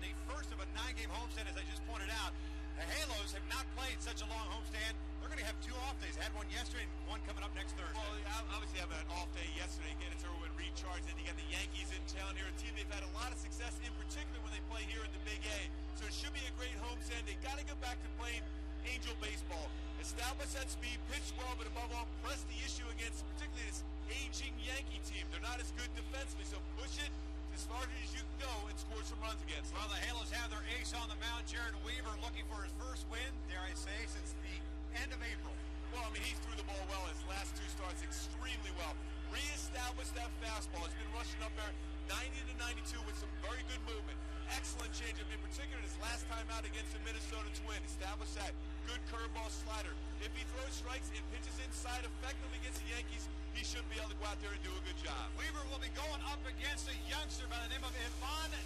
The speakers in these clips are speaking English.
the first of a 9-game homestand, as I just pointed out. The Halos have not played such a long homestand. They're going to have 2 off days. Had one yesterday and one coming up next Thursday. Well, obviously having an off day yesterday, getting to everyone recharged. Then you got the Yankees in town here, a team they've had a lot of success, in particular when they play here in the Big A. So it should be a great homestand. They got to get back to playing Angel baseball. Establish that speed, pitch well, but above all, press the issue against particularly this aging Yankee team. They're not as good defensively, so push it as far as you can go and score some runs against them. Well, the Halos have their ace on the mound, Jared Weaver, looking for his first win, dare I say, since the end of April. Well, I mean, he threw the ball well his last 2 starts extremely well. Reestablish that fastball. He's been rushing up there 90 to 92 with some very good movement. Excellent changeup, in particular his last time out against the Minnesota Twins. Establish that. Good curveball slider. If he throws strikes and pitches inside effectively against the Yankees, he should be able to go out there and do a good job. Weaver will be going up against a youngster by the name of Ivan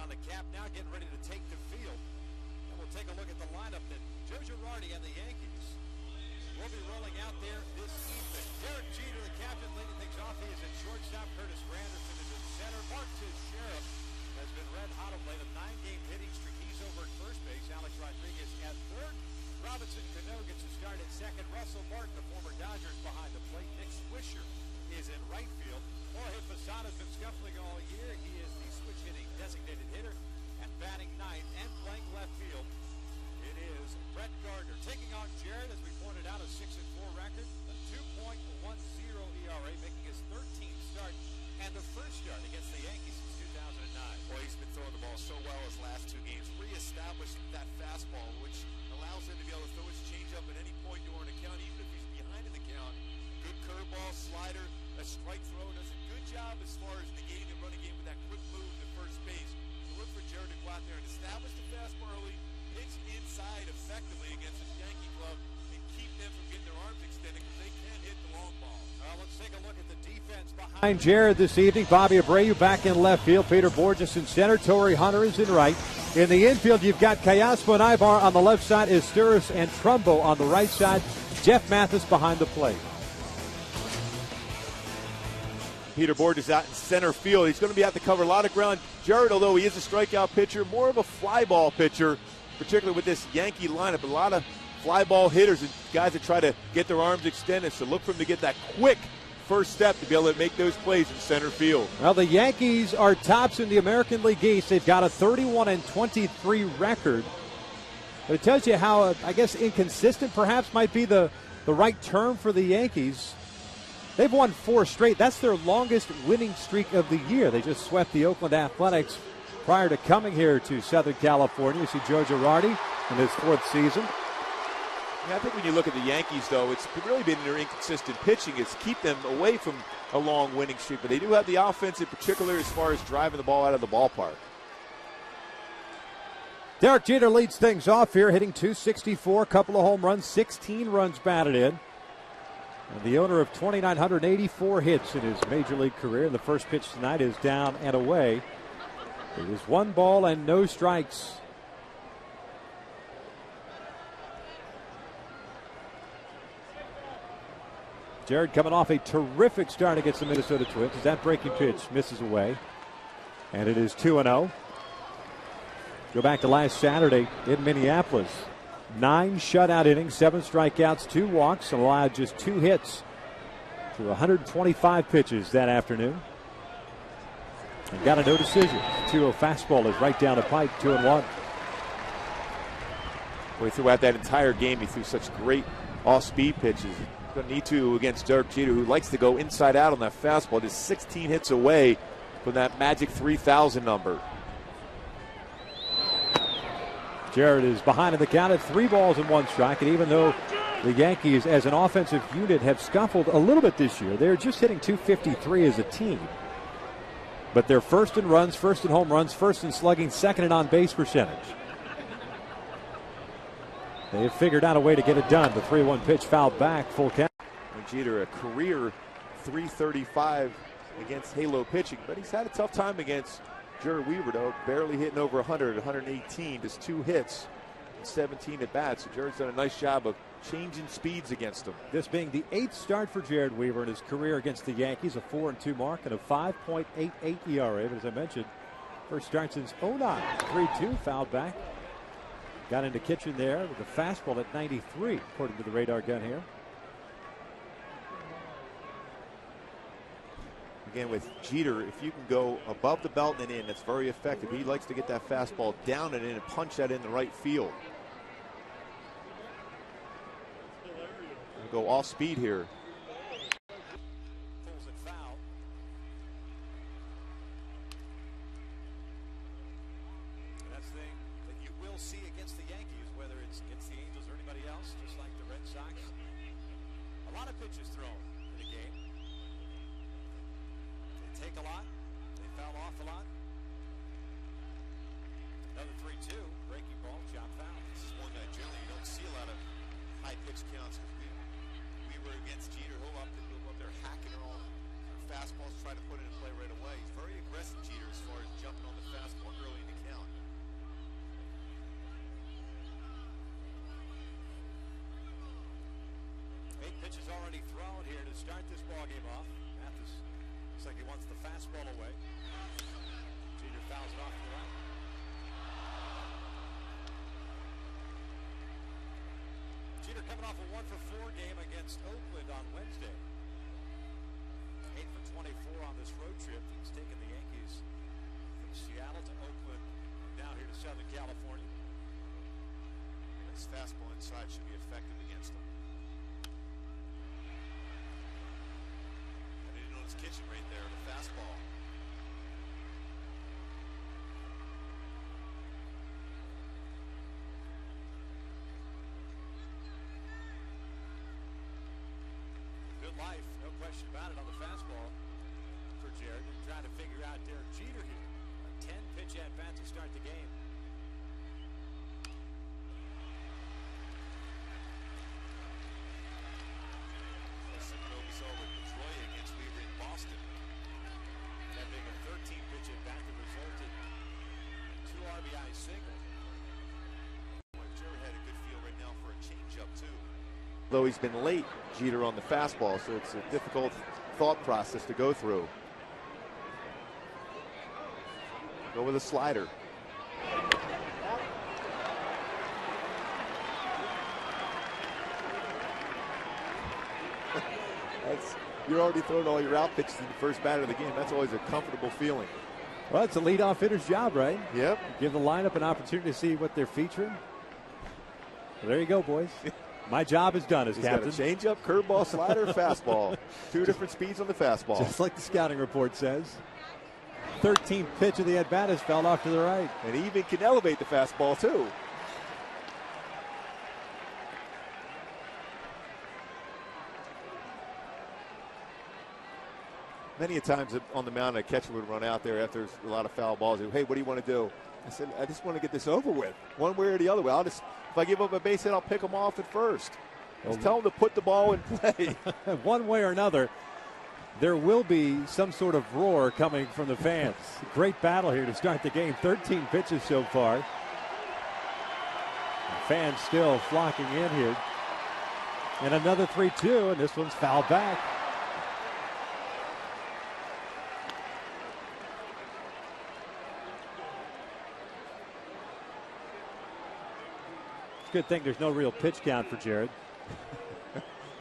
on the cap now, getting ready to take the field. And we'll take a look at the lineup that Joe Girardi and the Yankees will be rolling out there this evening. Derek Jeter, the captain, leading things off. He is at shortstop. Curtis Granderson is at center. Marcus Sheriff has been red hot of late. A 9-game hitting streak. He's over at first base. Alex Rodriguez at third. Robinson Cano gets a start at second. Russell Martin, the former Dodgers, behind the plate. Nick Swisher is in right field. Jorge Posada's been scuffling all year. He is the switch hitting designated hitter and batting ninth and playing left field. It is Brett Gardner taking on Jared, as we pointed out, a 6-4 record, a 2.10 ERA, making his 13th start and the first start against the Yankees since 2009. Boy, he's been throwing the ball so well his last two games, reestablishing that fastball, which allows him to be able to throw his changeup at any point during a count, even if he's behind in the count. Good curveball, slider, a strike throw. Does a good job as far as negating the running game with that quick move to first base. So look for Jared to go out there and establish the fastball early, pitch inside effectively against the Yankee club, and keep them from getting their arms extended because they can hit the long ball. Let's take a look at the defense behind Jared this evening. Bobby Abreu back in left field. Peter Borges in center. Torrey Hunter is in right. In the infield, you've got Kayaspo and Ibar on the left side. Esteros and Trumbo on the right side. Jeff Mathis behind the plate. Peter Borges out in center field. He's going to be out to cover a lot of ground. Jared, although he is a strikeout pitcher, more of a fly ball pitcher, particularly with this Yankee lineup. A lot of fly ball hitters and guys that try to get their arms extended. So look for him to get that quick first step to be able to make those plays in center field. Well, the Yankees are tops in the American League East. They've got a 31-23 record. But it tells you how, I guess, inconsistent perhaps might be the right term for the Yankees. They've won 4 straight. That's their longest winning streak of the year. They just swept the Oakland Athletics prior to coming here to Southern California. You see Joe Girardi in his 4th season. Yeah, I think when you look at the Yankees, though, it's really been their inconsistent pitching. It's keep them away from a long winning streak. But they do have the offense in particular as far as driving the ball out of the ballpark. Derek Jeter leads things off here, hitting .264, a couple of home runs, 16 runs batted in. And the owner of 2,984 hits in his major league career. The first pitch tonight is down and away. It is 1 ball and no strikes. Jared coming off a terrific start against the Minnesota Twins. That breaking pitch misses away. And it is 2-0. Go back to last Saturday in Minneapolis. 9 shutout innings, 7 strikeouts, 2 walks, and allowed just 2 hits to 125 pitches that afternoon. And got a no decision. 2-0 fastball is right down the pipe, 2-1. Well, he threw out that entire game. He threw such great off-speed pitches. Going to need to against Derek Jeter, who likes to go inside out on that fastball. Just 16 hits away from that magic 3,000 number. Jared is behind in the count at 3 balls and 1 strike. And even though the Yankees as an offensive unit have scuffled a little bit this year, they're just hitting .253 as a team. But they're first in runs, first in home runs, first in slugging, second in on-base percentage. They have figured out a way to get it done. The 3-1 pitch fouled back, full count. Jeter, a career .335 against halo pitching, but he's had a tough time against Jared Weaver, though, barely hitting over 100, 118, just 2 hits, 17 at bats. So Jared's done a nice job of changing speeds against him. This being the 8th start for Jared Weaver in his career against the Yankees, a 4-2 mark and a 5.88 ERA. But as I mentioned, first start since 09. 3-2, fouled back. Got into Kitchen there with a fastball at 93, according to the radar gun here. Again, with Jeter, if you can go above the belt and in, that's very effective. He likes to get that fastball down and in and punch that in the right field. We'll go off speed here. Pulls it foul. That's the thing that you will see against the Yankees, whether it's against the Angels or anybody else, just like the Red Sox. A lot of pitches thrown in the game. Take a lot. They foul off a lot. Another 3-2. Breaking ball, job foul. This is one that generally you don't see a lot of high pitch counts. We were against Jeter. He'll up there hacking her on fastballs, trying to put it in play right away. He's very aggressive, Jeter, as far as jumping on the fastball early in the out here to start this ball game off. Mathis looks like he wants the fastball away. Jeter fouls it off to the right. Jeter coming off a 1-for-4 game against Oakland on Wednesday. 8 for 24 on this road trip. He's taken the Yankees from Seattle to Oakland, down here to Southern California. His fastball inside should be effective against him. And he on his kitchen right there, the fastball. Good life, no question about it on the fastball for Jared. And trying to figure out Derek Jeter here. A 10-pitch at-bat to start the game. Over Detroit against Weaver in Boston. That being a 13-pitch at-bat that resulted in 2 RBI single. Jared had a good feel right now for a changeup too. Though he's been late, Jeter on the fastball, so it's a difficult thought process to go through. Go with a slider. You're already throwing all your out pitches in the first batter of the game. That's always a comfortable feeling. Well, it's a leadoff hitter's job, right? Yep. Give the lineup an opportunity to see what they're featuring. Well, there you go, boys. My job is done as captain. Got a changeup, curveball, slider, fastball. 2 different speeds on the fastball. Just like the scouting report says. 13th pitch of the at-bat has fell off to the right. And he even can elevate the fastball, too. Many a times on the mound, a catcher would run out there after a lot of foul balls. He'd, hey, what do you want to do? I said, I just want to get this over with, one way or the other way. If I give up a base hit, I'll pick him off at first. Just tell him to put the ball in play. One way or another, there will be some sort of roar coming from the fans. Great battle here to start the game. 13 pitches so far. The fans still flocking in here. And another 3-2, and this one's fouled back. Good thing there's no real pitch count for Jared.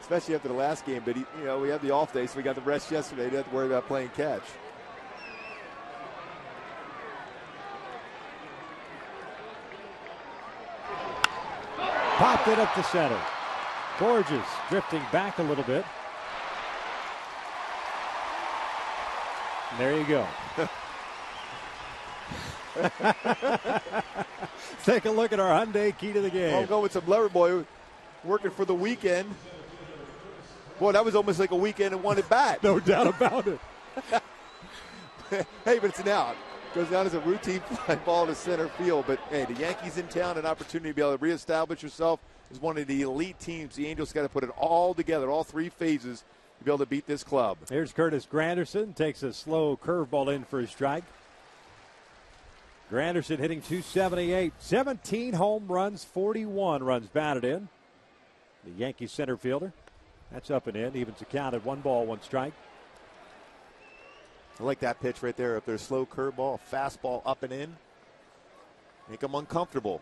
Especially after the last game, but we had the off day, so we got the rest yesterday. Didn't have to worry about playing catch. Popped it up to center. Gorgeous, drifting back a little bit. And there you go. Take a look at our Hyundai key to the game. I'll go with some lever boy working for the weekend. Boy, that was almost like a weekend and one at bat. No doubt about it. Hey, but it's an out. Goes down as a routine fly ball to center field. But hey, the Yankees in town, an opportunity to be able to reestablish yourself as one of the elite teams. The Angels got to put it all together, all 3 phases, to be able to beat this club. Here's Curtis Granderson, takes a slow curveball in for a strike. Granderson hitting .278, 17 home runs, 41 runs batted in. The Yankees center fielder. That's up and in, evens the count at 1 ball, 1 strike. I like that pitch right there. Up there, slow curveball, fastball up and in. Make them uncomfortable.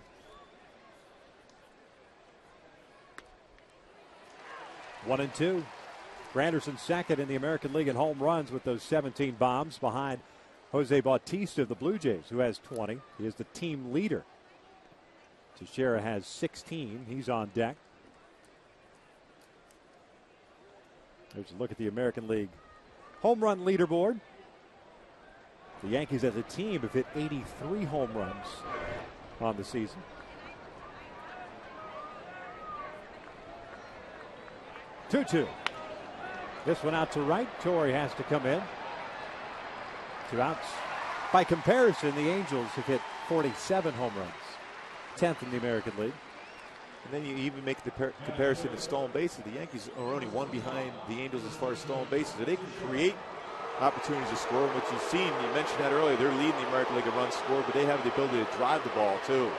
One and two. Granderson second in the American League in home runs with those 17 bombs behind Jose Bautista of the Blue Jays, who has 20. He is the team leader. Teixeira has 16. He's on deck. There's a look at the American League home run leaderboard. The Yankees as a team have hit 83 home runs on the season. Two. This one out to right. Torrey has to come in. 2 outs. By comparison, the Angels have hit 47 home runs. 10th in the American League. And then you even make the comparison to stolen bases. The Yankees are only 1 behind the Angels as far as stolen bases. So they can create opportunities to score, which you've seen. You mentioned that earlier. They're leading the American League in runs scored, but they have the ability to drive the ball, too.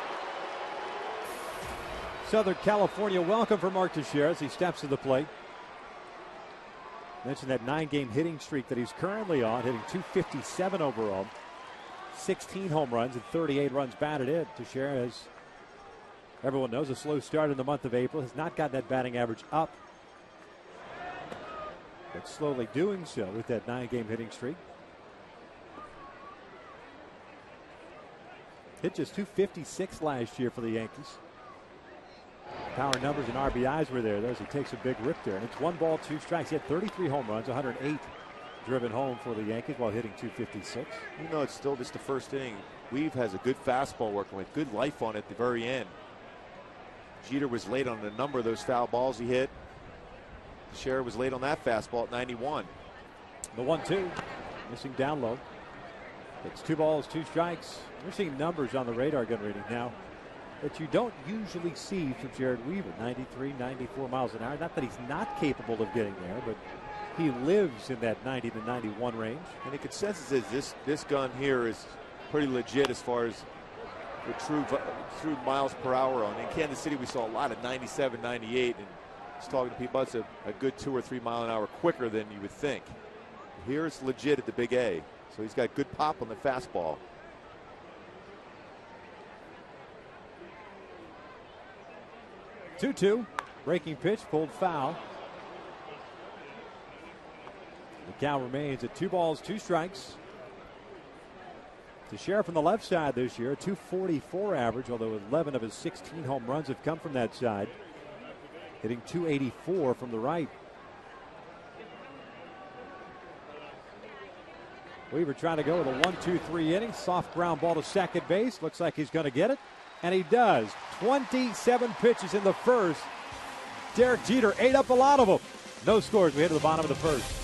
Southern California welcome for Mark Teixeira as he steps to the plate. Mentioned that 9-game hitting streak that he's currently on, hitting .257 overall. 16 home runs and 38 runs batted in. Teixeira, as everyone knows, a slow start in the month of April. Has not got that batting average up, but slowly doing so with that 9-game hitting streak. Hit just .256 last year for the Yankees. Power numbers and RBIs were there as he takes a big rip there. And it's 1 ball, 2 strikes. He had 33 home runs, 108 driven home for the Yankees while hitting .256. You know, it's still just the first inning. Weave has a good fastball working with good life on it at the very end. Jeter was late on a number of those foul balls he hit. Teixeira was late on that fastball at 91. The 1-2, missing down low. It's 2 balls, 2 strikes. We're seeing numbers on the radar gun reading now that you don't usually see from Jared Weaver. 93, 94 miles an hour. Not that he's not capable of getting there, but he lives in that 90 to 91 range. And the consensus is this gun here is pretty legit as far as the true miles per hour on. In Kansas City, we saw a lot of 97, 98, and just talking to people, that's a good 2 or 3 mile an hour quicker than you would think. Here it's legit at the Big A, so he's got good pop on the fastball. 2-2, breaking pitch, pulled foul. The count remains at 2 balls, 2 strikes. Teixeira from the left side this year, a .244 average, although 11 of his 16 home runs have come from that side. Hitting .284 from the right. Weaver trying to go with a 1-2-3 inning. Soft ground ball to second base. Looks like he's going to get it. And he does. 27 pitches in the first. Derek Jeter ate up a lot of them. No scores. We head to the bottom of the first.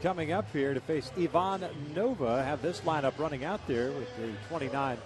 Coming up here to face Ivan Nova, have this lineup running out there with the 29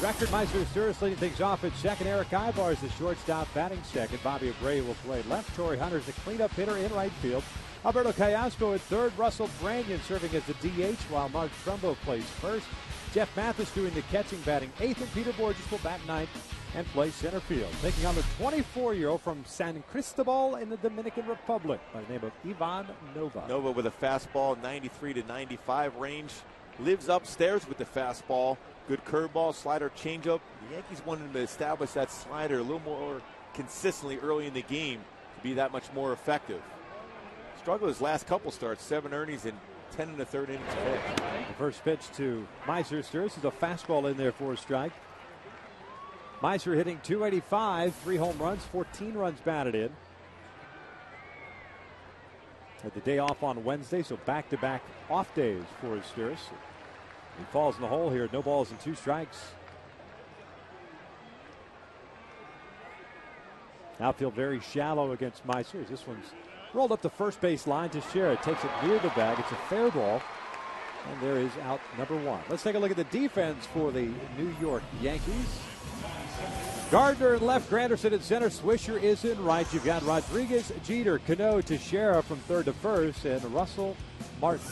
record. Meister Sturris leading things off at second. Eric Ibar is the shortstop, batting second. Bobby Abreu will play left. Torrey Hunter's the cleanup hitter in right field. Alberto Callasco at third. Russell Branyan serving as the DH while Mark Trumbo plays first. Jeff Mathis doing the catching, batting eighth, and Peter Borges will bat ninth and play center field. Taking on the 24-year-old from San Cristobal in the Dominican Republic by the name of Ivan Nova. Nova with a fastball, 93 to 95 range. Lives upstairs with the fastball. Good curveball, slider, changeup. The Yankees wanted him to establish that slider a little more consistently early in the game to be that much more effective. Struggled his last couple starts, 7 earnings and 10 in the third innings pitch. The first pitch to Meister Sturris is a fastball in there for a strike. Meister hitting .285, 3 home runs, 14 runs batted in. Had the day off on Wednesday, so back-to-back off days for Sturris. He falls in the hole here, no balls and 2 strikes. Outfield very shallow against Meister. This one's rolled up the first base line. Teixeira takes it near the bag. It's a fair ball. And there is out number one. Let's take a look at the defense for the New York Yankees. Gardner in left, Granderson in center, Swisher is in right. You've got Rodriguez, Jeter, Cano, Teixeira from third to first, and Russell Martin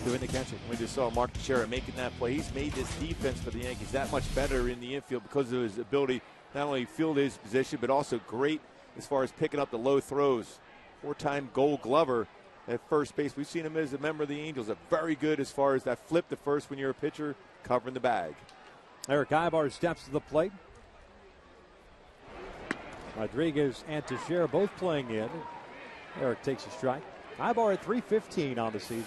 doing the catching. We just saw Mark Teixeira making that play. He's made this defense for the Yankees that much better in the infield because of his ability not only to field his position, but also great as far as picking up the low throws. Four-time Gold Glover at first base. We've seen him as a member of the Angels. Very good as far as that flip to first when you're a pitcher, covering the bag. Eric Ibar steps to the plate. Rodriguez and Teixeira both playing in. Eric takes a strike. Ibar at .315 on the season.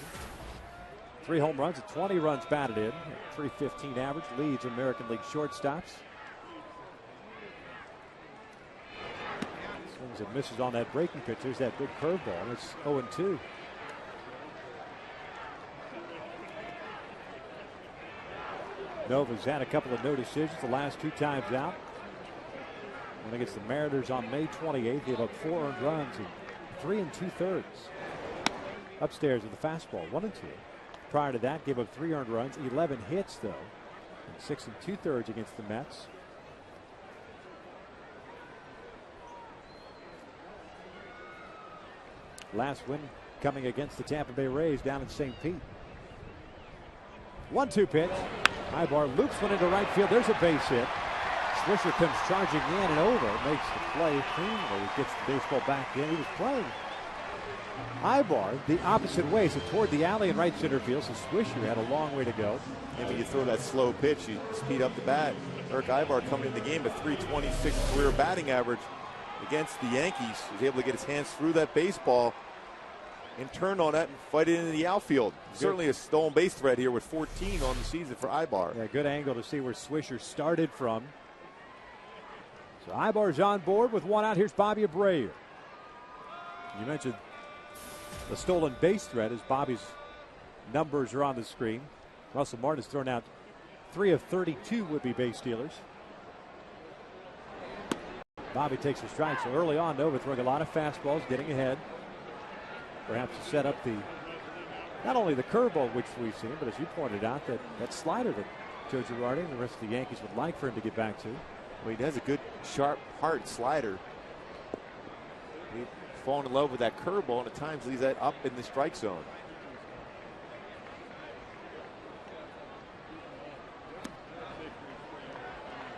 3 home runs and 20 runs batted in. .315 average, leads American League shortstops. Swings and misses on that breaking pitch. There's that big curveball. It's 0-2. Nova's had a couple of no decisions the last 2 times out. When against the Mariners on May 28th, gave up 4 earned runs in 3 2/3. Upstairs with the fastball, 1-2. Prior to that, gave up 3 earned runs, 11 hits though, and 6 2/3 against the Mets. Last win coming against the Tampa Bay Rays down in St. Pete. 1-2 pitch. Ibar loops one into right field. There's a base hit. Swisher comes charging in and over. Makes the play cleanly. Gets the baseball back in. He was playing Ibar the opposite way, so toward the alley in right center field. So Swisher had a long way to go. And when you throw that slow pitch, you speed up the bat. Eric Ibar coming in the game at .326 career batting average against the Yankees. He was able to get his hands through that baseball and turn on that and fight it into the outfield. Certainly a stolen base threat here with 14 on the season for Ibar. Yeah, good angle to see where Swisher started from. So Ibar's on board with 1 out. Here's Bobby Abreu. You mentioned the stolen base threat as Bobby's numbers are on the screen. Russell Martin has thrown out 3 of 32 would-be base stealers. Bobby takes a strike. So early on, Nova throwing a lot of fastballs, getting ahead. Perhaps to set up the not only the curveball which we've seen, but as you pointed out, that slider that Joe Girardi and the rest of the Yankees would like for him to get back to. Well, he has a good, sharp, hard slider. He's fallen in love with that curveball, and at times leaves that up in the strike zone.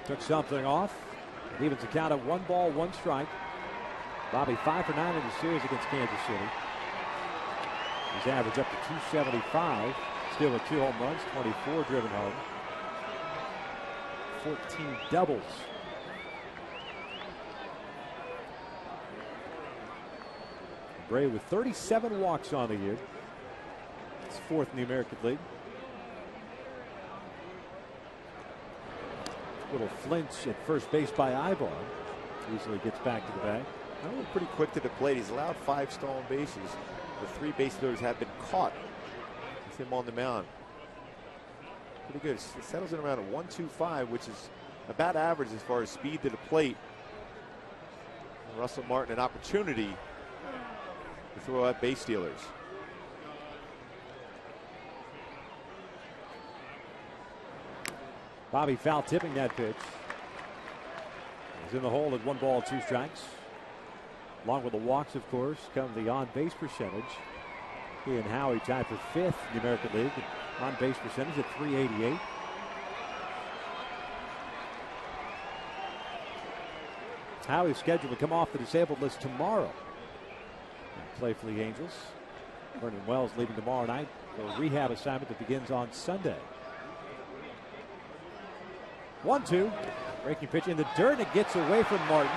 Took something off. Evens the count at 1 ball, 1 strike. Bobby 5 for 9 in the series against Kansas City. His average up to .275. Still with 2 home runs, 24 driven home. 14 doubles. Bray with 37 walks on the year. It's 4th in the American League. Little flinch at first base by Ibar. Easily gets back to the bag. Pretty quick to the plate. He's allowed 5 stolen bases. The 3 base stealers have been caught with him on the mound. Pretty good. It settles in around a 1.25, which is about average as far as speed to the plate. And Russell Martin an opportunity to throw out base stealers. Bobby foul tipping that pitch. He's in the hole at 1 ball, 2 strikes. Along with the walks, of course, come the on-base percentage. He and Howie tied for 5th in the American League. On-base percentage at .388. Howie's scheduled to come off the disabled list tomorrow and play for the Angels. Vernon Wells leaving tomorrow night for a rehab assignment that begins on Sunday. 1-2. Breaking pitch in the dirt, and it gets away from Martin.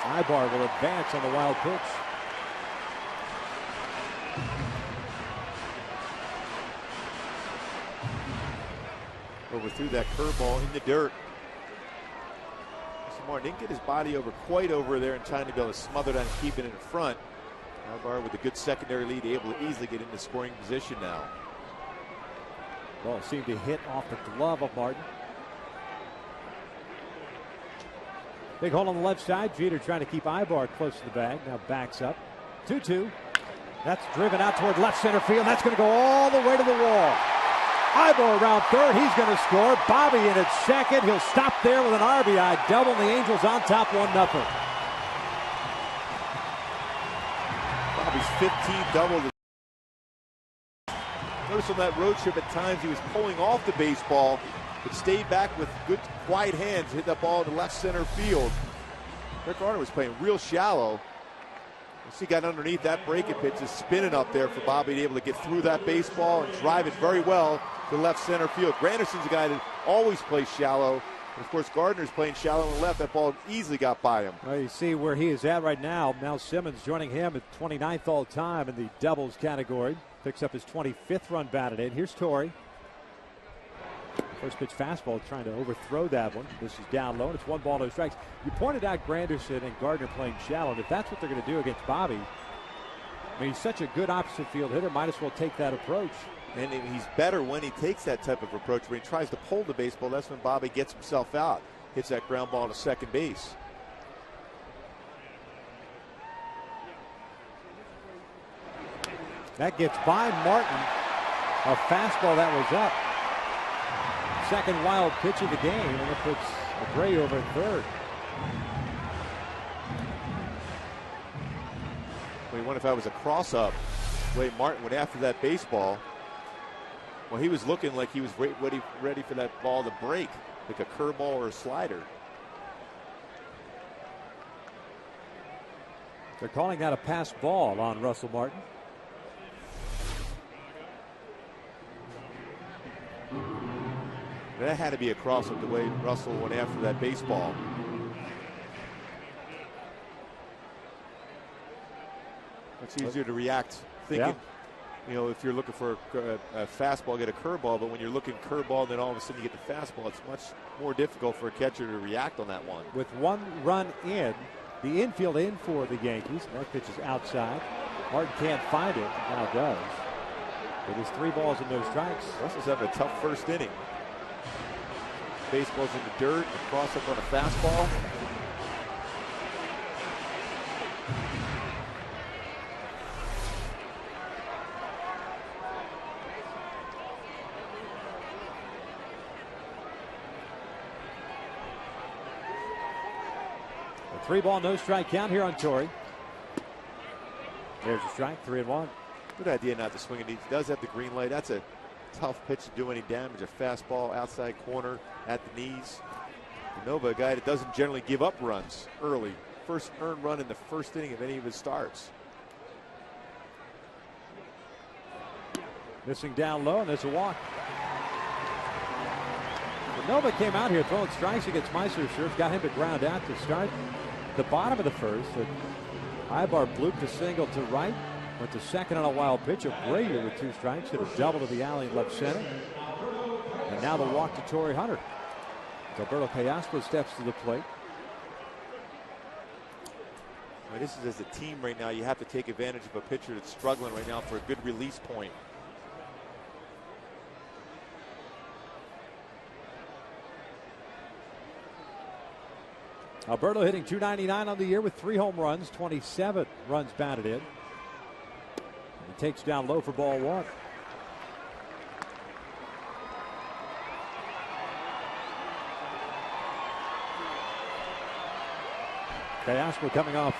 Ibar will advance on the wild pitch. Overthrew that curveball in the dirt. Martin didn't get his body over quite over there in time to be able to smother that and keep it in front. Ibar with a good secondary lead, able to easily get into scoring position now. Ball seemed to hit off the glove of Martin. Big hole on the left side. Jeter trying to keep Ibar close to the bag. Now backs up. 2-2. That's driven out toward left center field. That's going to go all the way to the wall. Ivor around third. He's going to score. Bobby in at second. He'll stop there with an RBI double. The Angels on top 1-0. Bobby's 15th double. Notice on that road trip at times he was pulling off the baseball, but stayed back with good, quiet hands, hit that ball to left center field. Rick Garner was playing real shallow. He got underneath that breaking pitch, is spinning up there for Bobby to be able to get through that baseball and drive it very well to left center field. Granderson's a guy that always plays shallow. And of course, Gardner's playing shallow and left. That ball easily got by him. Well, you see where he is at right now. Mal Simmons joining him at 29th all time in the doubles category. Picks up his 25th run batted in. Here's Torrey. First pitch fastball, trying to overthrow that one. This is down low, and it's 1 ball, no strikes. You pointed out Granderson and Gardner playing shallow, and if that's what they're going to do against Bobby, I mean, he's such a good opposite field hitter, might as well take that approach. And he's better when he takes that type of approach. When he tries to pull the baseball, that's when Bobby gets himself out. Hits that ground ball to second base. That gets by Martin. A fastball that was up. Second wild pitch of the game, and it puts Abreu over at third. Well, you wonder if that was a cross-up. The way Martin went after that baseball. Well, he was looking like he was ready for that ball to break, like a curveball or a slider. They're calling that a pass ball on Russell Martin. That had to be a cross-up the way Russell went after that baseball. It's easier to react thinking, you know, if you're looking for a fastball, get a curveball, but when you're looking curveball, then all of a sudden you get the fastball, it's much more difficult for a catcher to react on that one. With 1 run in, the infield in for the Yankees. That pitch is outside. Martin can't find it, now does. It is 3 balls and no strikes. Russell's having a tough first inning. Baseball's in the dirt, a cross-up on a fastball. A 3 ball, no strike count here on Torrey. There's a strike, 3-1. Good idea not to swing it. He does have the green light. That's a tough pitch to do any damage. A fastball outside corner at the knees. Nova, a guy that doesn't generally give up runs early. First earned run in the first inning of any of his starts. Missing down low, and there's a walk. But Nova came out here throwing strikes against Meister. Got him to ground out to start the bottom of the first. Ibar blooped a single to right. Went to second on a wild pitch. Abreu with 2 strikes. Hit a double to the alley in left center. And now the walk to Torrey Hunter. Alberto Callaspo steps to the plate. Well, this is as a team right now. You have to take advantage of a pitcher that's struggling right now for a good release point. Alberto hitting .299 on the year with 3 home runs, 27 runs batted in. He takes down low for ball 1. Callaspo coming off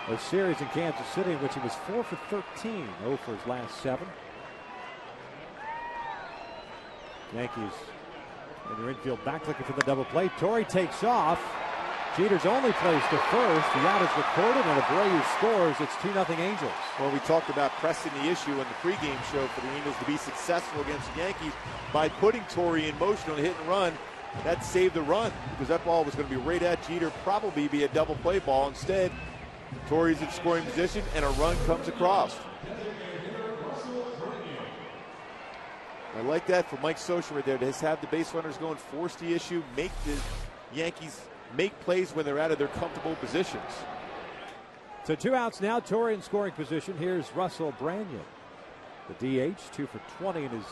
a series in Kansas City in which he was 4 for 13, 0 for his last 7. Yankees in their infield back looking for the double play. Torrey takes off. Jeter's only place to first. The out is recorded, and Abreu scores. It's 2-0 Angels. Well, we talked about pressing the issue in the pregame show for the Angels to be successful against the Yankees by putting Torrey in motion on a hit and run. That saved the run because that ball was going to be right at Jeter, probably be a double play ball. Instead, Torrey's in scoring position, and a run comes across. I like that for Mike Scioscia right there to have the base runners going, force the issue, make the Yankees make plays when they're out of their comfortable positions. So 2 outs now. Torrey in scoring position. Here's Russell Branyan, the DH, 2 for 20 in his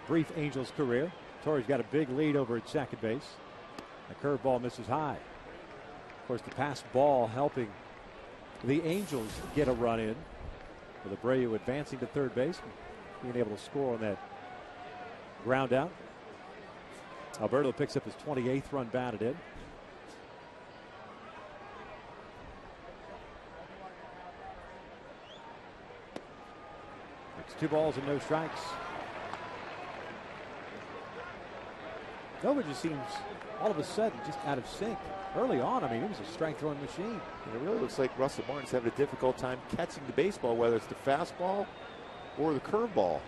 brief Angels career. Torrey's got a big lead over at second base. The curveball misses high. Of course, the pass ball helping the Angels get a run in, with Abreu advancing to third base, being able to score on that Ground out. Alberto picks up his 28th run batted in. It's 2 balls and no strikes. Nova just seems all of a sudden just out of sync. Early on, I mean, he was a strike-throwing machine. And it really looks like Russell Martin's having a difficult time catching the baseball, whether it's the fastball or the curveball.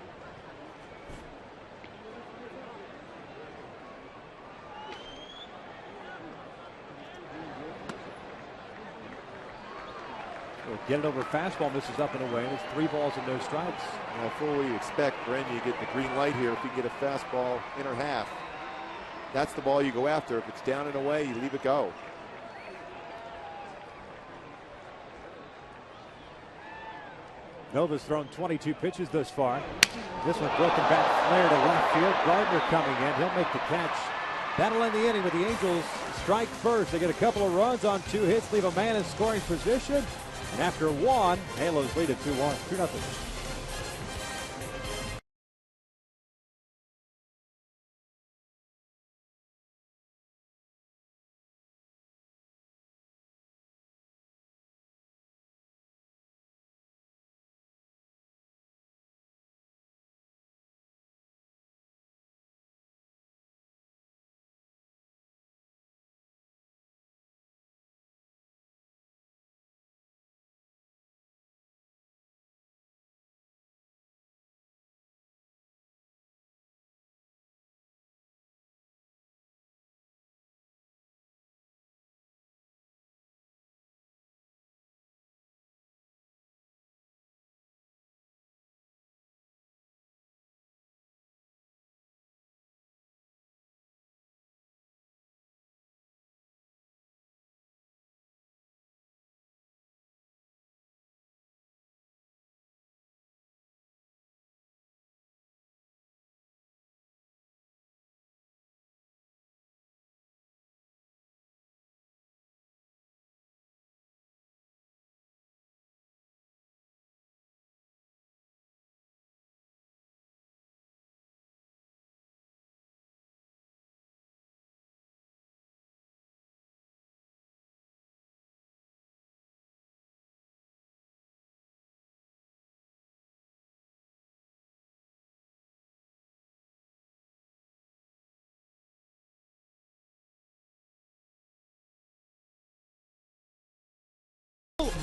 Get it over fastball, misses up and away, and it's 3 balls and no strikes. And I fully expect Randy to get the green light here if he can get a fastball inner half. That's the ball you go after. If it's down and away, you leave it go. Nova's thrown 22 pitches thus far. This one broken back flare to left field. Gardner coming in. He'll make the catch. That'll end the inning with the Angels strike first. They get a couple of runs on 2 hits, leave a man in scoring position. And after 1, Halos lead at 2-0.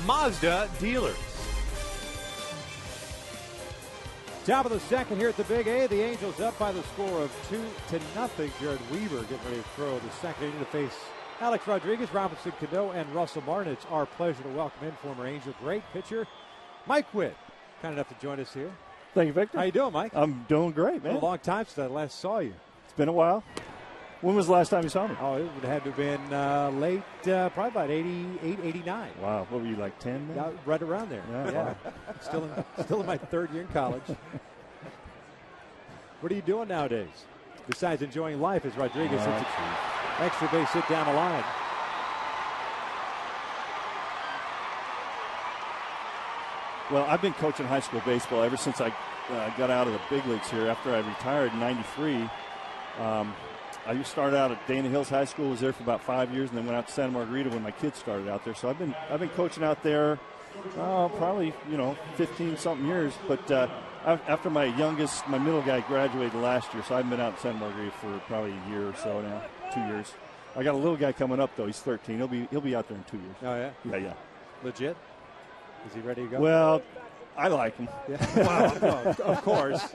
Mazda dealers. Top of the second here at the Big A. The Angels up by the score of 2-0. Jared Weaver getting ready to throw the second inning to face Alex Rodriguez, Robinson Cano, and Russell Martin. It's our pleasure to welcome in former Angel great pitcher Mike Witt. Kind enough to join us here. Thank you, Victor. How you doing, Mike? I'm doing great, man. It's been a long time since I last saw you. It's been a while. When was the last time you saw me? Oh, it would have to have been late, probably about 88, 89. Wow, what were you, like 10? Man? Yeah, right around there. Yeah. Still in my 3rd year in college. What are you doing nowadays? Besides enjoying life as Rodriguez hits an extra base hit down the line. Well, I've been coaching high school baseball ever since I got out of the big leagues here. After I retired in '93, I started out at Dana Hills High School, was there for about 5 years, and then went out to Santa Margarita when my kids started out there. So I've been coaching out there probably 15-something years. But after my middle guy graduated last year, so I've been out in Santa Margarita for probably a year or so now, 2 years. I got a little guy coming up though. He's 13. He'll be out there in 2 years. Oh yeah. Yeah. Legit. Is he ready to go? Well, I like him. Yeah. Well, of course.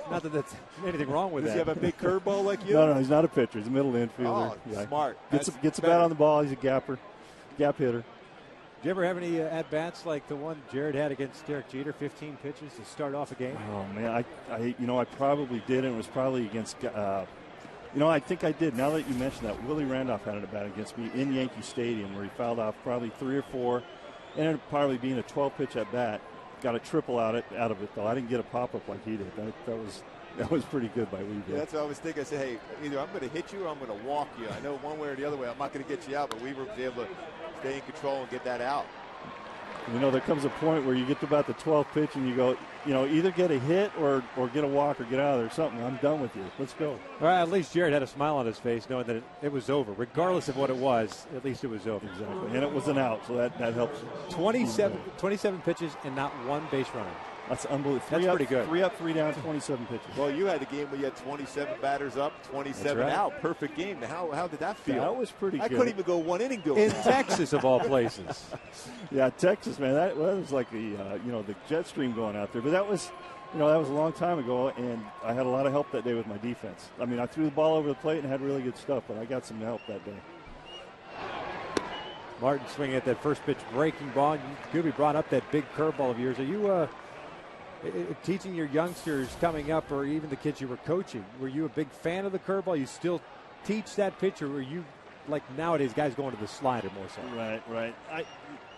Not that there's anything wrong with Does that. he have a big curveball like you? No, he's not a pitcher. He's a middle infielder. Oh, smart. Gets a bat on the ball. He's a gap hitter. Did you ever have any at-bats like the one Jared had against Derek Jeter, 15 pitches to start off a game? Oh, man, I probably did, and it was probably against I think I did. Now that you mention that, Willie Randolph had an at-bat against me in Yankee Stadium where he fouled off probably 3 or 4, ended up probably being a 12-pitch at-bat. Got a triple out of it, though. I didn't get a pop-up like he did. That was pretty good by Weaver. Yeah, that's what I was thinking. I said, hey, either I'm going to hit you or I'm going to walk you. I know one way or the other way I'm not going to get you out, but Weaver was able to stay in control and get that out. You know, there comes a point where you get to about the 12th pitch and you go, you know, either get a hit or get a walk or get out of there. Something. I'm done with you. Let's go. Well, at least Jared had a smile on his face knowing that it was over. Regardless of what it was, at least it was over. Exactly. And it was an out, so that helps. 27 pitches and not one base runner. That's unbelievable. That's pretty good. 3 up, 3 down, 27 pitches. Well, you had a game where you had 27 batters up, 27 out. Perfect game. Now, how did that feel? That was pretty good. I couldn't even go one inning doing In that. Texas, of all places. Yeah, Texas, man. That was like the the jet stream going out there. But that was a long time ago, and I had a lot of help that day with my defense. I mean, I threw the ball over the plate and had really good stuff, but I got some help that day. Martin swinging at that first pitch breaking ball. Gooby brought up that big curveball of yours. Are you teaching your youngsters coming up, or even the kids you were coaching, were you a big fan of the curveball? You still teach that pitch, or were you like nowadays guys going to the slider more so? Right.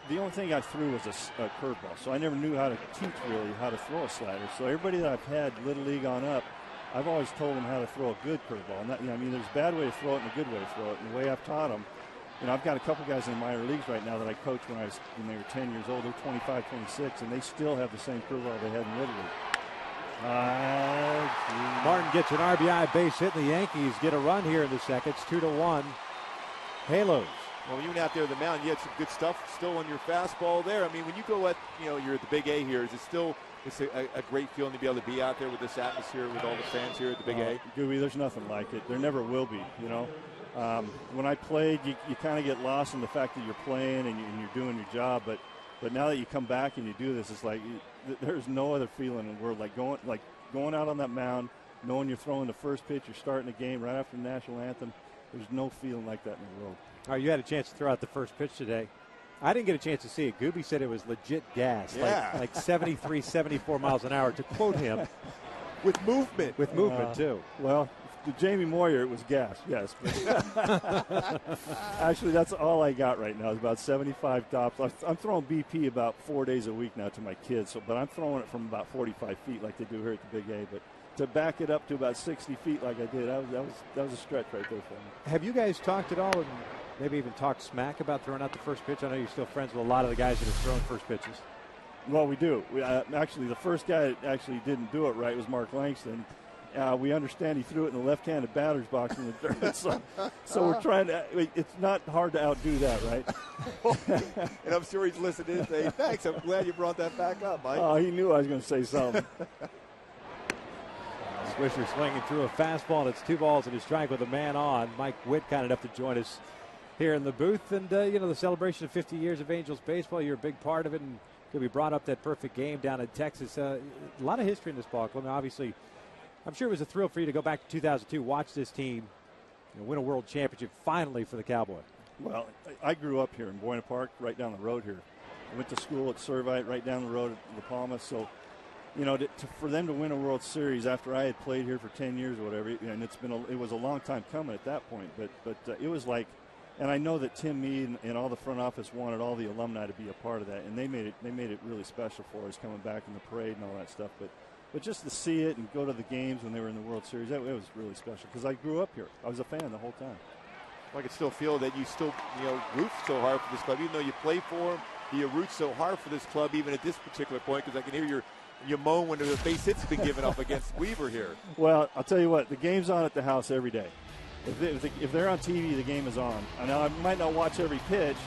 The only thing I threw was a curveball, so I never knew how to teach really how to throw a slider. So everybody that I've had Little League on up, I've always told them how to throw a good curveball. And there's a bad way to throw it and a good way to throw it. And the way I've taught them, I've got a couple guys in the minor leagues right now that I coached when they were 10 years old. They're 25, 26, and they still have the same curveball they had in Little League. Martin gets an RBI base hit, and the Yankees get a run here in the second. It's 2-1. Halos. Well, you went out there on the mound, you had some good stuff still on your fastball there. I mean, when you go you're at the Big A here, is it still a great feeling to be able to be out there with this atmosphere, with all the fans here at the Big A? Gooby, there's nothing like it. There never will be, when I played, you kind of get lost in the fact that you're playing and you're doing your job. But now that you come back and you do this, it's like there's no other feeling in the world like going out on that mound, knowing you're throwing the first pitch, you're starting the game right after the national anthem. There's no feeling like that in the world. All right, you had a chance to throw out the first pitch today. I didn't get a chance to see it. Gooby said it was legit gas, like 73, 74 miles an hour, to quote him. With movement. With movement, too. Well, to Jamie Moyer, it was gas, yes. Actually, that's all I got right now is about 75 tops. I'm throwing BP about 4 days a week now to my kids, but I'm throwing it from about 45 feet like they do here at the Big A. But to back it up to about 60 feet like I did, that was a stretch right there for me. Have you guys talked at all and maybe even talked smack about throwing out the first pitch? I know you're still friends with a lot of the guys that have thrown first pitches. Well, we do. Actually, the first guy that actually didn't do it right was Mark Langston. We understand he threw it in the left-handed batter's box in the dirt. So we're trying to – it's not hard to outdo that, right? And I'm sure he's listening and saying, thanks, I'm glad you brought that back up, Mike. Oh, he knew I was going to say something. Swisher swinging through a fastball, and it's 2 balls and a strike with a man on. Mike Witt kind enough to join us here in the booth. And, the celebration of 50 years of Angels baseball, you're a big part of it. And we brought up that perfect game down in Texas. A lot of history in this ball club. I mean, obviously, I'm sure it was a thrill for you to go back to 2002, watch this team win a world championship finally for the Cowboys. Well, I grew up here in Buena Park, right down the road here. I went to school at Servite, right down the road at La Palma. So, for them to win a World Series after I had played here for 10 years or whatever, and it was a long time coming at that point. But it was like, and I know that Tim Meade and all the front office wanted all the alumni to be a part of that, and they made it really special for us coming back in the parade and all that stuff. But just to see it and go to the games when they were in the World Series, it was really special because I grew up here. I was a fan the whole time. I can still feel that you still, root so hard for this club. Even though you play for them, you root so hard for this club even at this particular point, because I can hear you moan when the base hits have been given up against Weaver here. Well, I'll tell you what, the game's on at the house every day. If they're on TV, the game is on. I know I might not watch every pitch,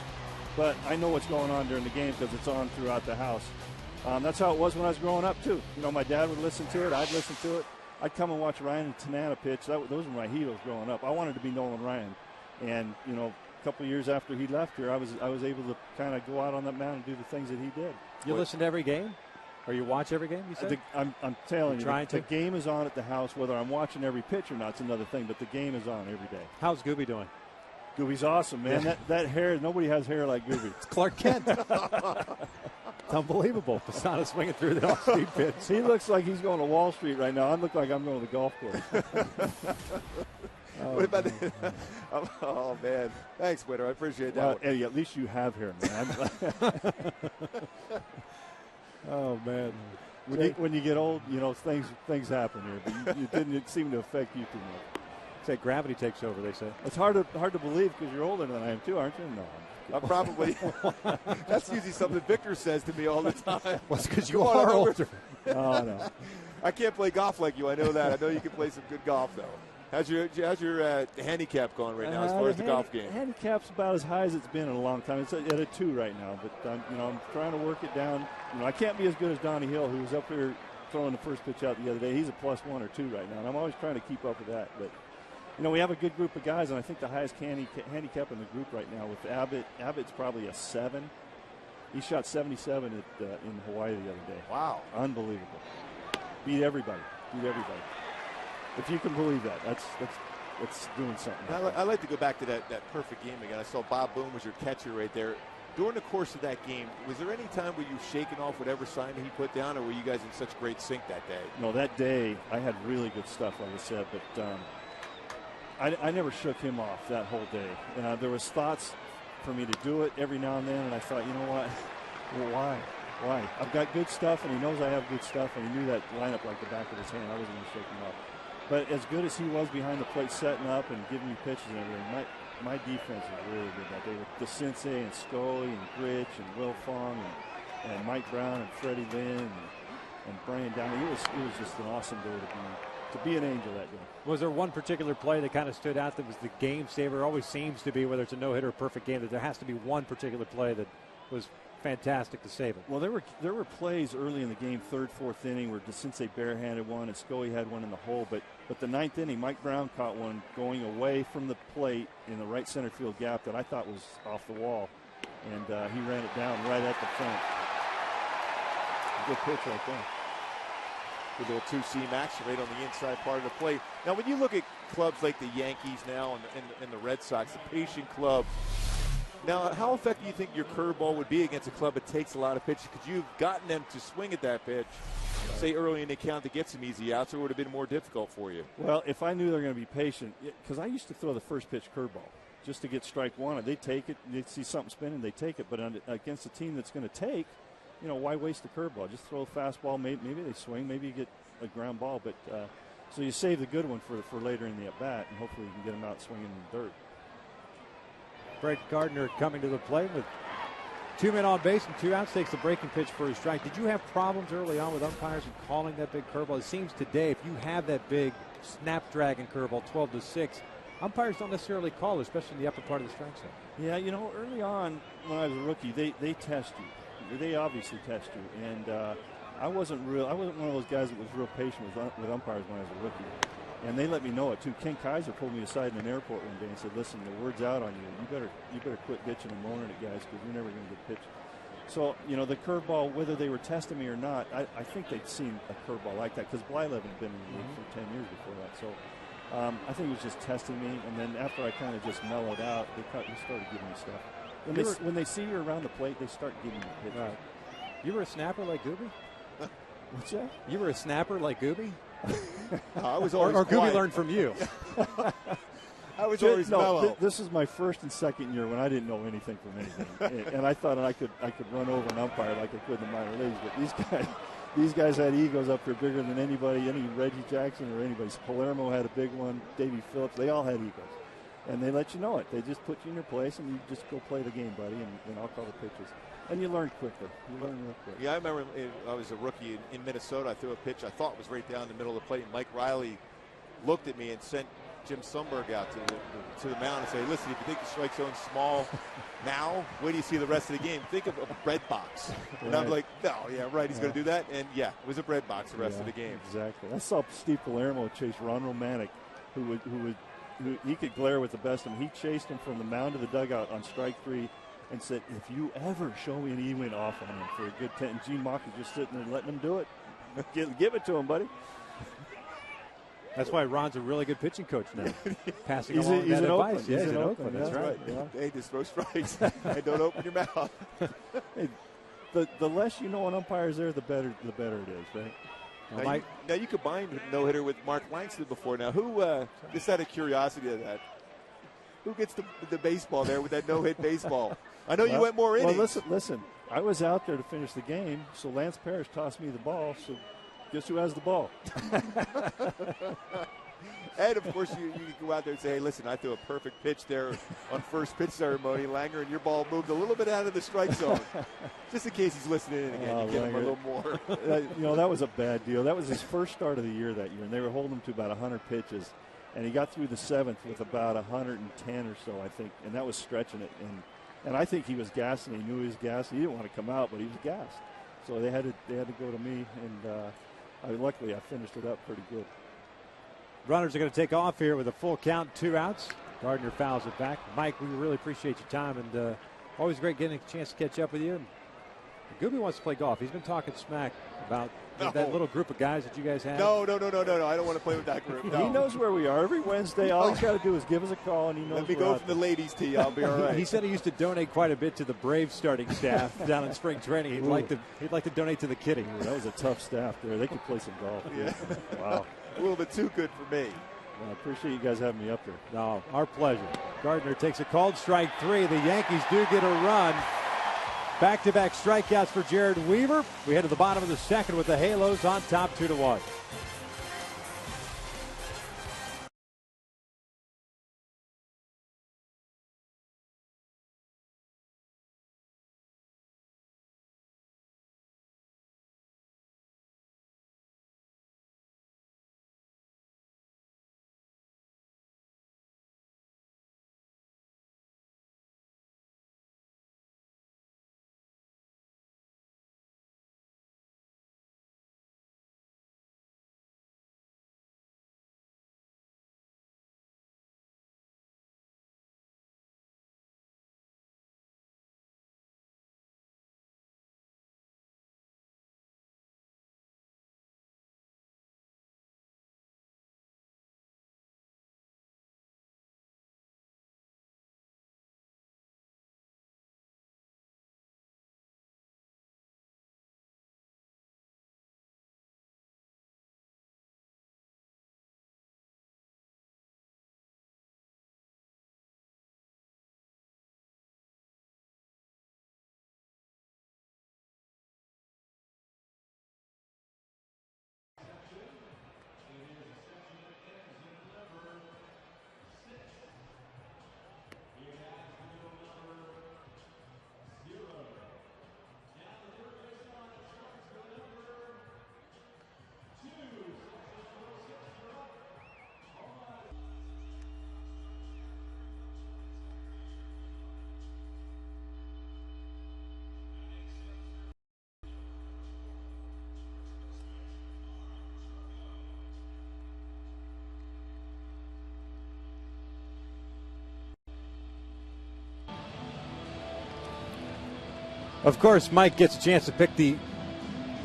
but I know what's going on during the game because it's on throughout the house. That's how it was when I was growing up, too. My dad would listen to it. I'd listen to it. I'd come and watch Ryan and Tanana pitch. Those were my heroes growing up. I wanted to be Nolan Ryan. And, a couple of years after he left here, I was able to kind of go out on that mound and do the things that he did. You listen to every game? Or you watch every game, you said? I'm telling you, the game is on at the house. Whether I'm watching every pitch or not is another thing, but the game is on every day. How's Gooby doing? Gooby's awesome, man. Yeah. That hair, nobody has hair like Gooby. It's Clark Kent. It's unbelievable. Posada swinging through the off-speed pitch. He looks like he's going to Wall Street right now. I look like I'm going to the golf course. What about the, oh, man. Thanks, Witter. I appreciate that. Well, Eddie, at least you have hair, man. Oh, man. When you get old, things happen here. But it didn't seem to affect you too much. say gravity takes over, they say. It's hard to believe because you're older than I am, too, aren't you? No. I'm probably. That's usually something Victor says to me all the time. Well, it's because you are older. Oh, no. I can't play golf like you. I know that. I know you can play some good golf, though. How's your handicap going right now as far as the golf game? Handicap's about as high as it's been in a long time. It's at a 2 right now, but I'm trying to work it down. I can't be as good as Donnie Hill, who was up here throwing the first pitch out the other day. He's a +1 or 2 right now, and I'm always trying to keep up with that. But we have a good group of guys, and I think the highest handicap in the group right now with Abbott. Abbott's probably a 7. He shot 77 in Hawaii the other day. Wow, unbelievable! Beat everybody. If you can believe that, that's doing something. I'd like to go back to that perfect game again. I saw Bob Boone was your catcher right there. During the course of that game, was there any time where you shaken off whatever sign he put down, or were you guys in such great sync that day? No, that day I had really good stuff, like I said, but I never shook him off that whole day. There was thoughts for me to do it every now and then, and I thought, you know what? Well, why? I've got good stuff, and he knows I have good stuff, and he knew that lineup like the back of his hand. I wasn't going to shake him off. But as good as he was behind the plate setting up and giving me pitches and everything, my defense was really good that day with DeCince and Scully and Gritch and Will Fong and Mike Brown and Freddie Lynn and Brian Downey. It was just an awesome day to be an Angel that day. Was there one particular play that kind of stood out that was the game saver? It always seems to be, whether it's a no-hitter or perfect game, that there has to be one particular play that was fantastic to save it. Well, there were plays early in the game, 3rd, 4th inning, where DeCince barehanded one and Scully had one in the hole. But the 9th inning, Mike Brown caught one going away from the plate in the right center field gap that I thought was off the wall, and he ran it down right at the front. Good pitch right there. Good little 2-seam action right on the inside part of the plate. Now, when you look at clubs like the Yankees now and the Red Sox, the patient club. Now, how effective do you think your curveball would be against a club that takes a lot of pitches? Because you've gotten them to swing at that pitch, say early in the count, to get some easy outs, or would it have been more difficult for you? Well, if I knew they were going to be patient, because I used to throw the first pitch curveball just to get strike one. They take it, they see something spinning, they take it. But against a team that's going to take, why waste the curveball? Just throw a fastball. Maybe they swing. Maybe you get a ground ball. But so you save the good one for later in the at bat, and hopefully you can get them out swinging in the dirt. Brett Gardner coming to the plate with 2 men on base and 2 outs, takes the breaking pitch for a strike. Did you have problems early on with umpires and calling that big curveball? It seems today, if you have that big snapdragon curveball, 12-6, umpires don't necessarily call it, especially in the upper part of the strike zone. Yeah, early on when I was a rookie, they test you. They obviously test you, and I wasn't one of those guys that was real patient with umpires when I was a rookie. And they let me know it too. Ken Kaiser pulled me aside in an airport one day and said, "Listen, the word's out on you. You better quit bitching and moaning at guys because you're never going to get pitched." So the curveball, whether they were testing me or not, I think they'd seen a curveball like that because Blyleven had been in the league for 10 years before that. So I think it was just testing me. And then after I kind of just mellowed out, they started giving me stuff. When they see you around the plate, they start giving you pitches. Right. You were a snapper like Gooby? What's that? You were a snapper like Gooby? I was always or quiet. Gooby learned from you. I was always mellow. This is my first and second year when I didn't know anything from anything, and I thought I could run over an umpire like I could in the minor leagues. But these guys had egos up there bigger than anybody, any Reggie Jackson or anybody. Palermo had a big one. Davey Phillips, they all had egos, and they let you know it. They just put you in your place, and you just go play the game, buddy, and I'll call the pitches. And you learn quickly. Yeah, I remember I was a rookie in Minnesota. I threw a pitch I thought was right down the middle of the plate. And Mike Riley looked at me and sent Jim Sundberg out to the mound and said, "Listen, if you think the strike zone's small now, wait do you see the rest of the game? Think of a bread box." And I'm like, "No, yeah, right. He's going to do that." And yeah, it was a bread box the rest of the game. Exactly. I saw Steve Palermo chase Ron Romanek, who he could glare with the best of them. He chased him from the mound to the dugout on strike 3. And said, "If you ever show me," and he went off on him for a good 10. And Gene Mock was just sitting there letting him do it. Give it to him, buddy. That's why Ron's a really good pitching coach now. Passing along that advice. Yeah, he's in Oakland. That's right. Yeah. Hey, just throw strikes. Hey, don't open your mouth. Hey, the less you know an umpire's there, the better it is, right? Now you combined no-hitter with Mark Langston before. Now, who, just out of curiosity of that, who gets the baseball there with that no-hit baseball? I know you went more innings. Well, listen. I was out there to finish the game, so Lance Parrish tossed me the ball. So guess who has the ball? And, of course, you can go out there and say, hey, listen, I threw a perfect pitch there on first pitch ceremony, Langer, and your ball moved a little bit out of the strike zone. Just in case he's listening in again, you give him a little more. That was a bad deal. That was his first start of the year that year, and they were holding him to about 100 pitches. And he got through the seventh with about 110 or so, I think, and that was stretching it. And I think he was gassing. He knew he was gassing. He didn't want to come out, but he was gassed. So they had to go to me, and luckily I finished it up pretty good. Runners are going to take off here with a full count, 2 outs. Gardner fouls it back. Mike, we really appreciate your time, and always great getting a chance to catch up with you. And Gooby wants to play golf. He's been talking smack about that little group of guys that you guys have. No. I don't want to play with that group. No. He knows where we are every Wednesday. All he's got to do is give us a call, and he knows. Let me go from the ladies' tee. I'll be all right. He said he used to donate quite a bit to the Braves starting staff down in spring training. He'd like to donate to the kitty. That was a tough staff there. They could play some golf. Yeah. Wow. A little bit too good for me. Well, I appreciate you guys having me up there. No, our pleasure. Gardner takes a called strike 3. The Yankees do get a run. Back-to-back strikeouts for Jared Weaver. We head to the bottom of the second with the Halos on top 2-1. Of course, Mike gets a chance to pick the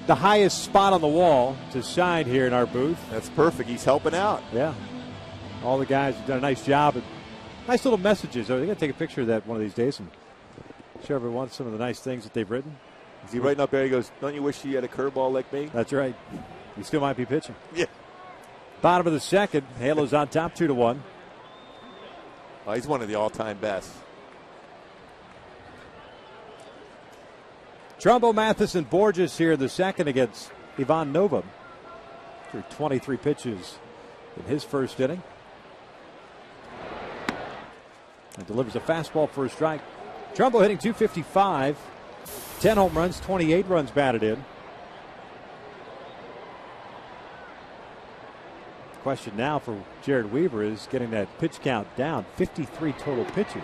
highest spot on the wall to shine here in our booth. That's perfect. He's helping out. Yeah. All the guys have done a nice job. And nice little messages. They're going to take a picture of that one of these days and show everyone some of the nice things that they've written. Is he writing up there? He goes, don't you wish you had a curveball like me? That's right. You still might be pitching. Yeah. Bottom of the second. Halos on top 2-1. Oh, he's one of the all-time best. Trumbo, Mathis, and Borges here in the second against Ivan Nova. Through 23 pitches in his first inning. And delivers a fastball for a strike. Trumbo hitting .255. 10 home runs, 28 runs batted in. Question now for Jared Weaver is getting that pitch count down. 53 total pitches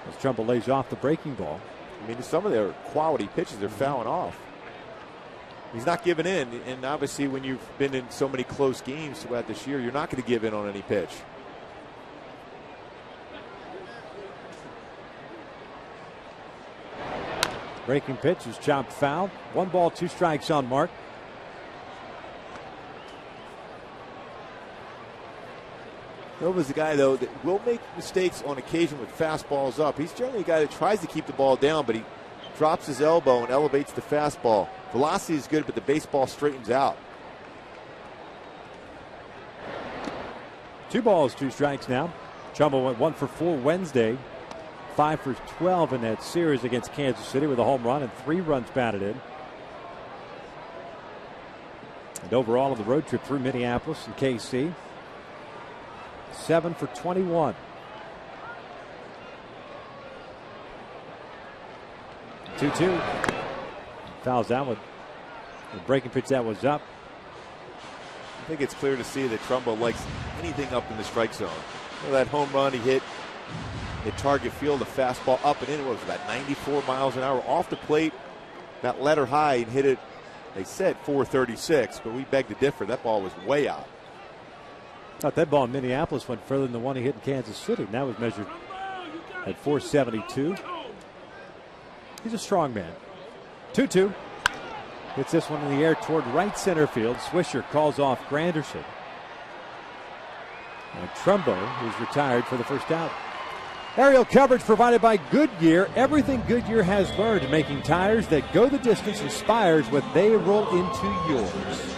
as Trumbo lays off the breaking ball. I mean, some of their quality pitches are fouling off. He's not giving in, and obviously when you've been in so many close games throughout this year, you're not going to give in on any pitch. Breaking pitch is chopped foul. 1 ball, 2 strikes on Mark. Nova's a guy, though, that will make mistakes on occasion with fastballs up. He's generally a guy that tries to keep the ball down, but he drops his elbow and elevates the fastball. Velocity is good, but the baseball straightens out. 2 balls, 2 strikes now. Trumbo went 1 for 4 Wednesday. 5 for 12 in that series against Kansas City with a home run and 3 runs batted in. And overall on the road trip through Minneapolis and KC, 7 for 21. Two. Fouls that one. The breaking pitch that was up. I think it's clear to see that Trumbo likes anything up in the strike zone. You know, that home run he hit at Target Field, a fastball up and in, what was about 94 miles an hour off the plate, that letter high, and hit it, they said 436, but we beg to differ. That ball was way out. Thought that ball in Minneapolis went further than the one he hit in Kansas City, and that was measured at 472. He's a strong man. 2-2. Hits this one in the air toward right center field. Swisher calls off Granderson. And Trumbo, who's retired for the first out. Aerial coverage provided by Goodyear. Everything Goodyear has learned, making tires that go the distance, inspires what they roll into yours.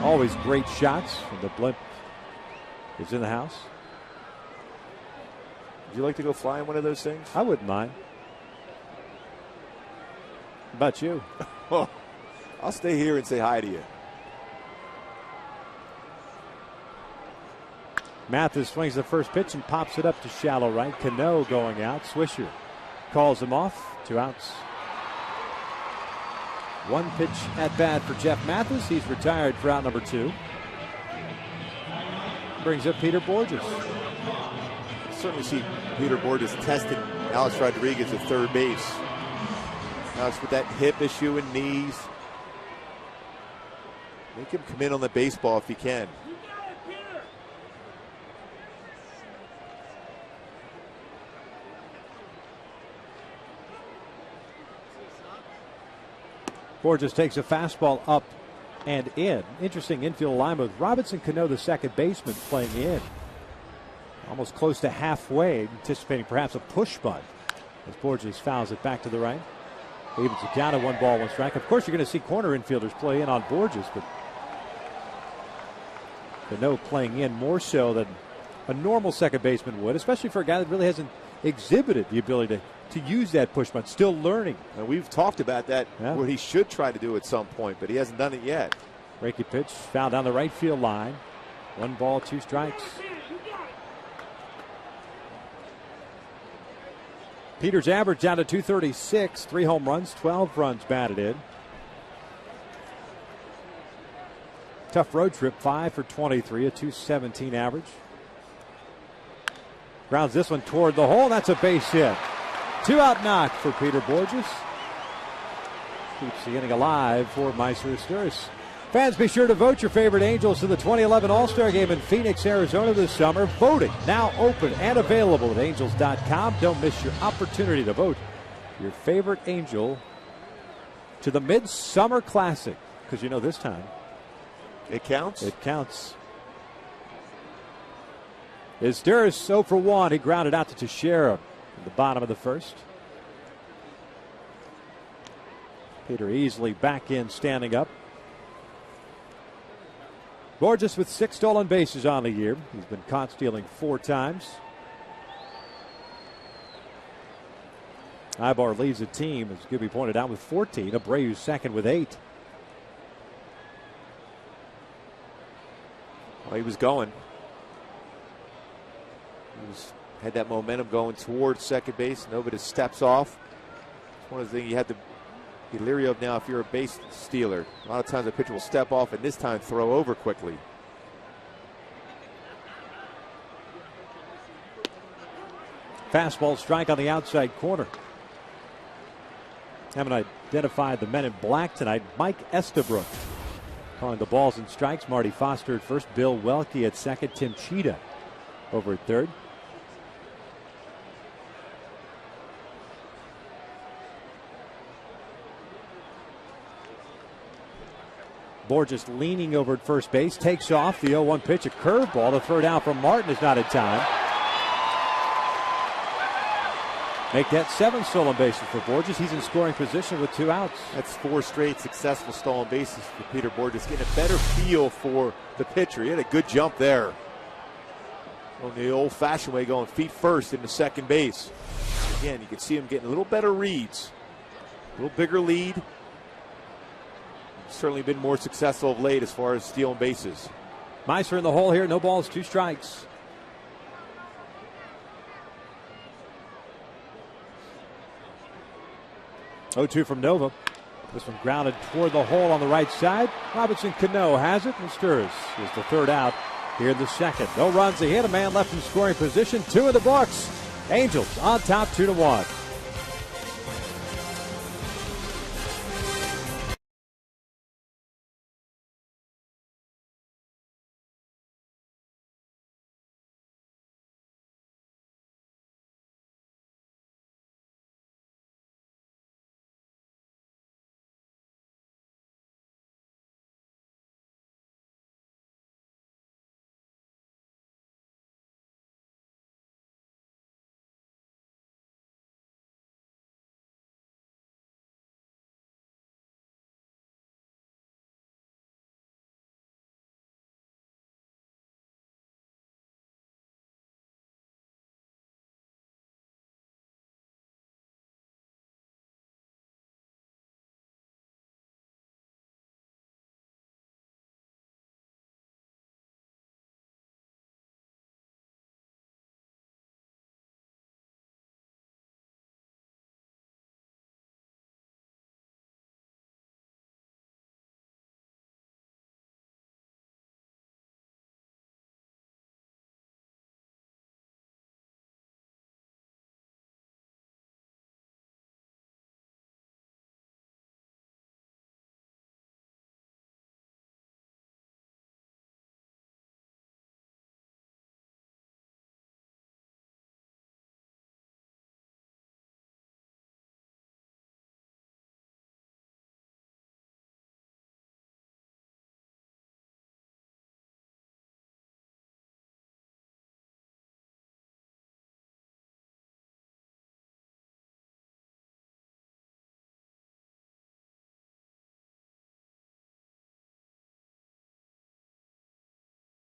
Always great shots when the blimp is in the house. Would you like to go fly in one of those things? I wouldn't mind. How about you? I'll stay here and say hi to you. Mathis swings the first pitch and pops it up to shallow right. Cano going out. Swisher calls him off. 2 outs. One pitch at bat for Jeff Mathis. He's retired for out number 2. Brings up Peter Borges. Certainly see Peter Borges testing Alex Rodriguez at third base. Alex with that hip issue and knees. Make him come in on the baseball if he can. Borges takes a fastball up and in. Interesting infield alignment with Robinson Cano, the second baseman, playing in. Almost close to halfway, anticipating perhaps a push bunt as Borges fouls it back to the right. Evens it down to 1 ball, 1 strike. Of course, you're going to see corner infielders play in on Borges, but Cano playing in more so than a normal second baseman would, especially for a guy that really hasn't exhibited the ability to use that push bunt, still learning. And we've talked about that, what he should try to do at some point, but he hasn't done it yet. Breaking pitch fouled down the right field line. 1 ball, 2 strikes. Peters average down to 236, 3 home runs, 12 runs batted in. Tough road trip, 5 for 23, a 217 average. Grounds this one toward the hole. That's a base hit. 2-out knock for Peter Borges. Keeps the inning alive for Meister Asturis. Fans, be sure to vote your favorite Angels to the 2011 All-Star Game in Phoenix, Arizona this summer. Voting now open and available at Angels.com. Don't miss your opportunity to vote your favorite Angel to the Midsummer Classic. Because you know this time. It counts? It counts. Asturis 0 for 1. He grounded out to Teixeira in the bottom of the first. Peter easily back in, standing up. Borges with 6 stolen bases on the year. He's been caught stealing 4 times. Ibar leads the team, as Gibby pointed out, with 14. Abreu second with 8. Well, he was going. Had that momentum going towards second base. Nobody steps off. It's one of the things you have to be leery of now if you're a base stealer. A lot of times a pitcher will step off and this time throw over quickly. Fastball strike on the outside corner. Haven't identified the men in black tonight. Mike Estabrook calling the balls and strikes. Marty Foster at first. Bill Welke at second. Tim Cheetah over at third. Borges leaning over at first base, takes off the 0-1 pitch, a curveball. The throw down from Martin is not in time. Make that 7 stolen bases for Borges. He's in scoring position with 2 outs. That's 4 straight successful stolen bases for Peter Borges. Getting a better feel for the pitcher. He had a good jump there. On the old-fashioned way, going feet first into second base. Again, you can see him getting a little better reads. A little bigger lead. certainly been more successful of late as far as stealing bases. Meiser in the hole here. No balls, 2 strikes. Oh-2 from Nova. This one grounded toward the hole on the right side. Robinson Cano has it, and stirs is the 3rd out here in the 2nd. No runs, a hit, a man left in scoring position. 2 in the books. Angels on top 2-1.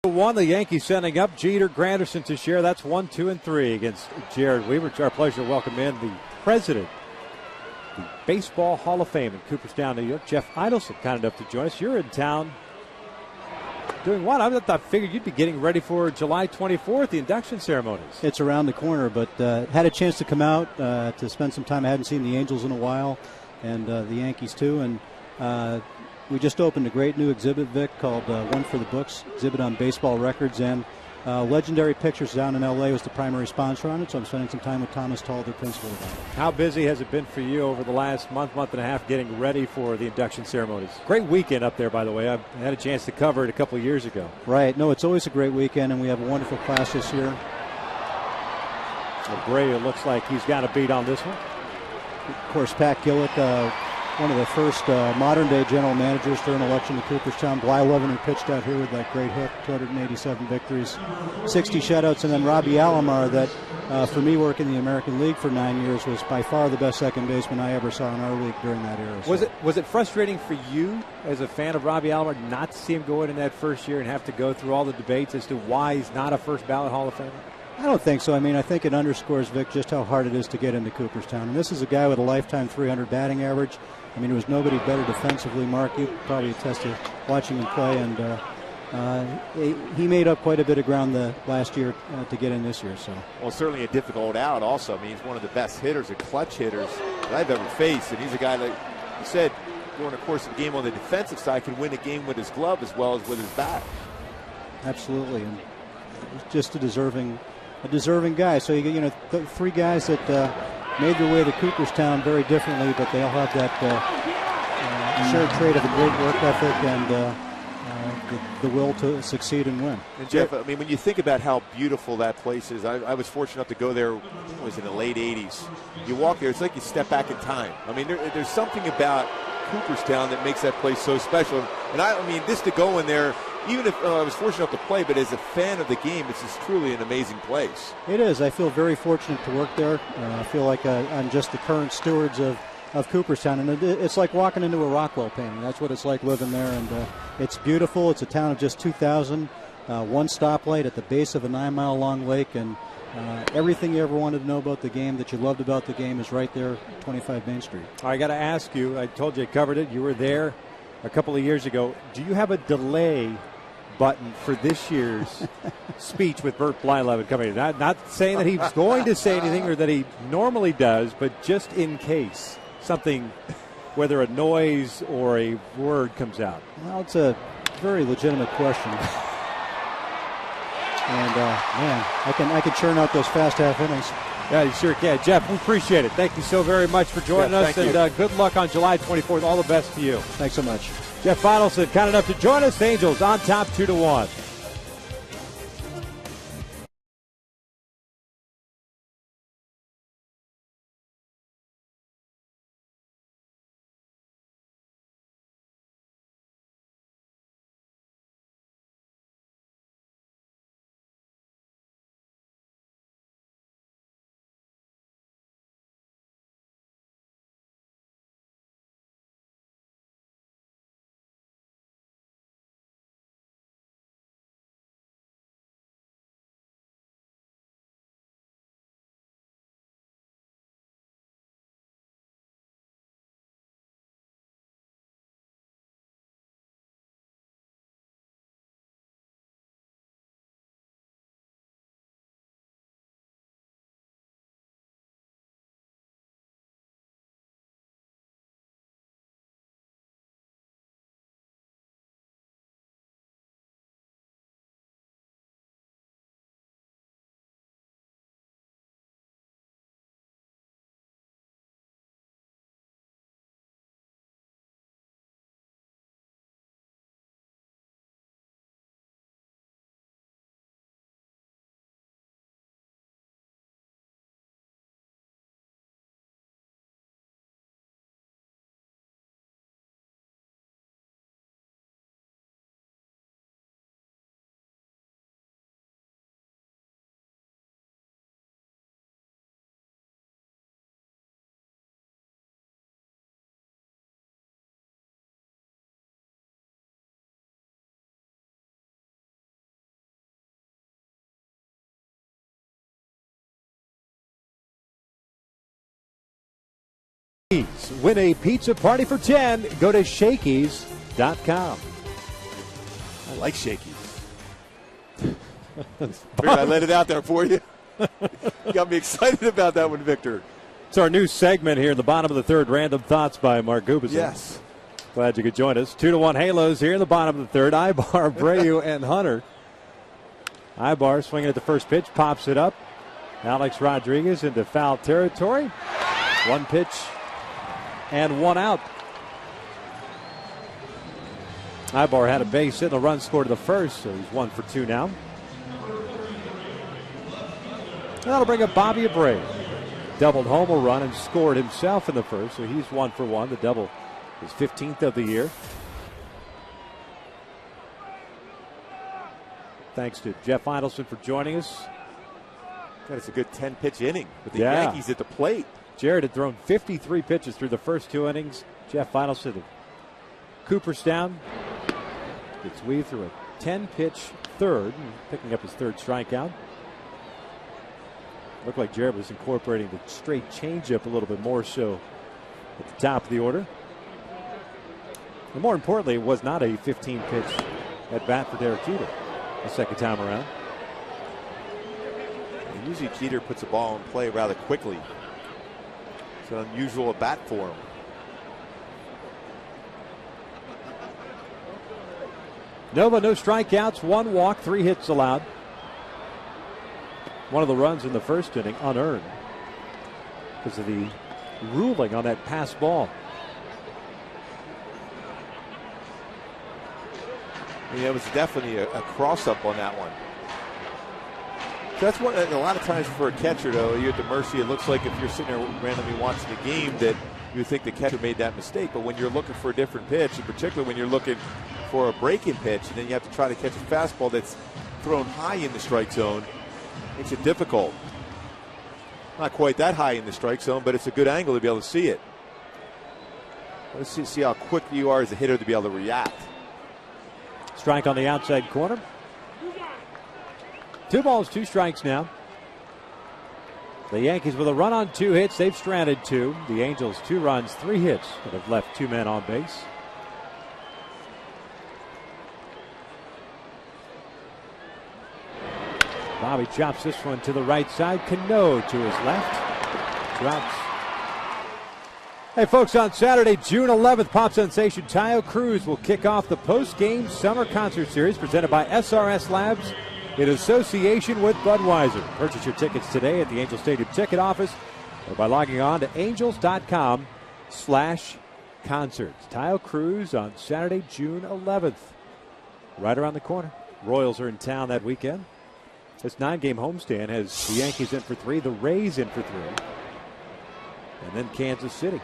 One, the Yankees sending up Jeter, Granderson to share. That's 1, 2, and 3 against Jared Weaver. It's our pleasure to welcome in the president, the Baseball Hall of Fame in Cooperstown, New York, Jeff Idelson, kind enough to join us. You're in town doing what? I figured you'd be getting ready for July 24th, the induction ceremonies. It's around the corner, but had a chance to come out to spend some time. I hadn't seen the Angels in a while, and the Yankees too, and we just opened a great new exhibit, Vic, called One for the Books, exhibit on baseball records, and Legendary Pictures down in L.A. was the primary sponsor on it, so I'm spending some time with Thomas Tull, their principal, about it. How busy has it been for you over the last month and a half getting ready for the induction ceremonies? Great weekend up there, by the way. I had a chance to cover it a couple of years ago. Right. No, it's always a great weekend, and we have a wonderful class this year. Abreu looks like he's got a beat on this one. Of course, Pat Gillick, one of the first modern-day general managers for an election to Cooperstown. Bly Levener pitched out here with that great hit, 287 victories, 60 shutouts. And then Robbie Alomar, that for me working in the American League for 9 years, was by far the best second baseman I ever saw in our league during that era. Was it frustrating for you as a fan of Robbie Alomar not to see him go in that first year and have to go through all the debates as to why he's not a first ballot Hall of Famer? I don't think so. I mean, I think it underscores, Vic, just how hard it is to get into Cooperstown. And this is a guy with a lifetime 300 batting average. I mean, there was nobody better defensively. Mark, you probably attest to watching him play, and he made up quite a bit of ground the last year to get in this year. So, well, certainly a difficult out. Also, I mean, he's one of the best hitters and clutch hitters that I've ever faced, and he's a guy that you said during the course of the game on the defensive side can win a game with his glove as well as with his bat. Absolutely, and just a deserving guy. So you know, three guys that made their way to Cooperstown very differently, but they all have that shared trait of a great work ethic and the will to succeed and win. And Jeff, I mean, when you think about how beautiful that place is, I was fortunate enough to go there. It was in the late '80s. You walk there, it's like you step back in time. I mean, there's something about Cooperstown that makes that place so special. And I mean, just to go in there, even if I was fortunate enough to play, but as a fan of the game, it's just truly an amazing place. It is. I feel very fortunate to work there. I feel like I'm just the current stewards of Cooperstown, and it's like walking into a Rockwell painting. That's what it's like living there, and it's beautiful. It's a town of just 2,000, one stoplight at the base of a 9-mile-long lake, and everything you ever wanted to know about the game that you loved about the game is right there, 25 Main Street. I got to ask you, I told you I covered it. You were there a couple of years ago. Do you have a delay button for this year's speech with Bert Blyleven coming in? Not saying that he's going to say anything or that he normally does, but just in case something, whether a noise or a word comes out. Well, it's a very legitimate question. And, man, I can churn out those fast half innings. Yeah, you sure can. Jeff, we appreciate it. Thank you so very much for joining us, and good luck on July 24th. All the best to you. Thanks so much. Jeff Finelson, kind enough to join us. Angels on top 2-1. Win a pizza party for 10. Go to Shakey's.com. I like Shakey's. Figured I let it out there for you. You got me excited about that one, Victor. It's our new segment here in the bottom of the third. Random Thoughts by Mark Gubicza. Yes. Glad you could join us. 2-1 Halos here in the bottom of the third. Ibar, Abreu, and Hunter. Ibar swinging at the first pitch, pops it up. Alex Rodriguez into foul territory. One pitch and one out. Ibar had a base hit and a run scored to the first, so he's 1 for 2 now. That'll bring up Bobby Abreu. Doubled homer run and scored himself in the first, so he's 1 for 1. The double is 15th of the year. Thanks to Jeff Finelson for joining us. God, it's a good 10-pitch inning with the Yankees at the plate. Jared had thrown 53 pitches through the first 2 innings. Jeff Finelson of Cooperstown gets weaved through a 10-pitch third, picking up his third strikeout. Looked like Jared was incorporating the straight changeup a little bit more so at the top of the order. And more importantly, it was not a 15-pitch at bat for Derek Jeter the second time around. And usually Jeter puts a ball in play rather quickly. It's an unusual at bat for him. Nova, no strikeouts, 1 walk, 3 hits allowed. One of the runs in the first inning unearned because of the ruling on that pass ball. Yeah, it was definitely a cross-up on that one. That's what a lot of times for a catcher, though, you're at the mercy. It looks like if you're sitting there randomly watching the game that you would think the catcher made that mistake. But when you're looking for a different pitch, and particularly when you're looking for a breaking pitch, and then you have to try to catch a fastball that's thrown high in the strike zone, makes it difficult. Not quite that high in the strike zone, but it's a good angle to be able to see it. Let's see how quick you are as a hitter to be able to react. Strike on the outside corner. 2 balls, 2 strikes now. The Yankees with a run on 2 hits. They've stranded 2. The Angels 2 runs, 3 hits that have left 2 men on base. Bobby chops this one to the right side. Cano to his left. Drops. Hey, folks, on Saturday, June 11th, pop sensation Taio Cruz will kick off the post-game summer concert series presented by SRS Labs in association with Budweiser. Purchase your tickets today at the Angel Stadium ticket office or by logging on to angels.com/concerts. Taio Cruz on Saturday, June 11th. Right around the corner. Royals are in town that weekend. This 9-game homestand has the Yankees in for 3, the Rays in for 3, and then Kansas City.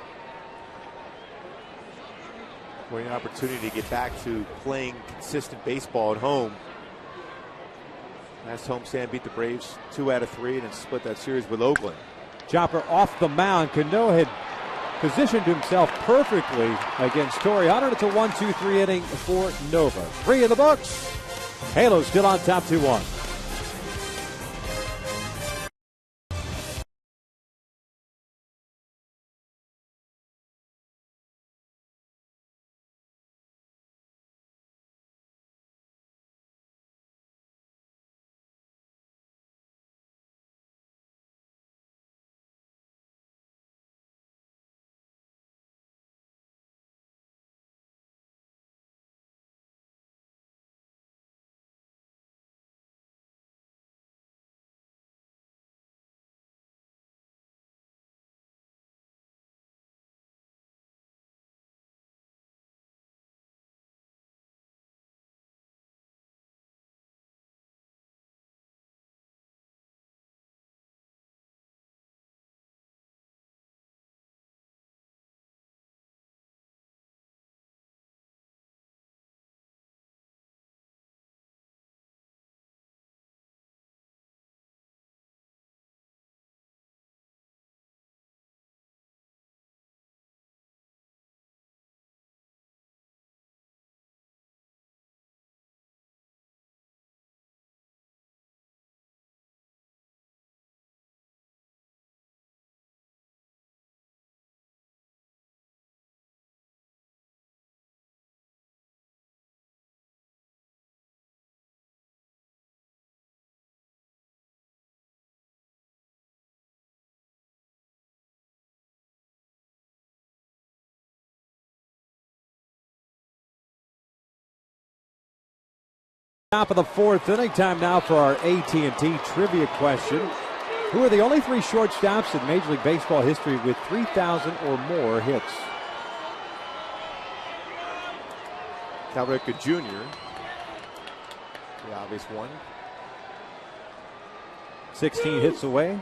What an opportunity to get back to playing consistent baseball at home. Last homestand beat the Braves 2 out of 3 and then split that series with Oakland. Chopper off the mound. Cano had positioned himself perfectly against Toriano. It's a 1-2-3 inning for Nova. 3 in the books. Halo still on top 2-1. Top of the 4th inning. Time now for our AT&T trivia question. Who are the only 3 shortstops in Major League Baseball history with 3,000 or more hits? Cal Ripken Jr., the obvious one. 16 hits away.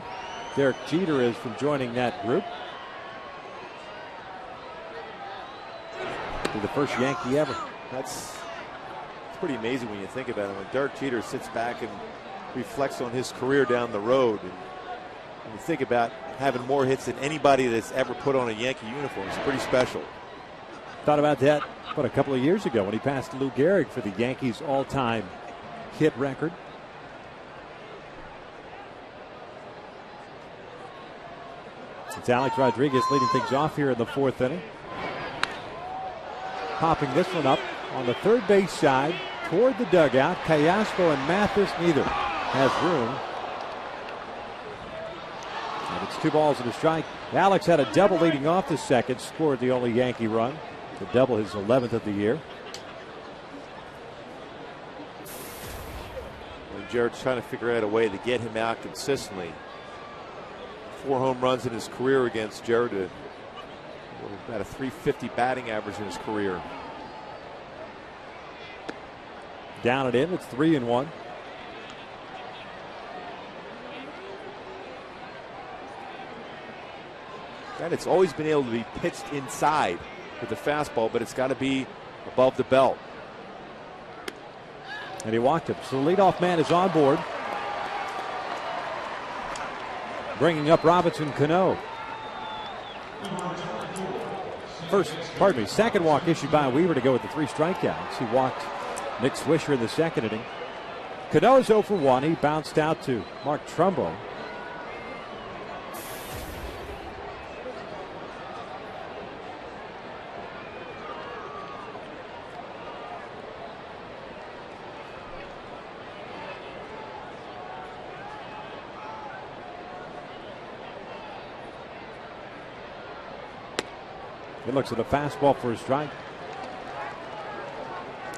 Derek Jeter is from joining that group. He's the first Yankee ever. That's pretty amazing when you think about it. When Derek Jeter sits back and reflects on his career down the road, and when you think about having more hits than anybody that's ever put on a Yankee uniform, it's pretty special. Thought about that, a couple of years ago when he passed Lou Gehrig for the Yankees' all-time hit record. It's Alex Rodriguez leading things off here in the 4th inning. Popping this one up on the third base side toward the dugout. Callasco and Mathis, neither has room. And it's 2 balls and a strike. Alex had a double leading off the second, scored the only Yankee run. The double, his 11th of the year. And Jared's trying to figure out a way to get him out consistently. 4 home runs in his career against Jared. About a .350 batting average in his career. Down and in, it's 3-1. And it's always been able to be pitched inside with the fastball, but it's got to be above the belt. And he walked him. So the leadoff man is on board. Bringing up Robinson Cano. Second walk issued by Weaver to go with the 3 strikeouts. He walked Nick Swisher in the second inning. Cano is 0 for 1. He bounced out to Mark Trumbo. He looks at a fastball for a strike.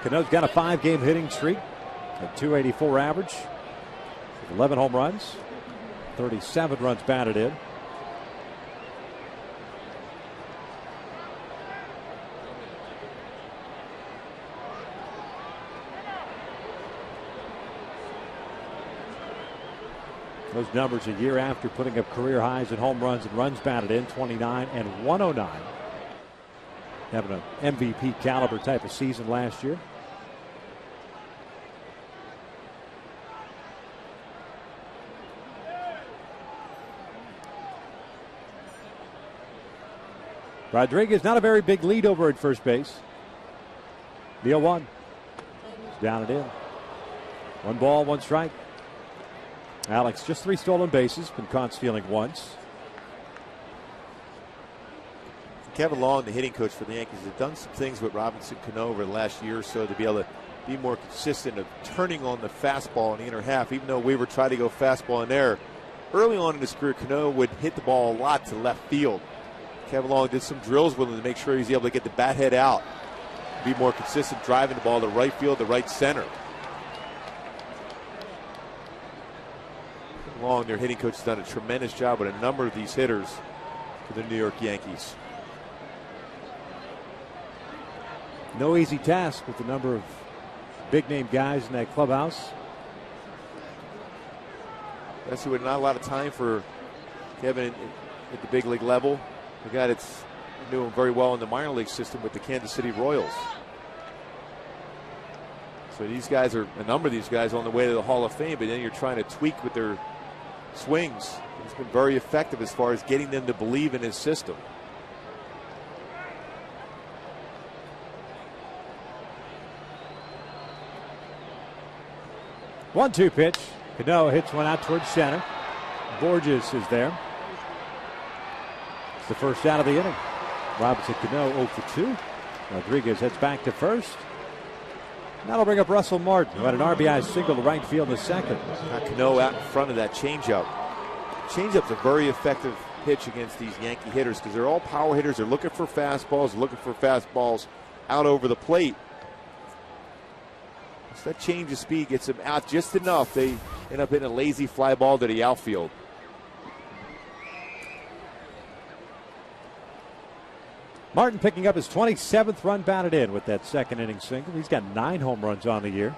Cano's got a 5-game hitting streak, a .284 average, 11 home runs, 37 runs batted in. Those numbers a year after putting up career highs in home runs and runs batted in, 29 and 109. Having an MVP caliber type of season last year. Rodriguez, not a very big lead over at first base. The 0-1. Down and in. 1 ball, 1 strike. Alex, just 3 stolen bases, been caught stealing once. Kevin Long, the hitting coach for the Yankees, has done some things with Robinson Cano over the last year or so to be able to be more consistent of turning on the fastball in the inner half, even though Weaver tried to go fastball in there. Early on in his career, Cano would hit the ball a lot to left field. Kevin Long did some drills with him to make sure he's able to get the bat head out, be more consistent, driving the ball to right field, to right center. Long, their hitting coach, has done a tremendous job with a number of these hitters for the New York Yankees. No easy task with the number of big-name guys in that clubhouse. Especially with not a lot of time for Kevin at the big league level. The guy that's doing very well in the minor league system with the Kansas City Royals. So these guys are, a number of these guys, on the way to the Hall of Fame, but then you're trying to tweak with their swings. He's been very effective as far as getting them to believe in his system. One-two pitch. Cano hits one out towards center. Borges is there. It's the first out of the inning. Robinson Cano 0 for 2. Rodriguez heads back to first. That'll bring up Russell Martin, who had an RBI single to right field in the second. Got Cano out in front of that changeup. Changeup's a very effective pitch against these Yankee hitters because they're all power hitters. They're looking for fastballs, out over the plate. So that change of speed gets them out just enough. They end up hitting a lazy fly ball to the outfield. Martin picking up his 27th run batted in with that second inning single. He's got 9 home runs on the year.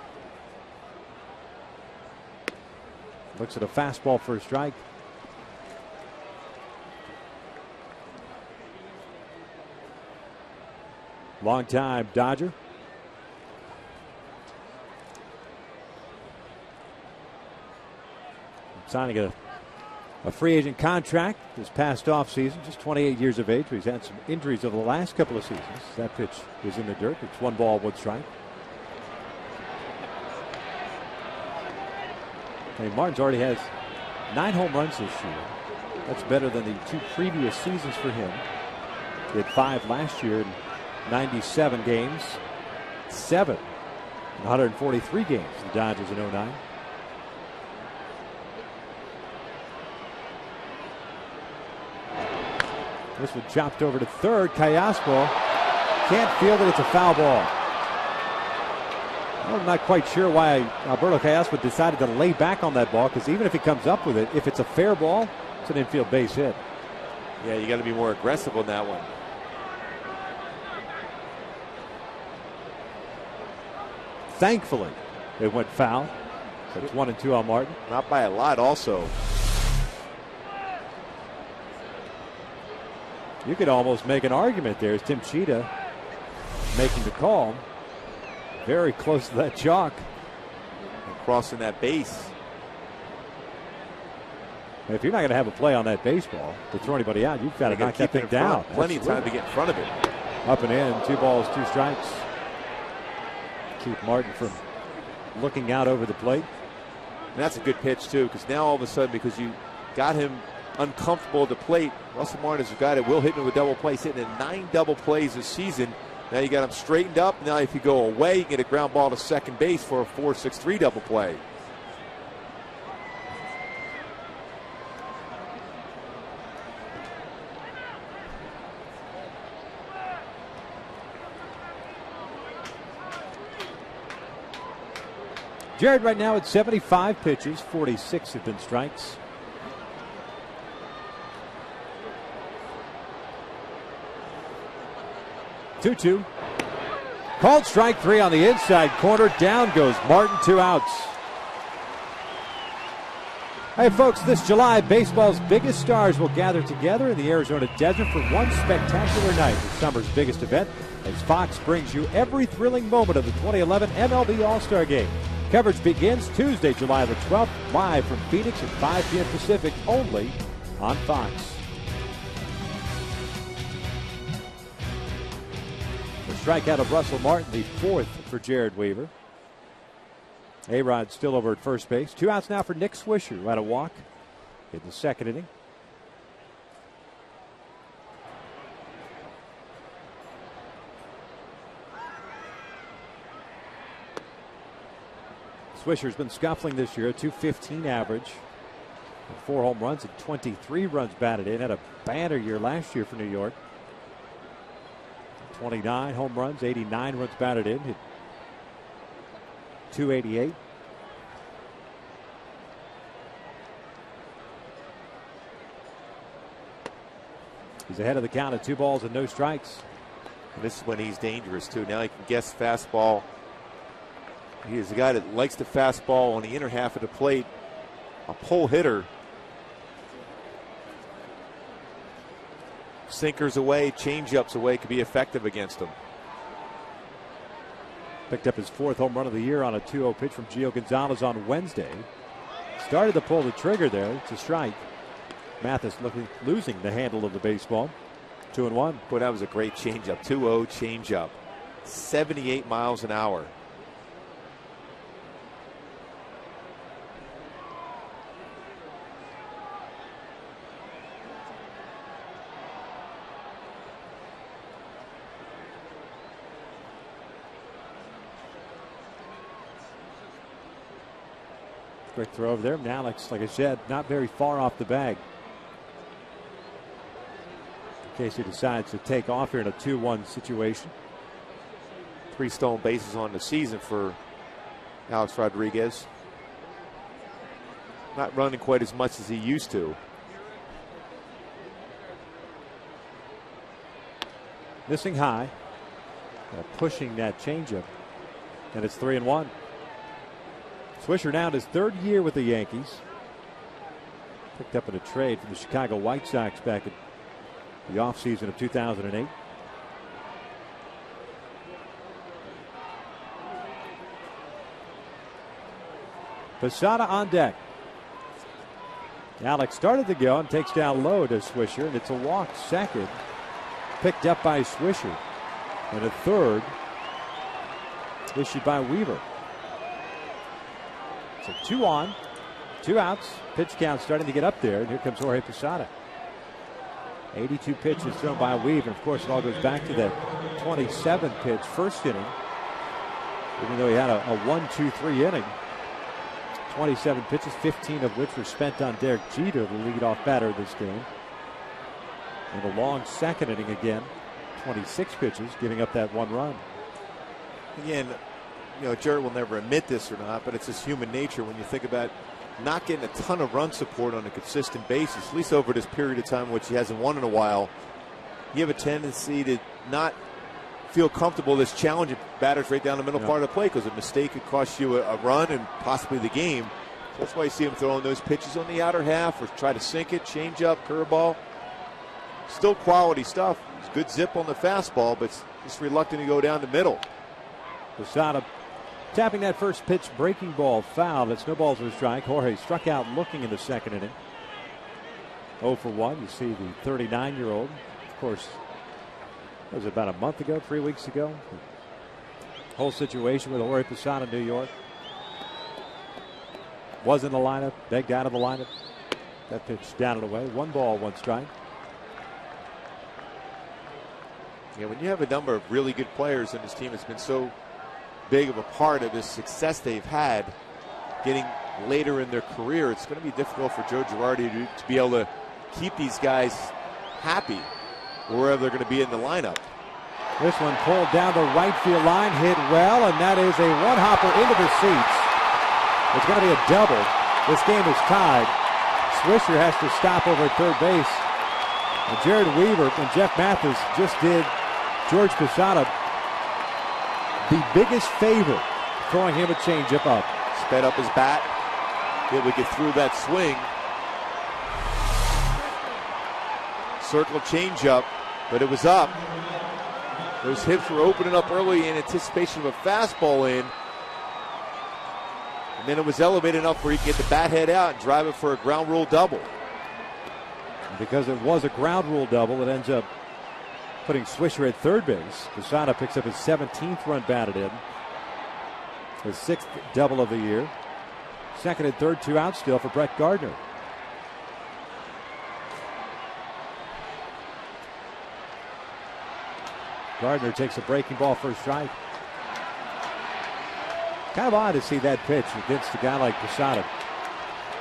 Looks at a fastball for a strike. Long-time Dodger. Signing a free agent contract this past offseason, just 28 years of age. He's had some injuries over the last couple of seasons. That pitch is in the dirt. It's 1 ball, 1 strike. Hey, Martin's already has 9 home runs this year. That's better than the 2 previous seasons for him. He had 5 last year in 97 games, 7 in 143 games. The Dodgers in 09. This one chopped over to third. Callaspo can't feel that it's a foul ball. I'm not quite sure why Alberto Callaspo decided to lay back on that ball, because even if he comes up with it, if it's a fair ball, it's an infield base hit. Yeah, you got to be more aggressive on that one. Thankfully, it went foul. So it's 1-2 on Martin. Not by a lot, also. You could almost make an argument there as Tim Cheetah making the call. Very close to that chalk. And crossing that base. If you're not going to have a play on that baseball to throw anybody out, you've got to knock that thing down. Plenty of time to get in front of it. Up and in, 2 balls, 2 strikes. Keep Martin from looking out over the plate. And that's a good pitch, too, because now all of a sudden, because you got him uncomfortable at the plate, Russell Martin is a guy that will hit him with double plays, hitting in 9 double plays this season. Now you got him straightened up. Now if you go away, you get a ground ball to second base for a 4-6-3 double play. Jared right now at 75 pitches, 46 have been strikes. Two. Called strike 3 on the inside corner. Down goes Martin, 2 outs. Hey folks, this July, baseball's biggest stars will gather together in the Arizona desert for one spectacular night, the summer's biggest event, as Fox brings you every thrilling moment of the 2011 MLB All-Star Game. Coverage begins Tuesday, July the 12th, live from Phoenix at 5 p.m. Pacific, only on Fox. The strikeout of Russell Martin, the 4th for Jared Weaver. A-Rod still over at first base. 2 outs now for Nick Swisher, who had a walk in the second inning. Swisher's been scuffling this year, a .215 average. 4 home runs and 23 runs batted in. Had a banner year last year for New York. 29 home runs, 89 runs batted in. Hit .288. He's ahead of the count at 2 balls and no strikes. And this is when he's dangerous too. Now he can guess fastball. He is a guy that likes the fastball on the inner half of the plate. A pull hitter. Sinkers away, changeups away could be effective against him. Picked up his 4th home run of the year on a 2-0 pitch from Gio Gonzalez on Wednesday. Started to pull the trigger there to strike. Mathis losing the handle of the baseball. 2-1. Boy, that was a great changeup. 2-0 changeup. 78 miles an hour. Quick throw over there. Now, like I said, not very far off the bag. In case he decides to take off here in a 2-1 situation. 3 stolen bases on the season for Alex Rodriguez. Not running quite as much as he used to. Missing high. Pushing that changeup. And it's 3-1. Swisher now in his 3rd year with the Yankees. Picked up in a trade from the Chicago White Sox back in the offseason of 2008. Posada on deck. Alex started to go and takes down low to Swisher, and it's a walk second. Picked up by Swisher. And a 3rd issued by Weaver. So 2 on, 2 outs. Pitch count starting to get up there, and here comes Jorge Posada. 82 pitches thrown by Weaver. Of course, it all goes back to that 27 pitch first inning. Even though he had a 1-2-3 inning. 27 pitches, 15 of which were spent on Derek Jeter, the leadoff batter of this game. And a long second inning again. 26 pitches, giving up that 1 run. Again, you know, Jared will never admit this or not, but it's just human nature when you think about not getting a ton of run support on a consistent basis, at least over this period of time, which he hasn't won in a while. You have a tendency to not feel comfortable this challenging batters right down the middle part of the plate, because a mistake could cost you a run and possibly the game. So that's why you see him throwing those pitches on the outer half or try to sink it, change up, curveball. Still quality stuff. It's good zip on the fastball, but just reluctant to go down the middle. Posada tapping that first pitch, breaking ball foul. That's no balls or a strike. Jorge struck out looking in the second inning. 0 for 1. You see the 39-year-old. Of course, that was about a month ago, 3 weeks ago. The whole situation with Jorge Posada in New York. Was in the lineup, begged out of the lineup. That pitch down and away. 1 ball, 1 strike. Yeah, when you have a number of really good players in this team, it's been so big of a part of the success they've had getting later in their career. It's going to be difficult for Joe Girardi to be able to keep these guys happy wherever they're going to be in the lineup. This one pulled down the right field line, hit well, and that is a one-hopper into the seats. It's going to be a double. This game is tied. Swisher has to stop over at third base. And Jared Weaver and Jeff Mathis just did George Posada the biggest favor, throwing him a changeup up. Sped up his bat. Able to get through that swing. Circle changeup, but it was up. Those hips were opening up early in anticipation of a fastball in. And then it was elevated enough where he could get the bat head out and drive it for a ground rule double. And because it was a ground rule double, it ends up putting Swisher at third base. Posada picks up his 17th run batted in. His 6th double of the year. Second and third, 2 out still for Brett Gardner. Gardner takes a breaking ball for a strike. Kind of odd to see that pitch against a guy like Posada.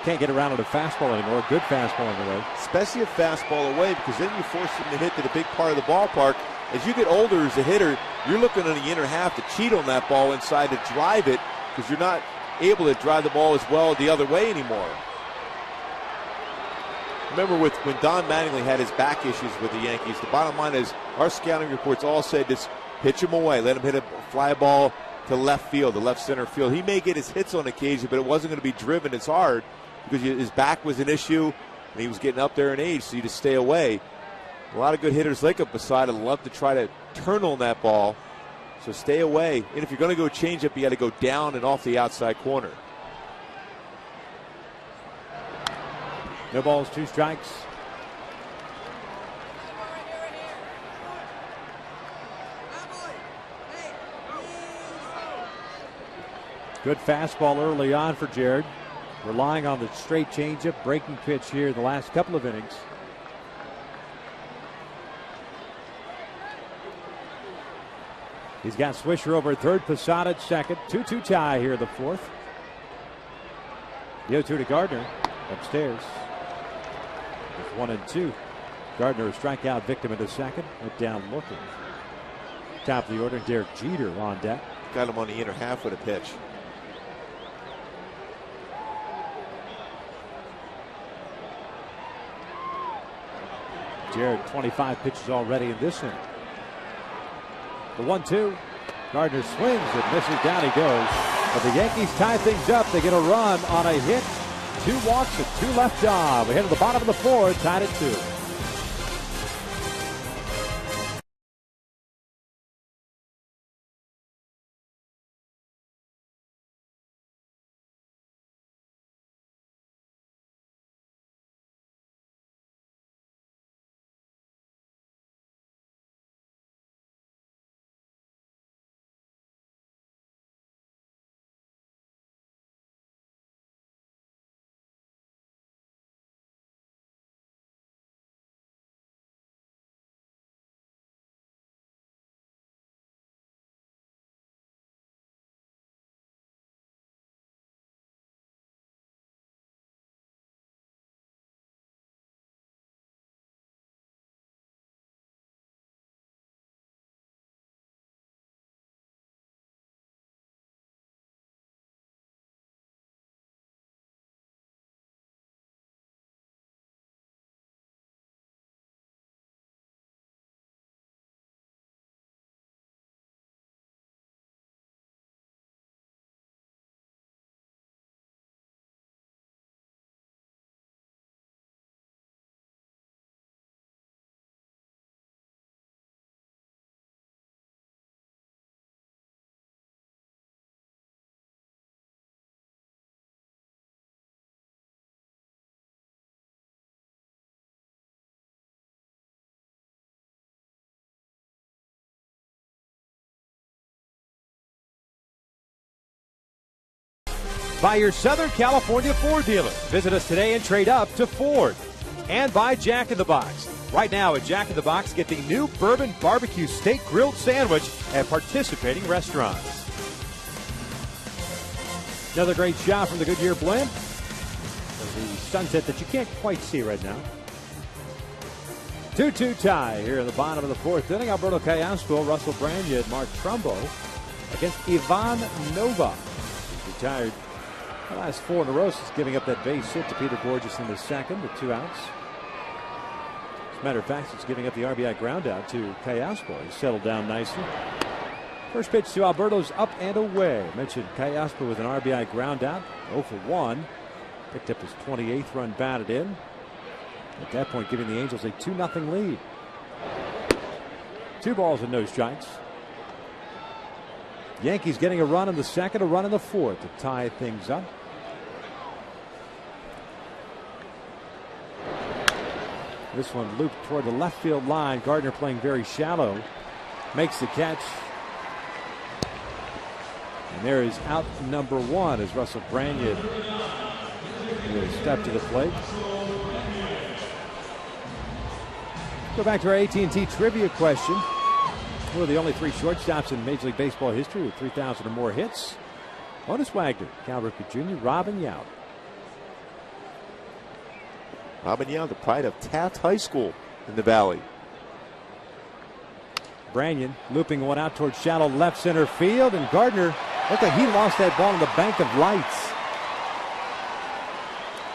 Can't get around on a fastball anymore. Good fastball in the way. Especially a fastball away, because then you force him to hit to the big part of the ballpark. As you get older as a hitter, you're looking in the inner half to cheat on that ball inside to drive it, because you're not able to drive the ball as well the other way anymore. Remember when Don Mattingly had his back issues with the Yankees, the bottom line is our scouting reports all said just pitch him away, let him hit a fly ball to left field, the left center field. He may get his hits on occasion, but it wasn't going to be driven as hard because his back was an issue and he was getting up there in age, so you just stay away. A lot of good hitters like a Posada love to try to turn on that ball, so stay away. And if you're going to go change up, you got to go down and off the outside corner. No balls, 2 strikes. Good fastball early on for Jared. Relying on the straight changeup, breaking pitch here in the last couple of innings. He's got Swisher over at third, Posada at second. 2-2 tie here in the fourth. The 0-2 to Gardner upstairs. It's 1-2. Gardner, a strikeout victim into second. Went down looking. Top of the order, Derek Jeter on deck. Got him on the inner half with a pitch. Jared, 25 pitches already in this inning. The 1-2. Gardner swings and misses. Down he goes. But the Yankees tie things up. They get a run on a hit. 2 walks and 2 left on. We head to the bottom of the 4th, tied at 2. By your Southern California Ford dealer. Visit us today and trade up to Ford. And by Jack in the Box. Right now at Jack in the Box, get the new Bourbon Barbecue Steak Grilled Sandwich at participating restaurants. Another great shot from the Goodyear blend. The sunset that you can't quite see right now. 2-2 tie here in the bottom of the 4th inning. Alberto Callasco, Russell Branya, and Mark Trumbo against Ivan Nova. He's retired The last 4 in a row since giving up that base hit to Peter Borges in the second with 2 outs. As a matter of fact, it's giving up the RBI ground out to Callaspo. He's settled down nicely. First pitch to Alberto's up and away. I mentioned Callaspo with an RBI ground out, 0 for 1. Picked up his 28th run batted in. At that point, giving the Angels a 2-0 lead. 2 balls and no strikes. Yankees getting a run in the second, a run in the fourth to tie things up. This one looped toward the left field line. Gardner playing very shallow. Makes the catch. And there is out number 1 as Russell Branyan will step to the plate. Go back to our AT&T trivia question. We're the only 3 shortstops in Major League Baseball history with 3,000 or more hits. Honus Wagner, Cal Ripken Jr., Robin Yount. Robin Yount, the pride of Taft High School in the Valley. Branyan looping one out towards shallow left center field, and Gardner looked like he lost that ball in the bank of lights.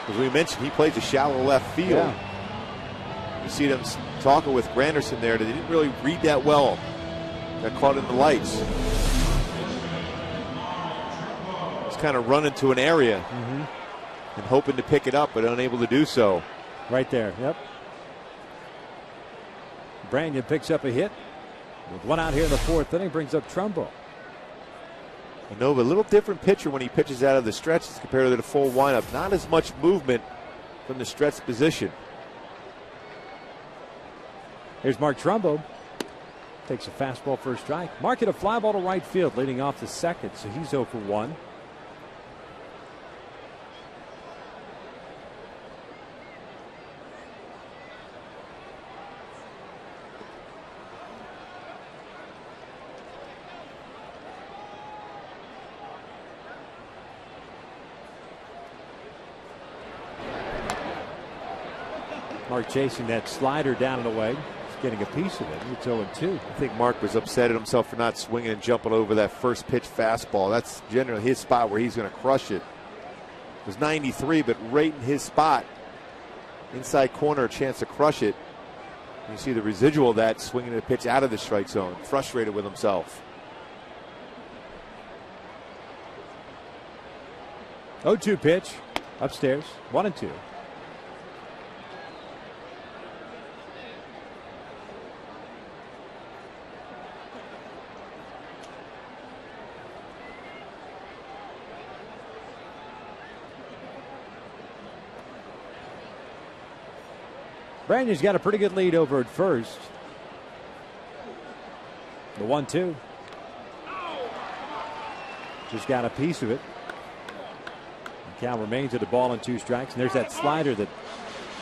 As we mentioned, he plays a shallow left field. Yeah. You see them talking with Granderson there. They didn't really read that well. Got caught in the lights. He's kind of running to an area and hoping to pick it up, but unable to do so. Right there, yep. Branyan picks up a hit. With 1 out here in the 4th inning, brings up Trumbo. Nova, a little different pitcher when he pitches out of the stretch as compared to the full windup. Not as much movement from the stretch position. Here's Mark Trumbo. Takes a fastball for a strike. Mark hit a fly ball to right field leading off the second, so he's 0 for 1. Mark chasing that slider down and away. Getting a piece of it. It's 0-2. I think Mark was upset at himself for not swinging and jumping over that first pitch fastball. That's generally his spot where he's going to crush it. It was 93, but right in his spot. Inside corner, a chance to crush it. You see the residual of that swinging the pitch out of the strike zone. Frustrated with himself. 0-2 pitch. Upstairs. 1-2. Branyan's got a pretty good lead over at first. The 1-2. Just got a piece of it. And Cal remains at a ball and 2 strikes. And there's that slider that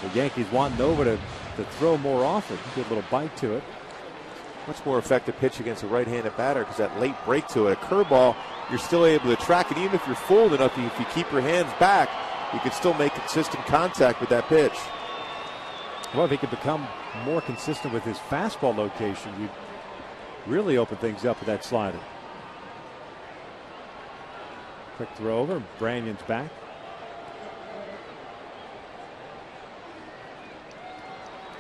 the Yankees want Nova to throw more often. Good little bite to it. Much more effective pitch against a right-handed batter because that late break to it. A curveball, you're still able to track it. Even if you're fooled enough, if you keep your hands back, you can still make consistent contact with that pitch. Well, if he could become more consistent with his fastball location, you'd really open things up with that slider. Quick throw over. Branyan's back.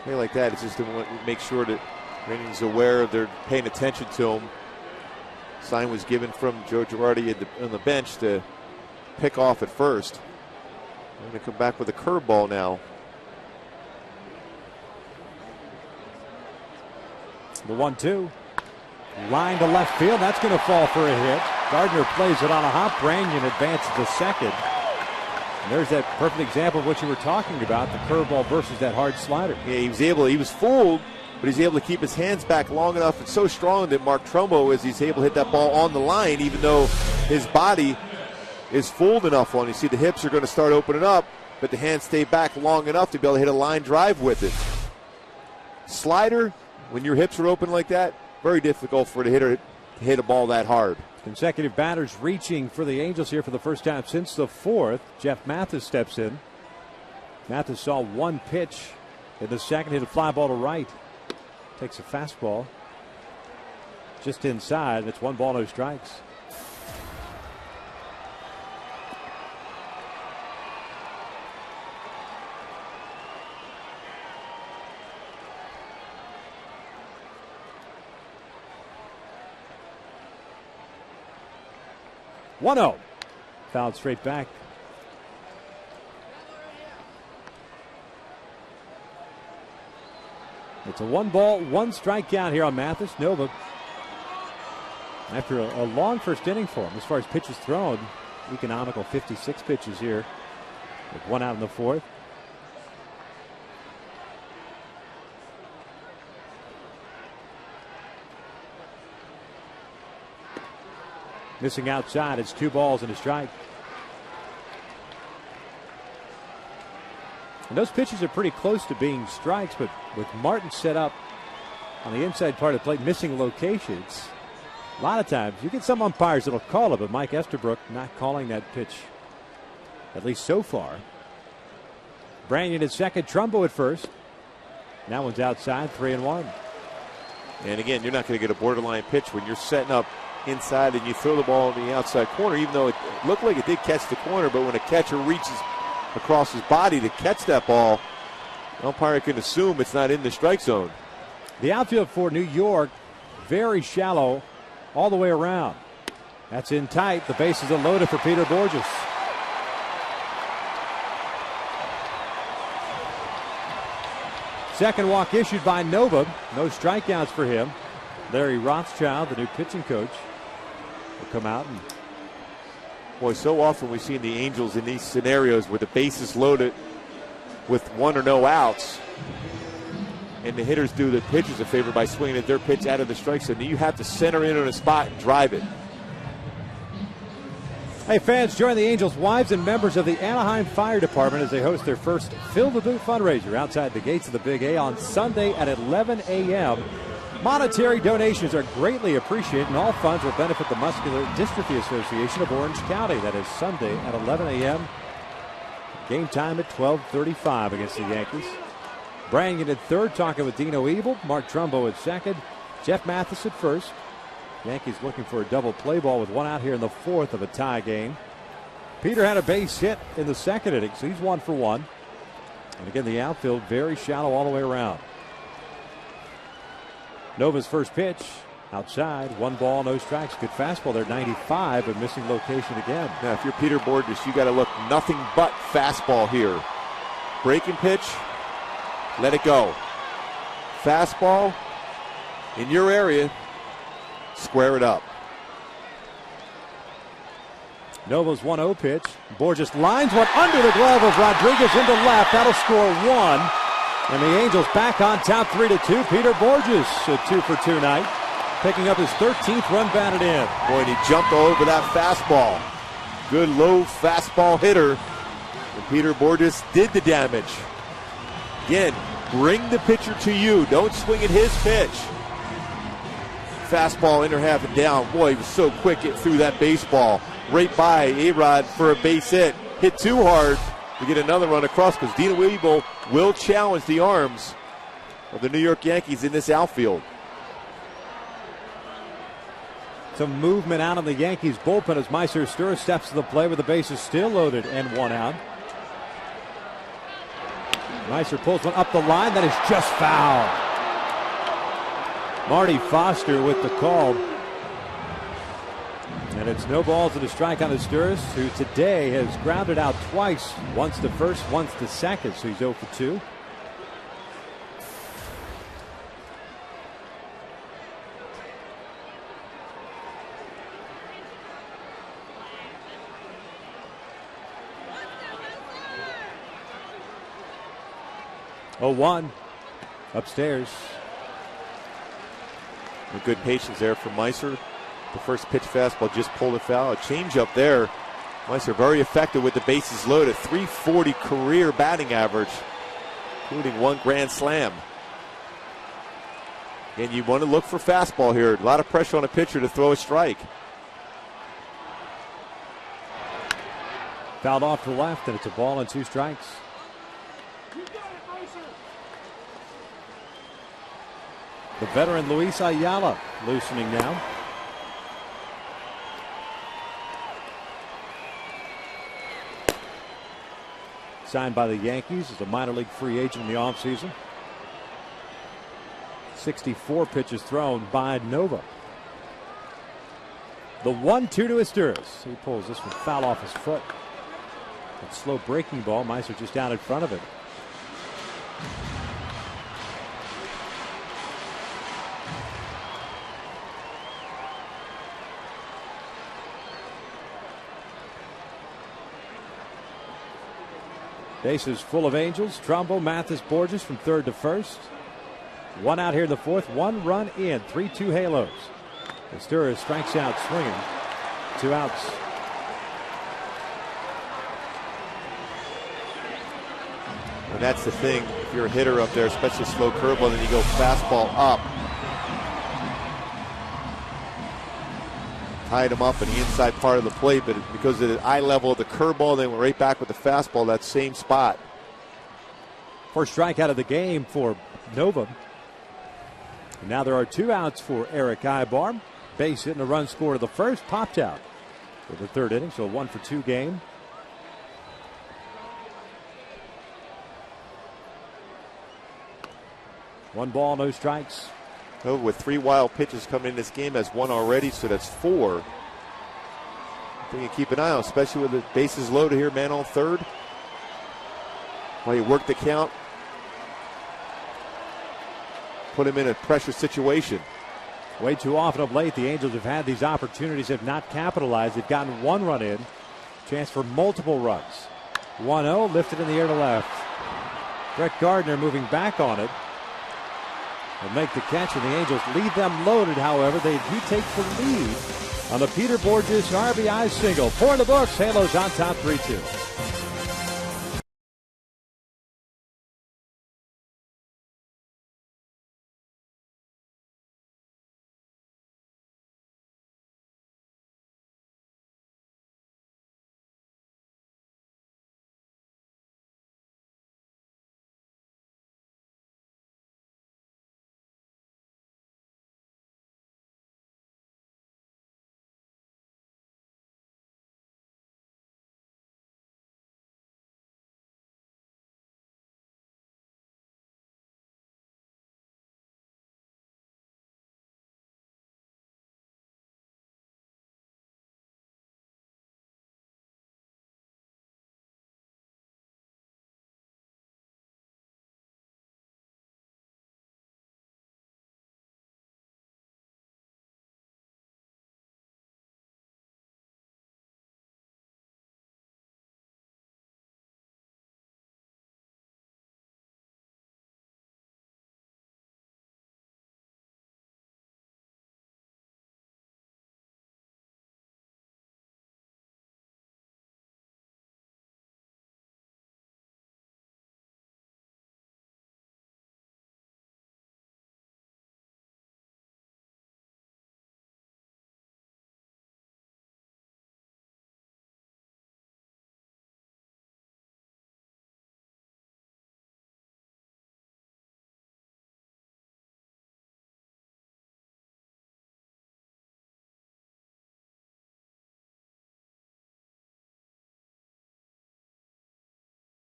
Play like that, it's just to make sure that Branyan's aware of they're paying attention to him. Sign was given from Joe Girardi on the bench to pick off at first. They're going to come back with a curveball now. The 1-2. Line to left field. That's going to fall for a hit. Gardner plays it on a hop. Branyan advances to second. And there's that perfect example of what you were talking about, the curveball versus that hard slider. Yeah, he was fooled, but he's able to keep his hands back long enough and so strong that Mark Trumbo is he's able to hit that ball on the line, even though his body is fooled enough on. You see the hips are going to start opening up, but the hands stay back long enough to be able to hit a line drive with it. Slider, when your hips are open like that, very difficult for a hitter to hit a ball that hard. Consecutive batters reaching for the Angels here for the first time since the 4th. Jeff Mathis steps in. Mathis saw 1 pitch in the second, hit a fly ball to right. Takes a fastball just inside. It's 1 ball, no strikes. 1-0. Fouled straight back. It's a 1-ball, 1 strikeout here on Mathis. Nova, after a long first inning for him, as far as pitches thrown, economical 56 pitches here, with 1 out in the 4th. Missing outside. It's 2 balls and a strike. And those pitches are pretty close to being strikes, but with Martin set up on the inside part of the plate, missing locations, a lot of times you get some umpires that'll call it, but Mike Estabrook not calling that pitch, at least so far. Branyan at second, Trumbo at first. That one's outside, 3-1. And again, you're not going to get a borderline pitch when you're setting up inside and you throw the ball in the outside corner, even though it looked like it did catch the corner, but when a catcher reaches across his body to catch that ball, the umpire can assume it's not in the strike zone. The outfield for New York, very shallow all the way around. That's in tight. The bases are loaded for Peter Borges. Second walk issued by Nova. No strikeouts for him. Larry Rothschild, the new pitching coach, will come out. And boy, so often we've seen the Angels in these scenarios where the bases loaded with 1 or no outs, and the hitters do the pitchers a favor by swinging at their pitch out of the strike zone. You have to center in on a spot and drive it. Hey, fans, join the Angels' wives and members of the Anaheim Fire Department as they host their first Fill the Boot fundraiser outside the gates of the Big A on Sunday at 11 a.m. Monetary donations are greatly appreciated, and all funds will benefit the Muscular Dystrophy Association of Orange County. That is Sunday at 11 a.m. Game time at 12:35 against the Yankees. Branyan at third, talking with Dino Evil. Mark Trumbo at second. Jeff Mathis at first. Yankees looking for a double play ball with 1 out here in the 4th of a tie game. Peter had a base hit in the second inning, so he's 1 for 1. And again, the outfield very shallow all the way around. Nova's first pitch, outside, 1 ball, no strikes. Good fastball there, 95, but missing location again. Now, if you're Peter Borges, you got to look nothing but fastball here. Breaking pitch, let it go. Fastball, in your area, square it up. Nova's 1-0 pitch. Borges lines one under the glove of Rodriguez into left. That'll score 1. And the Angels back on top 3-2. Peter Borges, a 2 for 2 night, picking up his 13th run batted in. Boy, and he jumped all over that fastball. Good low fastball hitter. And Peter Borges did the damage. Again, bring the pitcher to you. Don't swing at his pitch. Fastball inner half and down. Boy, he was so quick it threw that baseball right by A-Rod for a base hit. Hit too hard to get another run across because Dino Evil will challenge the arms of the New York Yankees in this outfield. Some movement out of the Yankees bullpen as Meiser Sturr steps to the plate with the bases still loaded and 1 out. Meiser pulls one up the line. That is just foul. Marty Foster with the call. And it's no balls and a strike on the Sturz, who today has grounded out twice. Once to first, once to second, so he's 0 for 2. Oh, 1 upstairs. A good patience there from Meiser. The first pitch fastball just pulled a foul. A changeup there. Meiser very effective with the bases loaded. .340 career batting average, including 1 grand slam. And you want to look for fastball here. A lot of pressure on a pitcher to throw a strike. Fouled off to the left, and it's a ball and 2 strikes. The veteran Luis Ayala loosening now. Signed by the Yankees as a minor league free agent in the offseason. 64 pitches thrown by Nova. The 1-2 to Asturias. He pulls this one foul off his foot. That slow breaking ball. Meiser just out in front of it. Bases full of Angels. Trumbo, Mathis, Borges from third to first. One out here in the fourth. 1 run in. 3-2 Halos. Asturias strikes out swinging. 2 outs. And that's the thing. If you're a hitter up there, especially slow curveball, then you go fastball up. Tied him up in the inside part of the plate, but because of the eye level of the curveball, they went right back with the fastball, that same spot. First strikeout of the game for Nova. And now there are 2 outs for Eric Ibar. Base hit and a run scored to the first, popped out for the third inning, so a 1-for-2 game. One ball, no strikes. Oh, with 3 wild pitches coming in this game, has 1 already, so that's 4. I think you keep an eye on, especially with the bases loaded here, man on third. While you work the count, put him in a pressure situation. Way too often of late, the Angels have had these opportunities, have not capitalized. They've gotten 1 run in, chance for multiple runs. 1-0, lifted in the air to left. Brett Gardner moving back on it. Will make the catch, and the Angels leave them loaded. However, he takes the lead on the Peter Borges RBI single. 4 in the books. Halos on top 3-2.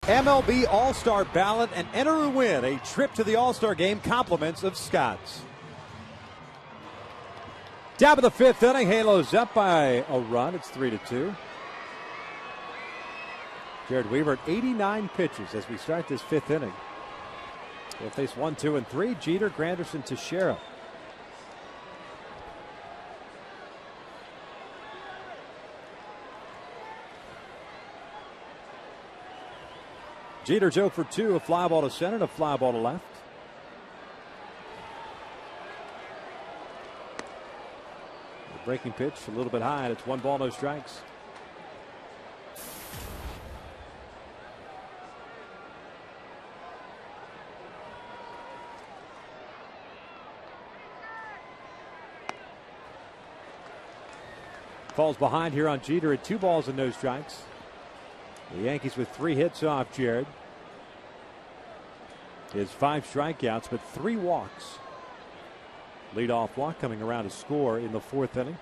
MLB All-Star ballot and enter or win a trip to the All-Star game. Compliments of Scott's. Top of the 5th inning, Halos up by a run. It's 3-2. Jared Weaver at 89 pitches as we start this 5th inning. We'll face 1, 2, and 3. Jeter, Granderson, Teixeira. Jeter's 0 for 2, a fly ball to center and a fly ball to left. The breaking pitch a little bit high, and it's 1 ball, no strikes. Falls behind here on Jeter at 2 balls and no strikes. The Yankees with 3 hits off Jared. His 5 strikeouts, but 3 walks. Leadoff walk coming around to score in the 4th inning.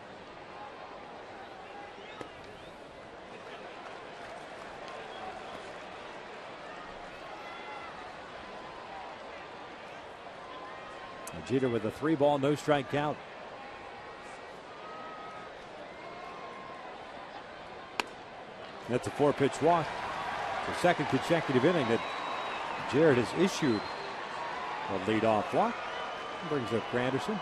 And Jeter with a 3 ball, no strike count. That's a 4-pitch walk. The second consecutive inning that Jared has issued a leadoff walk. Brings up Granderson.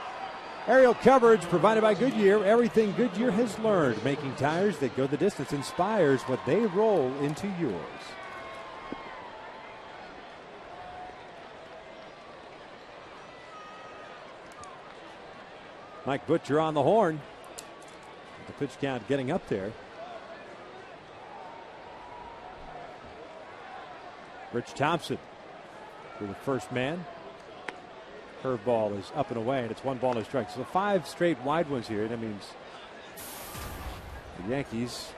Aerial coverage provided by Goodyear. Everything Goodyear has learned, making tires that go the distance, inspires what they roll into yours. Mike Butcher on the horn. The pitch count getting up there. Rich Thompson for the first man. Curveball is up and away, and it's 1-strike. So 5 straight wide ones here. That means the Yankees,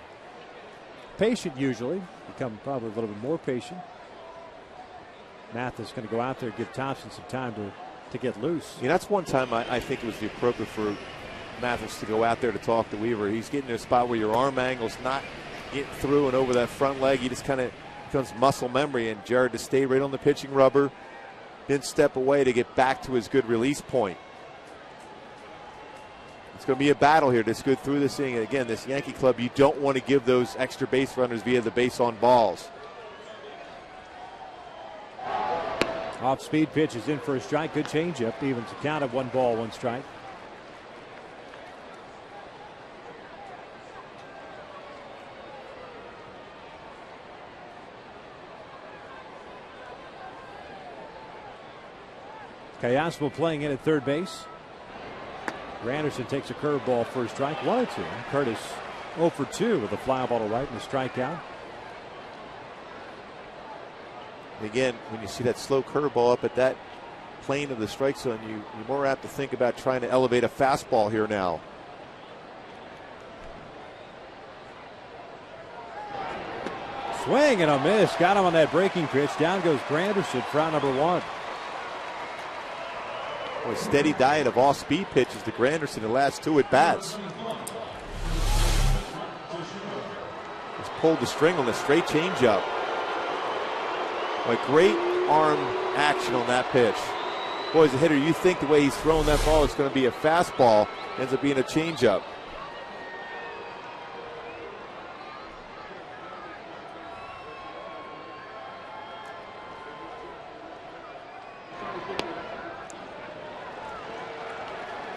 patient usually, become probably a little bit more patient. Mathis going to go out there and give Thompson some time to get loose. Yeah, that's one time I think it was the appropriate for Mathis to go out there to talk to Weaver. He's getting to a spot where your arm angle's not getting through and over that front leg. He just kind of becomes muscle memory, and Jared to stay right on the pitching rubber, then step away to get back to his good release point. It's going to be a battle here to go through this thing. And again, this Yankee club, you don't want to give those extra base runners via the base on balls. Off-speed pitch is in for a strike. Good changeup. Evens the count of 1-1 strike. Kayasmo playing in at third base. Granderson takes a curveball for a strike. 1-2. Curtis 0 for 2 with a fly ball to right and a strikeout. Again, when you see that slow curveball up at that plane of the strike zone, you're more apt to think about trying to elevate a fastball here now. Swing and a miss. Got him on that breaking pitch. Down goes Granderson for out number 1. A steady diet of off-speed pitches to Granderson the last 2 at-bats. Just pulled the string on the straight changeup. A great arm action on that pitch. Boy, as a hitter, you think the way he's throwing that ball is going to be a fastball. Ends up being a changeup.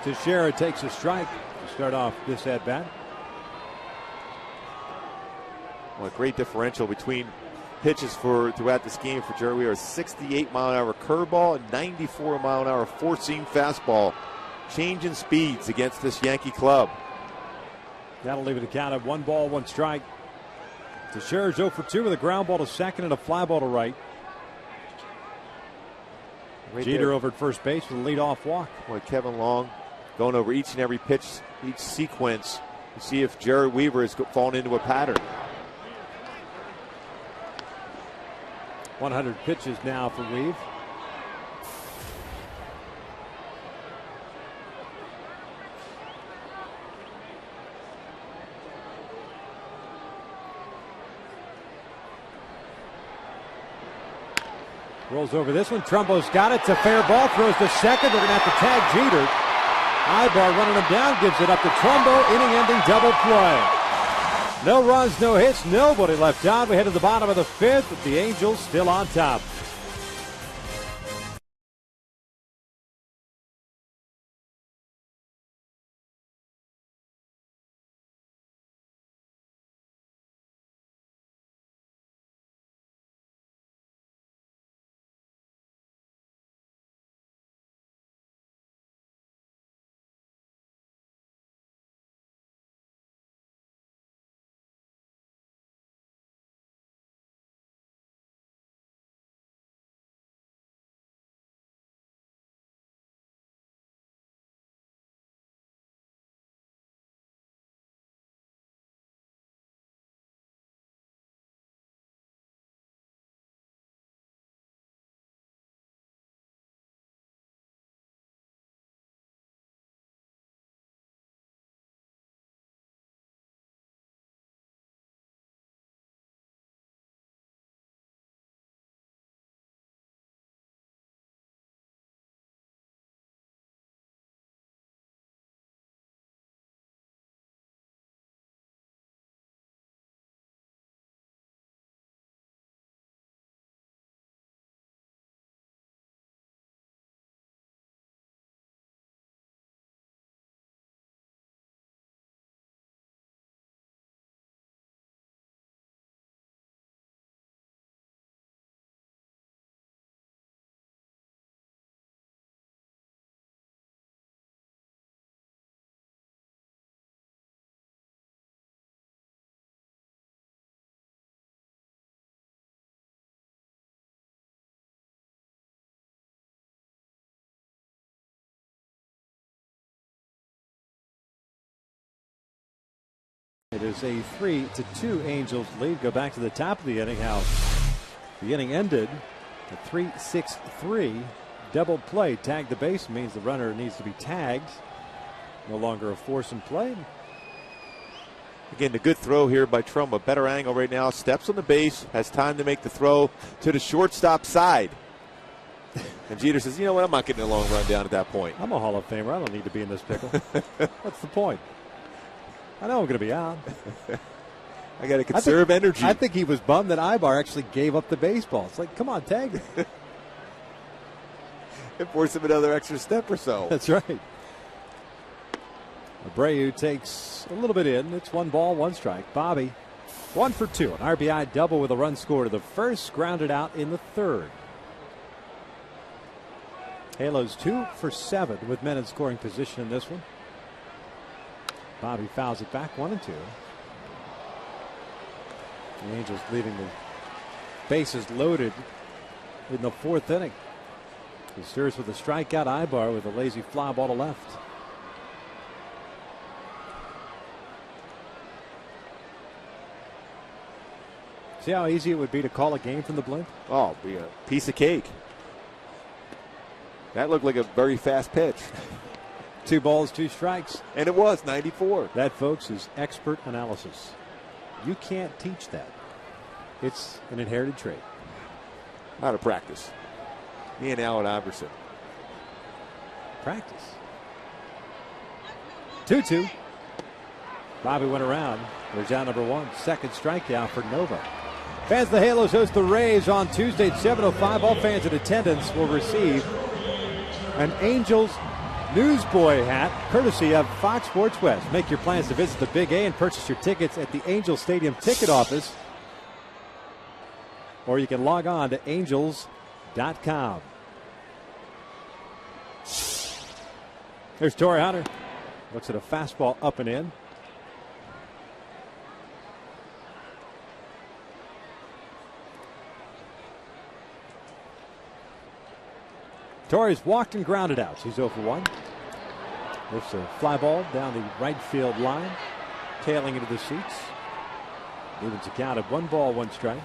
Teixeira takes a strike to start off this at-bat. Well, a great differential between pitches throughout this game for Jerry Weaver. 68-mile-an-hour curveball and 94-mile-an-hour four-seam fastball. Changing speeds against this Yankee club. That'll leave it a count of 1-1 strike. Teixeira's 0 for 2 with a ground ball to second and a fly ball to right. Jeter there. over at first base with a leadoff walk. Boy, Kevin Long going over each and every pitch, each sequence to see if Jerry Weaver has fallen into a pattern. 100 pitches now for Weave. Rolls over this one. Trumbo's got it. It's a fair ball. Throws to second. They're going to have to tag Jeter. Ibar running him down. Gives it up to Trumbo. Inning-ending double play. No runs, no hits, nobody left out. We head to the bottom of the 5th, with the Angels still on top. It is a 3-2 Angels lead. Go back to the top of the inning. How the inning ended. A 3-6-3 double play. Tag the base means the runner needs to be tagged. No longer a force in play. Again, the good throw here by Trump. A better angle right now. Steps on the base. Has time to make the throw to the shortstop side. And Jeter says, you know what? I'm not getting a long run down at that point. I'm a Hall of Famer. I don't need to be in this pickle. What's the point? I know I'm going to be out. I got to conserve energy. I think he was bummed that Ibar actually gave up the baseball. It's like, come on, tag it. It forced him another extra step or so. That's right. Abreu takes a little bit in. It's 1 ball, 1 strike. Bobby, 1 for 2. An RBI double with a run scored to the first, grounded out in the third. Halos 2 for 7 with men in scoring position in this one. Bobby fouls it back, 1-2. The Angels leaving the bases loaded in the 4th inning. He stirs with a strikeout. Ibar with a lazy fly ball to left. See how easy it would be to call a game from the blimp? Oh, be a piece of cake. That looked like a very fast pitch. 2 balls, 2 strikes. And it was 94. That, folks, is expert analysis. You can't teach that. It's an inherited trait. Out of practice. Me and Allen Iverson. Practice. 2-2. Bobby went around. There's out number 1. Second strikeout for Nova. Fans of the Halos host the Rays on Tuesday at 7:05. All fans in attendance will receive an Angels Newsboy hat, courtesy of Fox Sports West. Make your plans to visit the Big A and purchase your tickets at the Angels Stadium ticket office. Or you can log on to angels.com. There's Torrey Hunter. Looks at a fastball up and in. Torrey's walked and grounded out. He's 0 for 1. Lifts a fly ball down the right field line, tailing into the seats. Evens a count of 1 ball, 1 strike.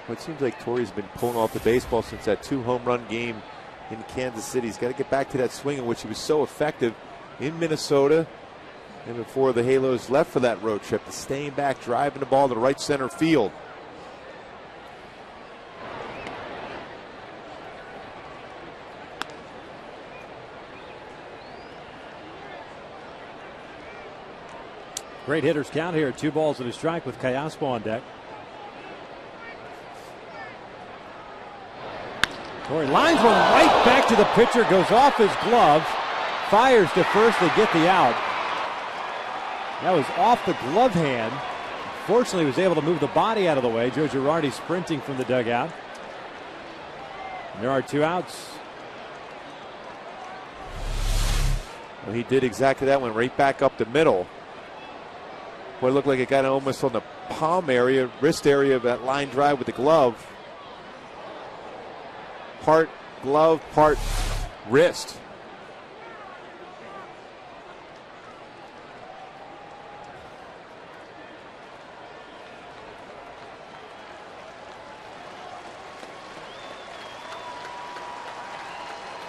Well, it seems like Torrey's been pulling off the baseball since that 2-home run game in Kansas City. He's got to get back to that swing in which he was so effective in Minnesota and before the Halos left for that road trip. Staying back, driving the ball to the right center field. Great hitters count here. 2 balls and a strike with Callaspo on deck. Torrey lines one right back to the pitcher, goes off his glove, fires to first, they get the out. That was off the glove hand. Fortunately, he was able to move the body out of the way. Joe Girardi sprinting from the dugout. And there are 2 outs. Well, he did exactly that, went right back up the middle. Boy, it looked like it got almost on the palm area, wrist area of that line drive with the glove. Part glove, part wrist.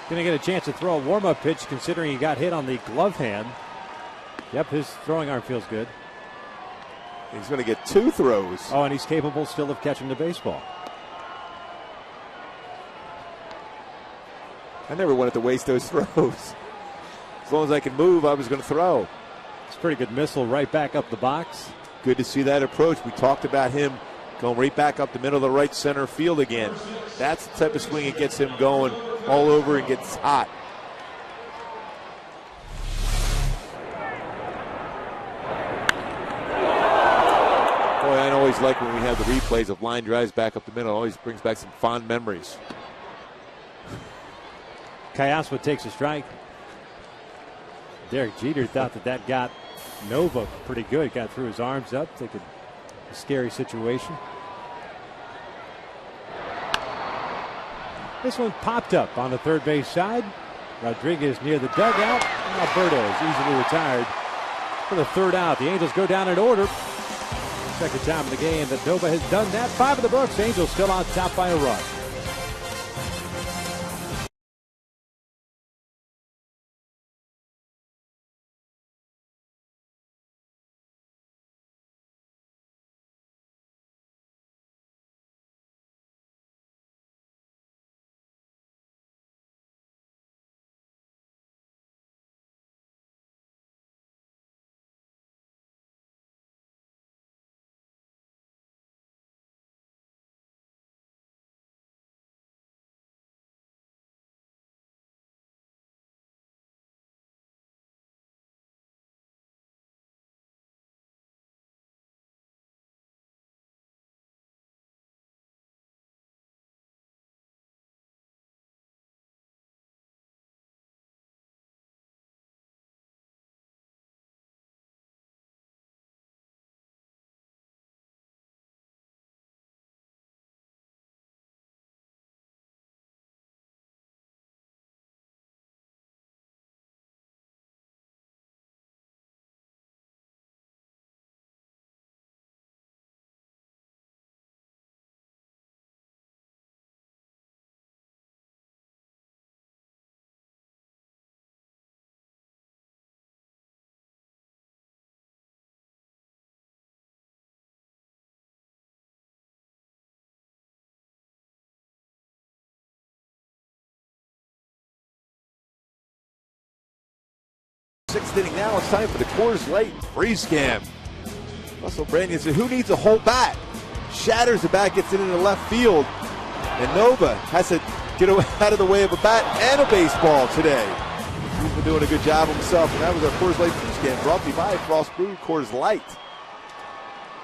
Going to get a chance to throw a warm-up pitch considering he got hit on the glove hand. Yep, his throwing arm feels good. He's going to get 2 throws. Oh, and he's capable still of catching the baseball. I never wanted to waste those throws. As long as I can move, I was going to throw. It's a pretty good missile right back up the box. Good to see that approach. We talked about him going right back up the middle of the right center field again. That's the type of swing that gets him going all over and gets hot. Boy, I always like when we have the replays of line drives back up the middle. It always brings back some fond memories. Callaspo takes a strike. Derek Jeter thought that got Nova pretty good. Got through his arms up, thinking a scary situation. This one popped up on the third base side. Rodriguez near the dugout. Alberto is easily retired for the third out. The Angels go down in order. Second time in the game that Nova has done that. 5 in the books. Angels still on top by a run. Sixth inning now. It's time for the Coors Light freeze cam. Russell Brandon said, who needs a whole bat? Shatters the bat, gets it into left field. And Nova has to get out of the way of a bat and a baseball today. He's been doing a good job himself. And that was our Coors Light freeze cam brought to you by Frost Brew Coors Light.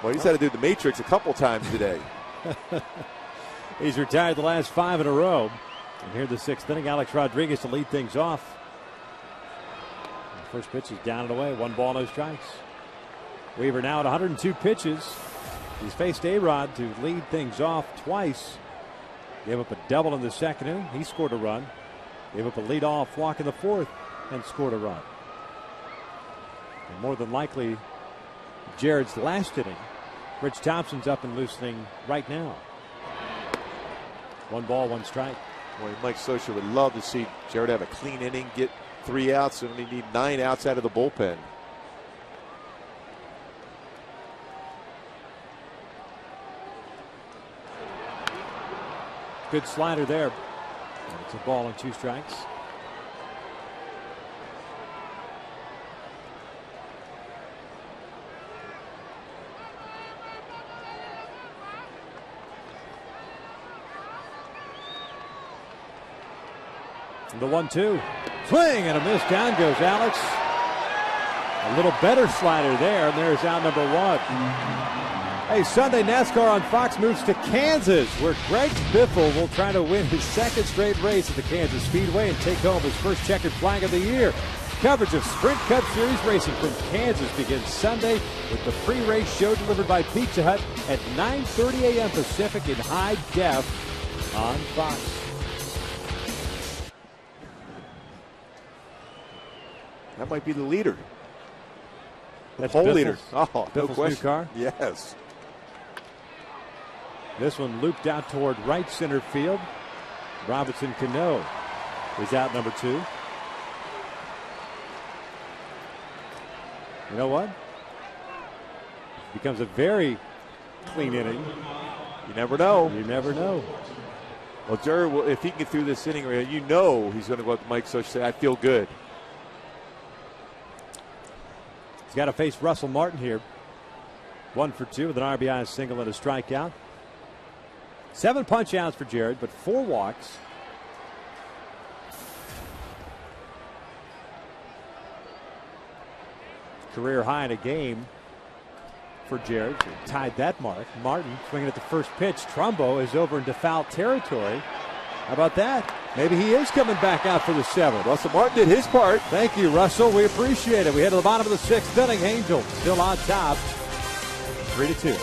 Well, he's had to do the Matrix a couple times today. He's retired the last 5 in a row. And here in the 6th inning, Alex Rodriguez to lead things off. First pitch is down and away. 1 ball, no strikes. Weaver now at 102 pitches. He's faced A-Rod to lead things off twice. Gave up a double in the 2nd inning. He scored a run. Gave up a leadoff walk in the 4th and scored a run. And more than likely, Jared's last inning. Rich Thompson's up and loosening right now. 1 ball, 1 strike. Boy, Mike Scioscia would love to see Jared have a clean inning, get 3 outs, and we need 9 outs out of the bullpen. Good slider there. And it's a ball and 2 strikes. The 1-2. Swing and a miss. Down goes Alex. A little better slider there, and there's out number 1. Hey, Sunday NASCAR on Fox moves to Kansas, where Greg Biffle will try to win his 2nd straight race at the Kansas Speedway and take home his first checkered flag of the year. Coverage of Sprint Cup Series racing from Kansas begins Sunday with the pre-race show delivered by Pizza Hut at 9:30 a.m. Pacific in high def on Fox. That might be the leader. The That's pole Biffle's, leader. Oh, no Biffle's question. new car? Yes. This one looped out toward right center field. Robinson Cano is out number 2. You know what? Becomes a very clean inning. You never know. You never know. Well, Jared, if he can get through this inning, you know he's going to go up to Mike Scioscia and say, I feel good. He's got to face Russell Martin here. 1 for 2 with an RBI single and a strikeout. 7 punch outs for Jared, but 4 walks. Career high in a game for Jared. Tied that mark. Martin swinging at the first pitch. Trumbo is over into foul territory. How about that? Maybe he is coming back out for the 7th. Russell Martin did his part. Thank you, Russell. We appreciate it. We head to the bottom of the 6th inning. Angels still on top, 3-2.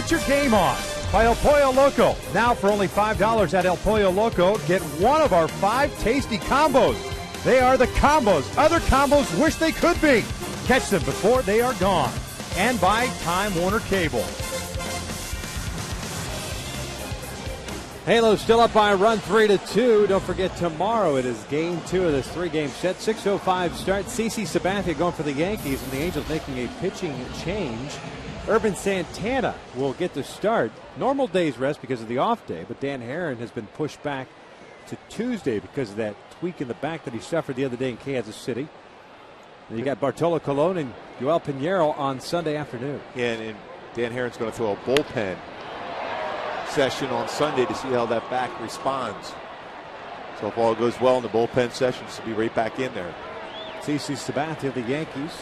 Get your game on by El Pollo Loco. Now for only $5 at El Pollo Loco, get one of our 5 tasty combos. They are the combos other combos wish they could be. Catch them before they are gone. And by Time Warner Cable. Halo still up by a run 3-2. Don't forget, tomorrow it is game 2 of this 3-game set. 6:05 start. CeCe Sabathia going for the Yankees, and the Angels making a pitching change. Urban Santana will get the start. Normal day's rest because of the off day, but Dan Herron has been pushed back to Tuesday because of that tweak in the back that he suffered the other day in Kansas City. And you got Bartolo Colon and Yoel Pinheiro on Sunday afternoon. Yeah, and Dan Herron's going to throw a bullpen session on Sunday to see how that back responds. So if all goes well in the bullpen session, she'll be right back in there. CeCe Sabathia, the Yankees,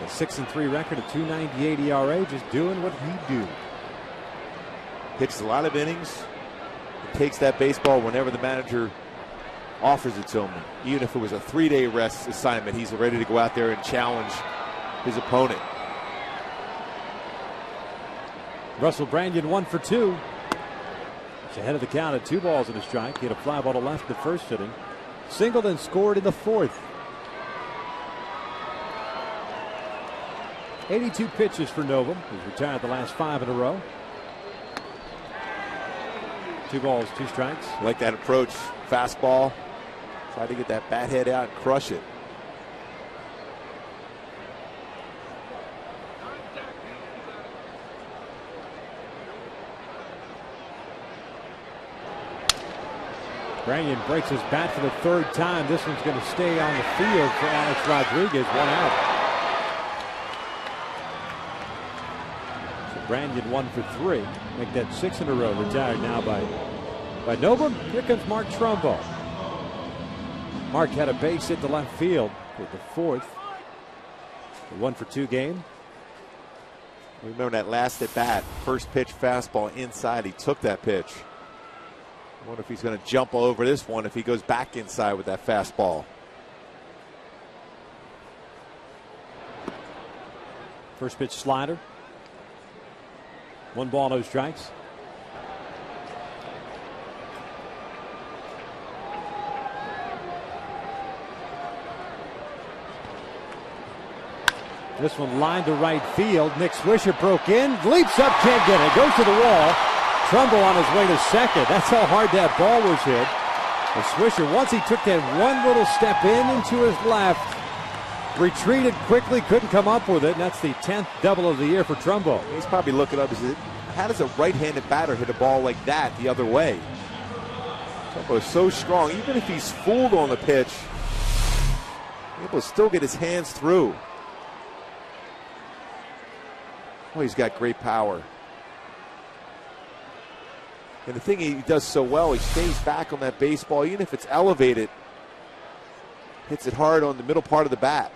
a 6-3 record, a 2.98 ERA, just doing what he do. Pitches a lot of innings. He takes that baseball whenever the manager offers it to him. Even if it was a 3-day rest assignment, he's ready to go out there and challenge his opponent. Russell Brandon 1 for 2. He's ahead of the count at 2 balls and a strike. He had a fly ball to left in the first inning. Singled and scored in the 4th. 82 pitches for Novum. He's retired the last 5 in a row. 2 balls, 2 strikes. I like that approach. Fastball. Try to get that bat head out and crush it. Branyan breaks his bat for the 3rd time. This one's going to stay on the field for Alex Rodriguez. 1 out. So Branyan 1 for 3. Make that 6 in a row. Retired now by Novum. Here comes Mark Trumbo. Mark had a base hit to left field with the 4th. The 1 for 2 game. Remember that last at bat, first pitch fastball inside. He took that pitch. I wonder if he's going to jump all over this one if he goes back inside with that fastball. First pitch slider. 1 ball, no strikes. This one lined to right field. Nick Swisher broke in, leaps up, can't get it. Goes to the wall. Trumbo on his way to second. That's how hard that ball was hit. And Swisher, once he took that one little step into his left, retreated quickly, couldn't come up with it, and that's the 10th double of the year for Trumbo. He's probably looking up. How does a right-handed batter hit a ball like that the other way? Trumbo is so strong. Even if he's fooled on the pitch, he's able to still get his hands through. Oh, he's got great power. And the thing he does so well, he stays back on that baseball, even if it's elevated, hits it hard on the middle part of the bat.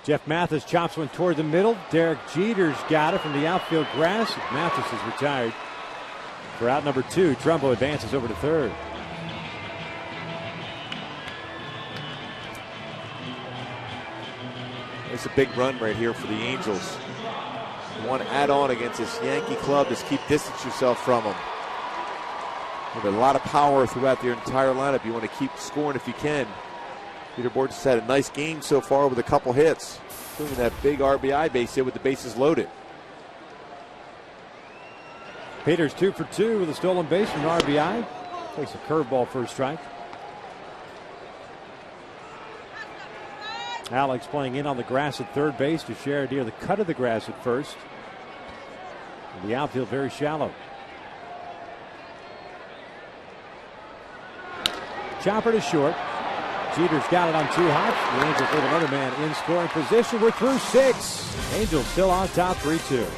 Jeff Mathis chops one toward the middle. Derek Jeter's got it from the outfield grass. Mathis is retired for out number 2. Trumbo advances over to 3rd. It's a big run right here for the Angels. You want to add on against this Yankee club, just keep distance yourself from them. With a lot of power throughout their entire lineup. You want to keep scoring if you can. Peter Bourne just had a nice game so far with a couple hits, including that big RBI base hit with the bases loaded. Peters 2 for 2 with a stolen base from RBI. Takes a curveball for a strike. Alex playing in on the grass at 3rd base to share near the cut of the grass at first. And the outfield very shallow. Chopper to short. Jeter's got it on 2 hops. The Angels with another man in scoring position. We're through 6. Angels still on top 3-2.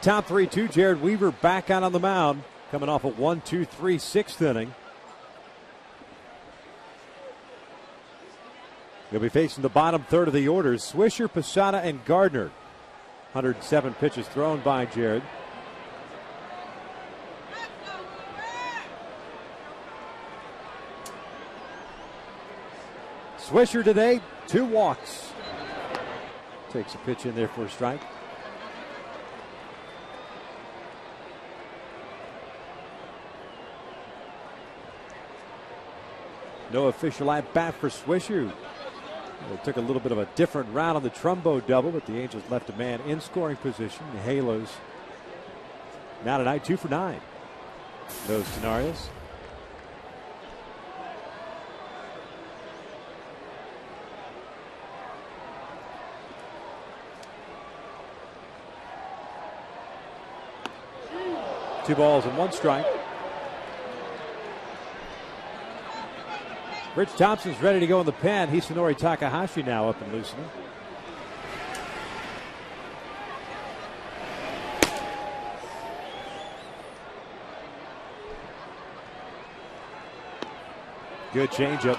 top 3-2. Jared Weaver back out on the mound, coming off a 1-2-3 6th inning. He'll be facing the bottom third of the orders. Swisher, Posada, and Gardner. 107 pitches thrown by Jared. Swisher today, 2 walks. Takes a pitch in there for a strike. No official at bat for Swisher. They took a little bit of a different route on the Trumbo double, but the Angels left a man in scoring position. The Halos now tonight 2 for 9. Those scenarios. Two balls and 1 strike. Rich Thompson's ready to go in the pen. Hisanori Takahashi now up and loosening. Good changeup.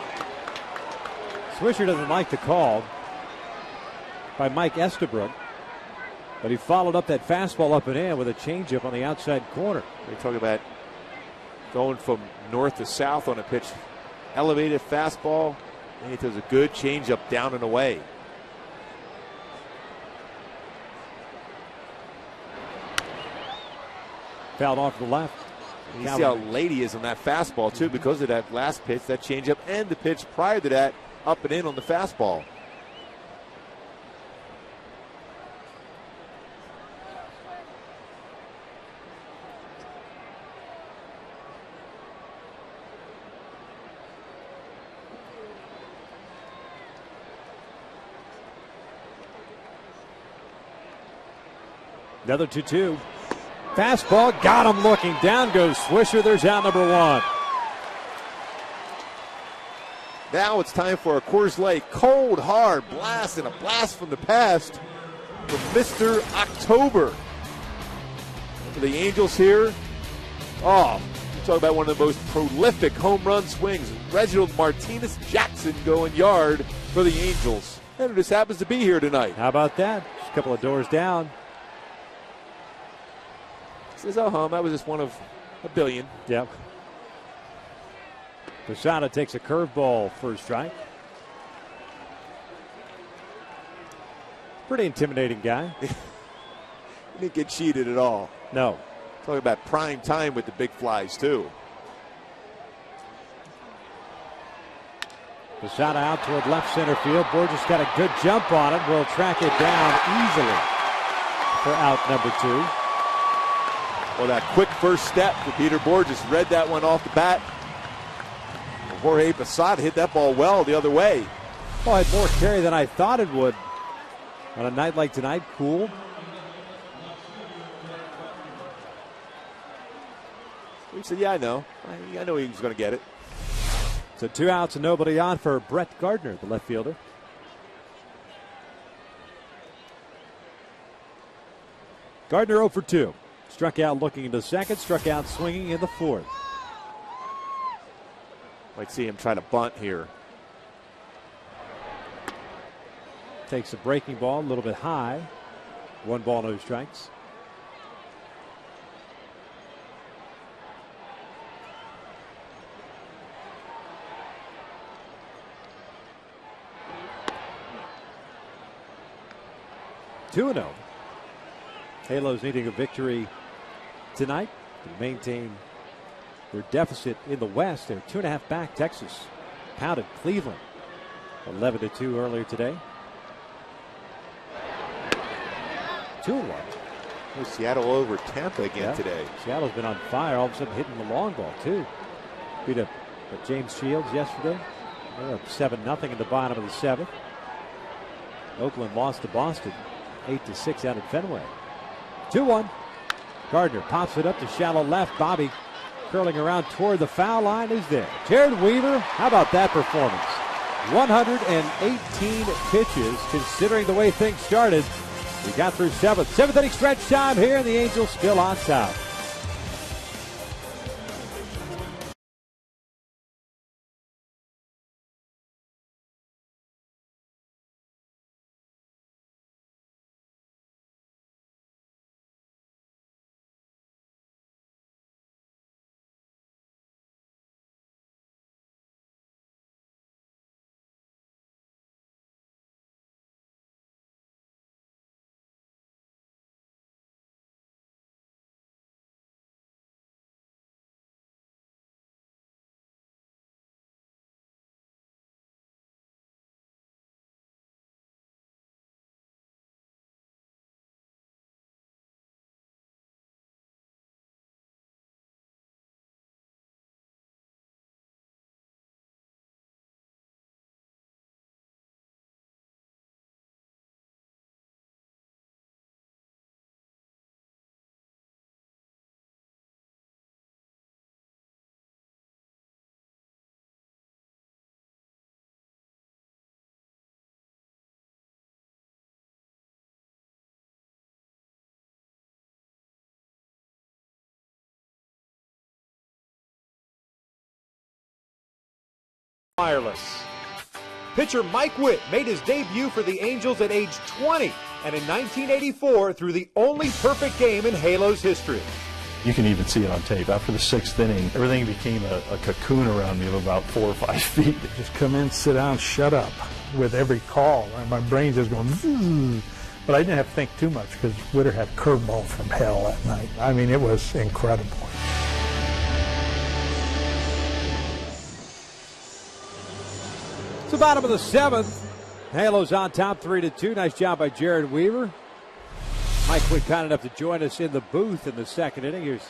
Swisher doesn't like the call by Mike Estabrook, but he followed up that fastball up and in with a changeup on the outside corner. They talk about going from north to south on a pitch. Elevated fastball, and he does a good changeup down and away. Fouled off to the left. And you see how late he is on that fastball, too, because of that last pitch, that changeup, and the pitch prior to that, up and in on the fastball. Another 2-2. Fastball, got him looking. Down goes Swisher. There's out number 1. Now it's time for a Coors Light cold, hard blast, and a blast from the past from Mr. October. For the Angels here. Oh, you talk about one of the most prolific home run swings. Reginald Martinez Jackson going yard for the Angels. And it just happens to be here tonight. How about that? Just a couple of doors down. Says, oh, that was just one of a billion. Yep. Posada takes a curveball for a strike. Pretty intimidating guy. He didn't get cheated at all. No. Talking about prime time with the big flies, too. Posada out toward left center field. Borges got a good jump on it. Will track it down easily for out number 2. Well, that quick first step for Peter Borges read that one off the bat. Jorge Posada hit that ball well the other way. Well, it had more carry than I thought it would on a night like tonight. Cool. He said, yeah, I know. I know he was going to get it. So 2 outs and nobody on for Brett Gardner, the left fielder. Gardner 0 for 2. Struck out looking into second, struck out swinging in the 4th. Might see him try to bunt here. Takes a breaking ball a little bit high. 1 ball, no strikes. Two 2-0. Halos needing a victory tonight to maintain their deficit in the West. They're 2.5 back. Texas pounded Cleveland 11-2 earlier today. 2-1. Seattle over Tampa again today. Seattle's been on fire. All of a sudden hitting the long ball too. Beat up James Shields yesterday. They're up 7-0 in the bottom of the 7th. Oakland lost to Boston 8-6 out at Fenway. 2-1. Gardner pops it up to shallow left. Bobby curling around toward the foul line is there. Jared Weaver, how about that performance? 118 pitches, considering the way things started. We got through seventh inning stretch time here, and the Angels still on top. Wireless. Pitcher Mike Witt made his debut for the Angels at age 20 and in 1984 threw the only perfect game in Halo's history. You can even see it on tape. After the sixth inning, everything became a cocoon around me of about 4 or 5 feet. Just come in, sit down, shut up with every call. And my brain just going, zzz. But I didn't have to think too much because Witter had curveball from hell that night. I mean, it was incredible. It's the bottom of the seventh. Halos on top, 3-2. Nice job by Jared Weaver. Mike Witt kind enough to join us in the booth in the second inning. Here's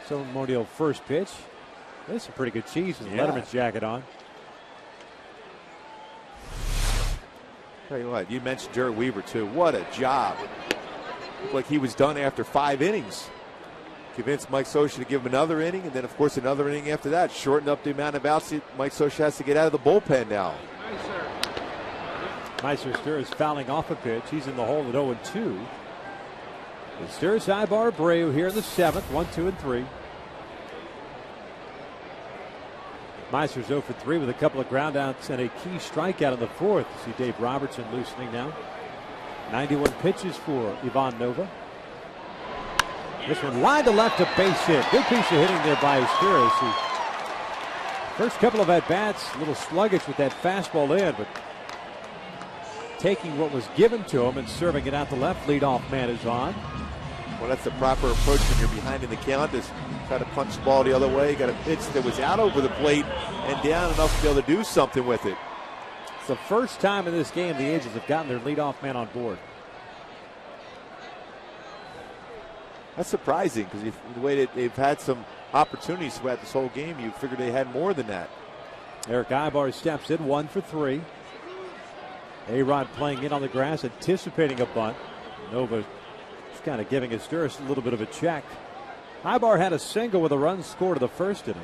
ceremonial first pitch. That's some pretty good cheese with Letterman's jacket on. Tell you what, you mentioned Jared Weaver too. What a job. Looked like he was done after 5 innings. Convinced Mike Scioscia to give him another inning, and then, of course, another inning after that. Shortened up the amount of outs Mike Scioscia has to get out of the bullpen now. Meister Sturz fouling off a pitch. He's in the hole at 0-2. Sturz, Ibar, Abreu here in the seventh. 1, 2, and 3. Meister's 0 for 3 with a couple of groundouts and a key strikeout in the fourth. See Dave Robertson loosening now. 91 pitches for Ivan Nova. This one line to left, a base hit. Good piece of hitting there by Sturz. First couple of at-bats, a little sluggish with that fastball in, but taking what was given to him and serving it out the left. Leadoff man is on. Well, that's the proper approach when you're behind in the count, is try to punch the ball the other way. Got a pitch that was out over the plate and down enough to be able to do something with it. It's the first time in this game the Angels have gotten their leadoff man on board. That's surprising because the way that they've had some opportunities throughout this whole game, you figured they had more than that. Eric Ibar steps in, 1 for 3. A-Rod playing in on the grass, anticipating a bunt. Nova just kind of giving Sturz a little bit of a check. Ibar had a single with a run scored in the first inning.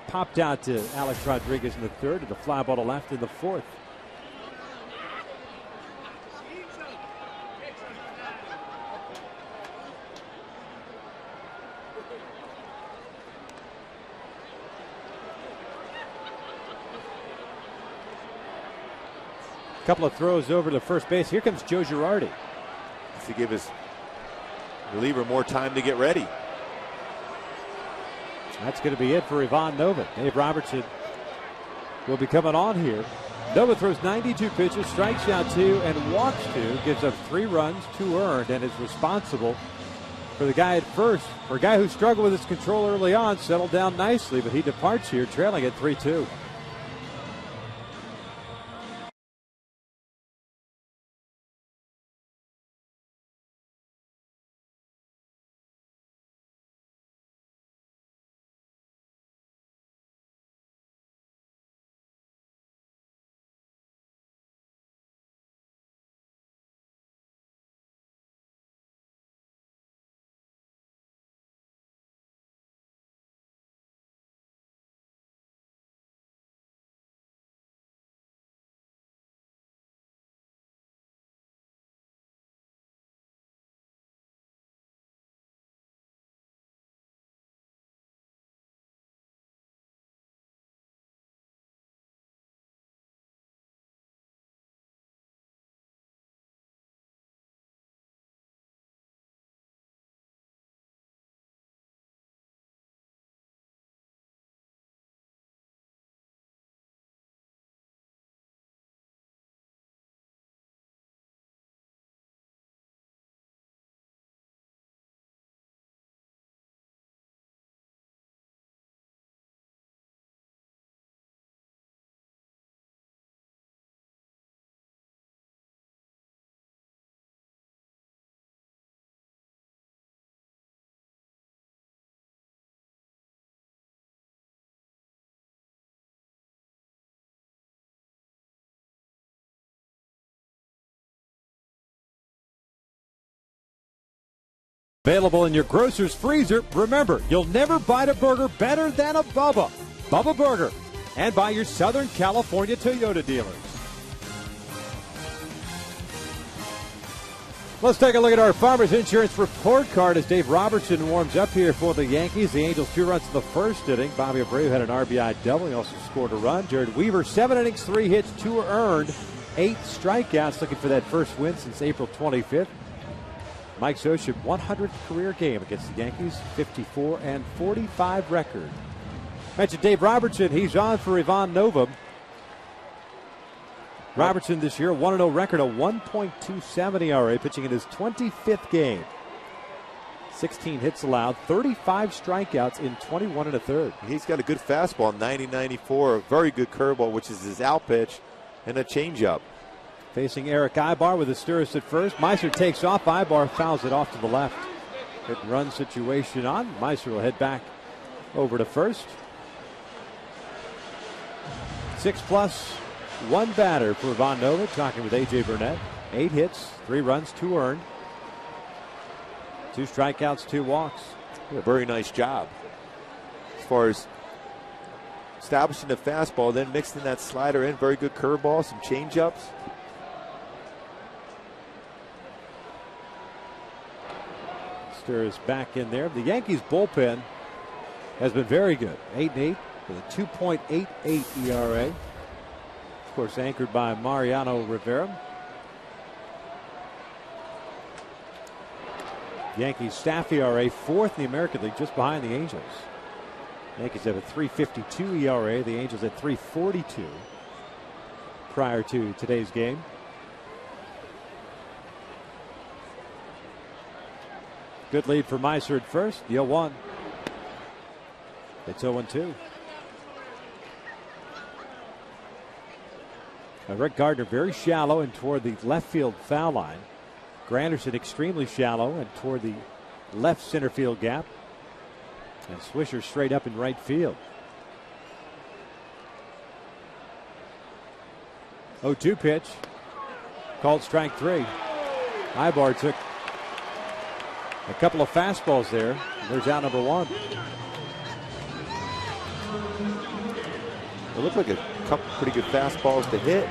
Popped out to Alex Rodriguez in the third and a fly ball to left in the fourth. Couple of throws over to first base. Here comes Joe Girardi. To give his reliever more time to get ready. That's going to be it for Ivan Nova. Dave Robertson will be coming on here. Nova throws 92 pitches, strikes out 2, and walks 2. Gives up 3 runs, 2 earned, and is responsible for the guy at first. For a guy who struggled with his control early on, settled down nicely, but he departs here trailing at 3-2. Available in your grocer's freezer. Remember, you'll never bite a burger better than a Bubba. Bubba Burger. And by your Southern California Toyota dealers. Let's take a look at our Farmers Insurance report card as Dave Robertson warms up here for the Yankees. The Angels 2 runs in the first inning. Bobby Abreu had an RBI double. He also scored a run. Jared Weaver, 7 innings, 3 hits, 2 earned, 8 strikeouts, looking for that first win since April 25th. Mike Scioscia, 100th career game against the Yankees, 54-45 record. Mentioned Dave Robertson. He's on for Ivan Novum. Robertson this year, 1-0 record, a 1.27 ERA, pitching in his 25th game. 16 hits allowed, 35 strikeouts in 21 1/3. He's got a good fastball, 90-94, a very good curveball, which is his out pitch, and a changeup. Facing Eric Ibar with Asturis at first. Meiser takes off. Ibar fouls it off to the left. Good run situation on. Meiser will head back over to first. 6+, 1 batter for Ivan Nova, talking with A.J. Burnett. 8 hits, 3 runs, 2 earned. 2 strikeouts, 2 walks. A very nice job as far as establishing the fastball, then mixing that slider in. Very good curveball, some changeups. Is back in there. The Yankees bullpen has been very good. 8-8 with a 2.88 ERA. Of course, anchored by Mariano Rivera. Yankees staff ERA 4th in the American League, just behind the Angels. Yankees have a 3.52 ERA. The Angels at 3.42 prior to today's game. Good lead for Meiser at first. The 0-1. It's 0-2. Rick Gardner very shallow and toward the left field foul line. Granderson extremely shallow and toward the left center field gap. And Swisher straight up in right field. 0-2 pitch. Called strike 3. Ibar took a couple of fastballs there. There's out number 1. It looked like a couple pretty good fastballs to hit.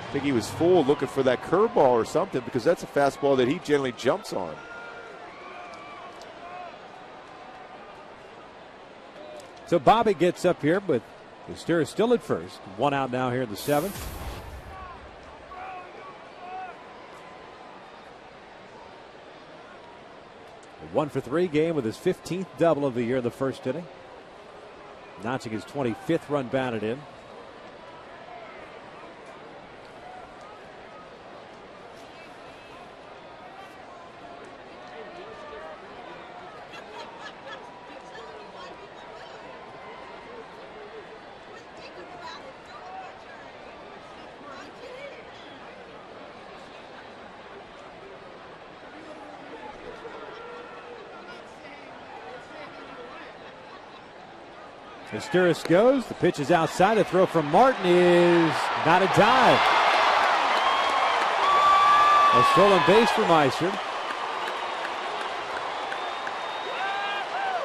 I think he was full looking for that curveball or something, because that's a fastball that he generally jumps on. So Bobby gets up here, but Asturis still at first. 1 out now here in the 7th. A 1-for-3 game with his 15th double of the year in the first inning. Notching his 25th run batted in. Asturis goes. The pitch is outside. A throw from Martin is not in time. A stolen base for Meiser.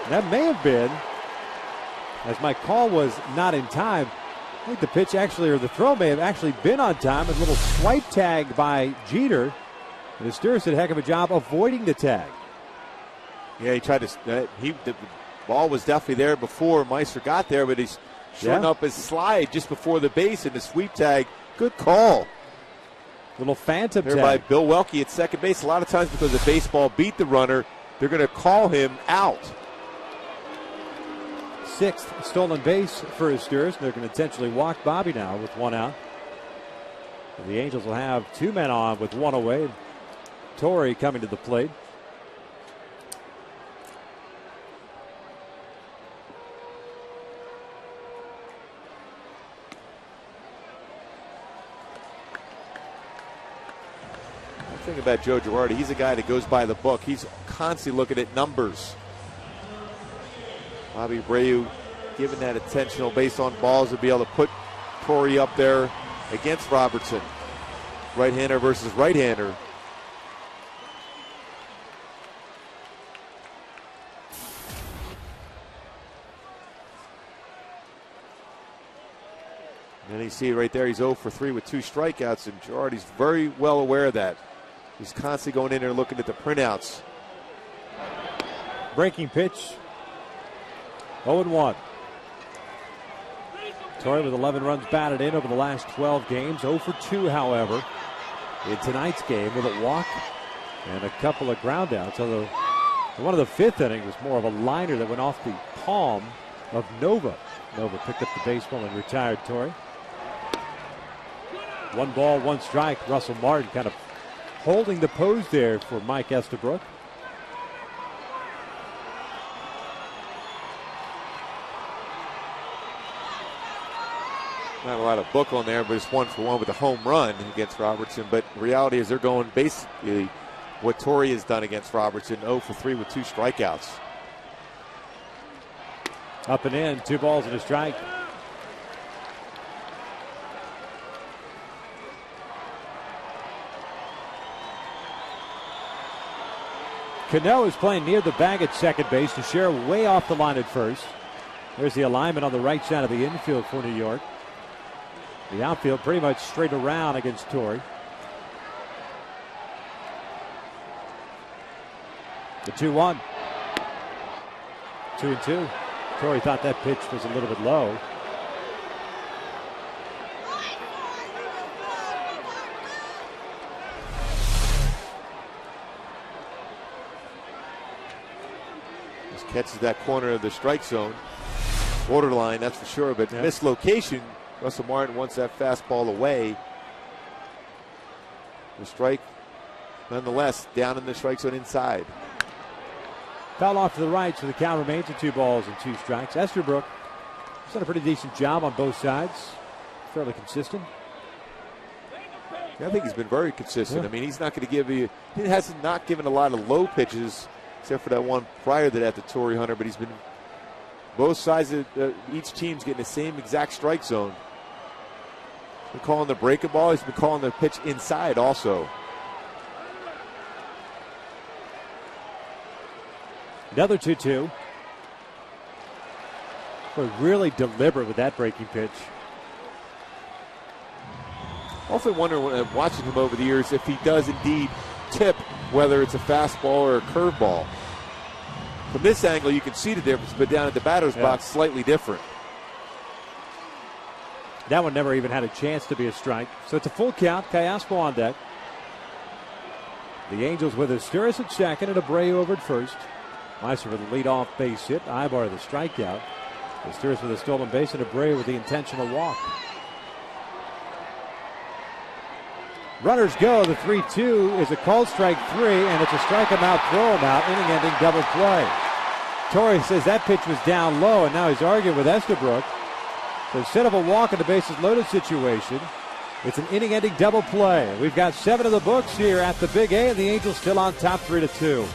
That may have been, as my call was not in time, I think the pitch actually, or the throw may have actually been on time. A little swipe tag by Jeter. And Asturis did a heck of a job avoiding the tag. Yeah, he tried to. The ball was definitely there before Meiser got there, but he's showing up his slide just before the base and the sweep tag. Good call. Little phantom there tag by Bill Welke at second base. A lot of times because the baseball beat the runner, they're going to call him out. 6th stolen base for Asturis. They're going to intentionally walk Bobby now with 1 out. And the Angels will have 2 men on with 1 away. Torrey coming to the plate. Thing about Joe Girardi, he's a guy that goes by the book. He's constantly looking at numbers. Bobby Abreu given that intentional based on balls to be able to put Torrey up there against Robertson. Right-hander versus right-hander. And you see right there, he's 0 for 3 with 2 strikeouts, and Girardi's very well aware of that. He's constantly going in there looking at the printouts. Breaking pitch. 0-1. Torrey with 11 runs batted in over the last 12 games. 0 for 2, however, in tonight's game with a walk and a couple of groundouts. Although one of the 5th inning was more of a liner that went off the palm of Nova. Nova picked up the baseball and retired Torrey. 1 ball, 1 strike. Russell Martin kind of holding the pose there for Mike Estabrook. Not a lot of book on there, but it's 1 for 1 with a home run against Robertson. But the reality is they're going basically what Torrey has done against Robertson, 0 for 3 with 2 strikeouts. Up and in, 2 balls and a strike. Cano is playing near the bag at second base. Teixeira way off the line at first. There's the alignment on the right side of the infield for New York. The outfield pretty much straight around against Torrey. The 2-1. 2-2. Torrey thought that pitch was a little bit low. Just catches that corner of the strike zone. Borderline, that's for sure, but mislocation. Russell Martin wants that fastball away. The strike, nonetheless, down in the strike zone inside. Foul off to the right, so the count remains at 2 balls and 2 strikes. Estabrook has done a pretty decent job on both sides. Fairly consistent. I think he's been very consistent. I mean, he's not going to give you, he has not given a lot of low pitches, except for that one prior to that to Torrey Hunter, but he's been both sides of each team's getting the same exact strike zone. He's been calling the breaking ball, he's been calling the pitch inside also. Another 2-2. We're really deliberate with that breaking pitch. Often wonder when I'm watching him over the years if he does indeed tip, whether it's a fastball or a curveball. From this angle, you can see the difference, but down at the batter's box, slightly different. That one never even had a chance to be a strike. So it's a full count. Callaspo on deck. The Angels with Asturis at second and Abreu over at first. Meister with the leadoff base hit. Ibar the strikeout. Asturis with a stolen base and Abreu with the intentional walk. Runners go. The 3-2 is a called strike 3, and it's a strike him out, throw him out, inning-ending double play. Torrey says that pitch was down low, and now he's arguing with Estabrook. So instead of a walk in the bases loaded situation, it's an inning-ending double play. We've got 7 of the books here at the Big A, and the Angels still on top 3-2.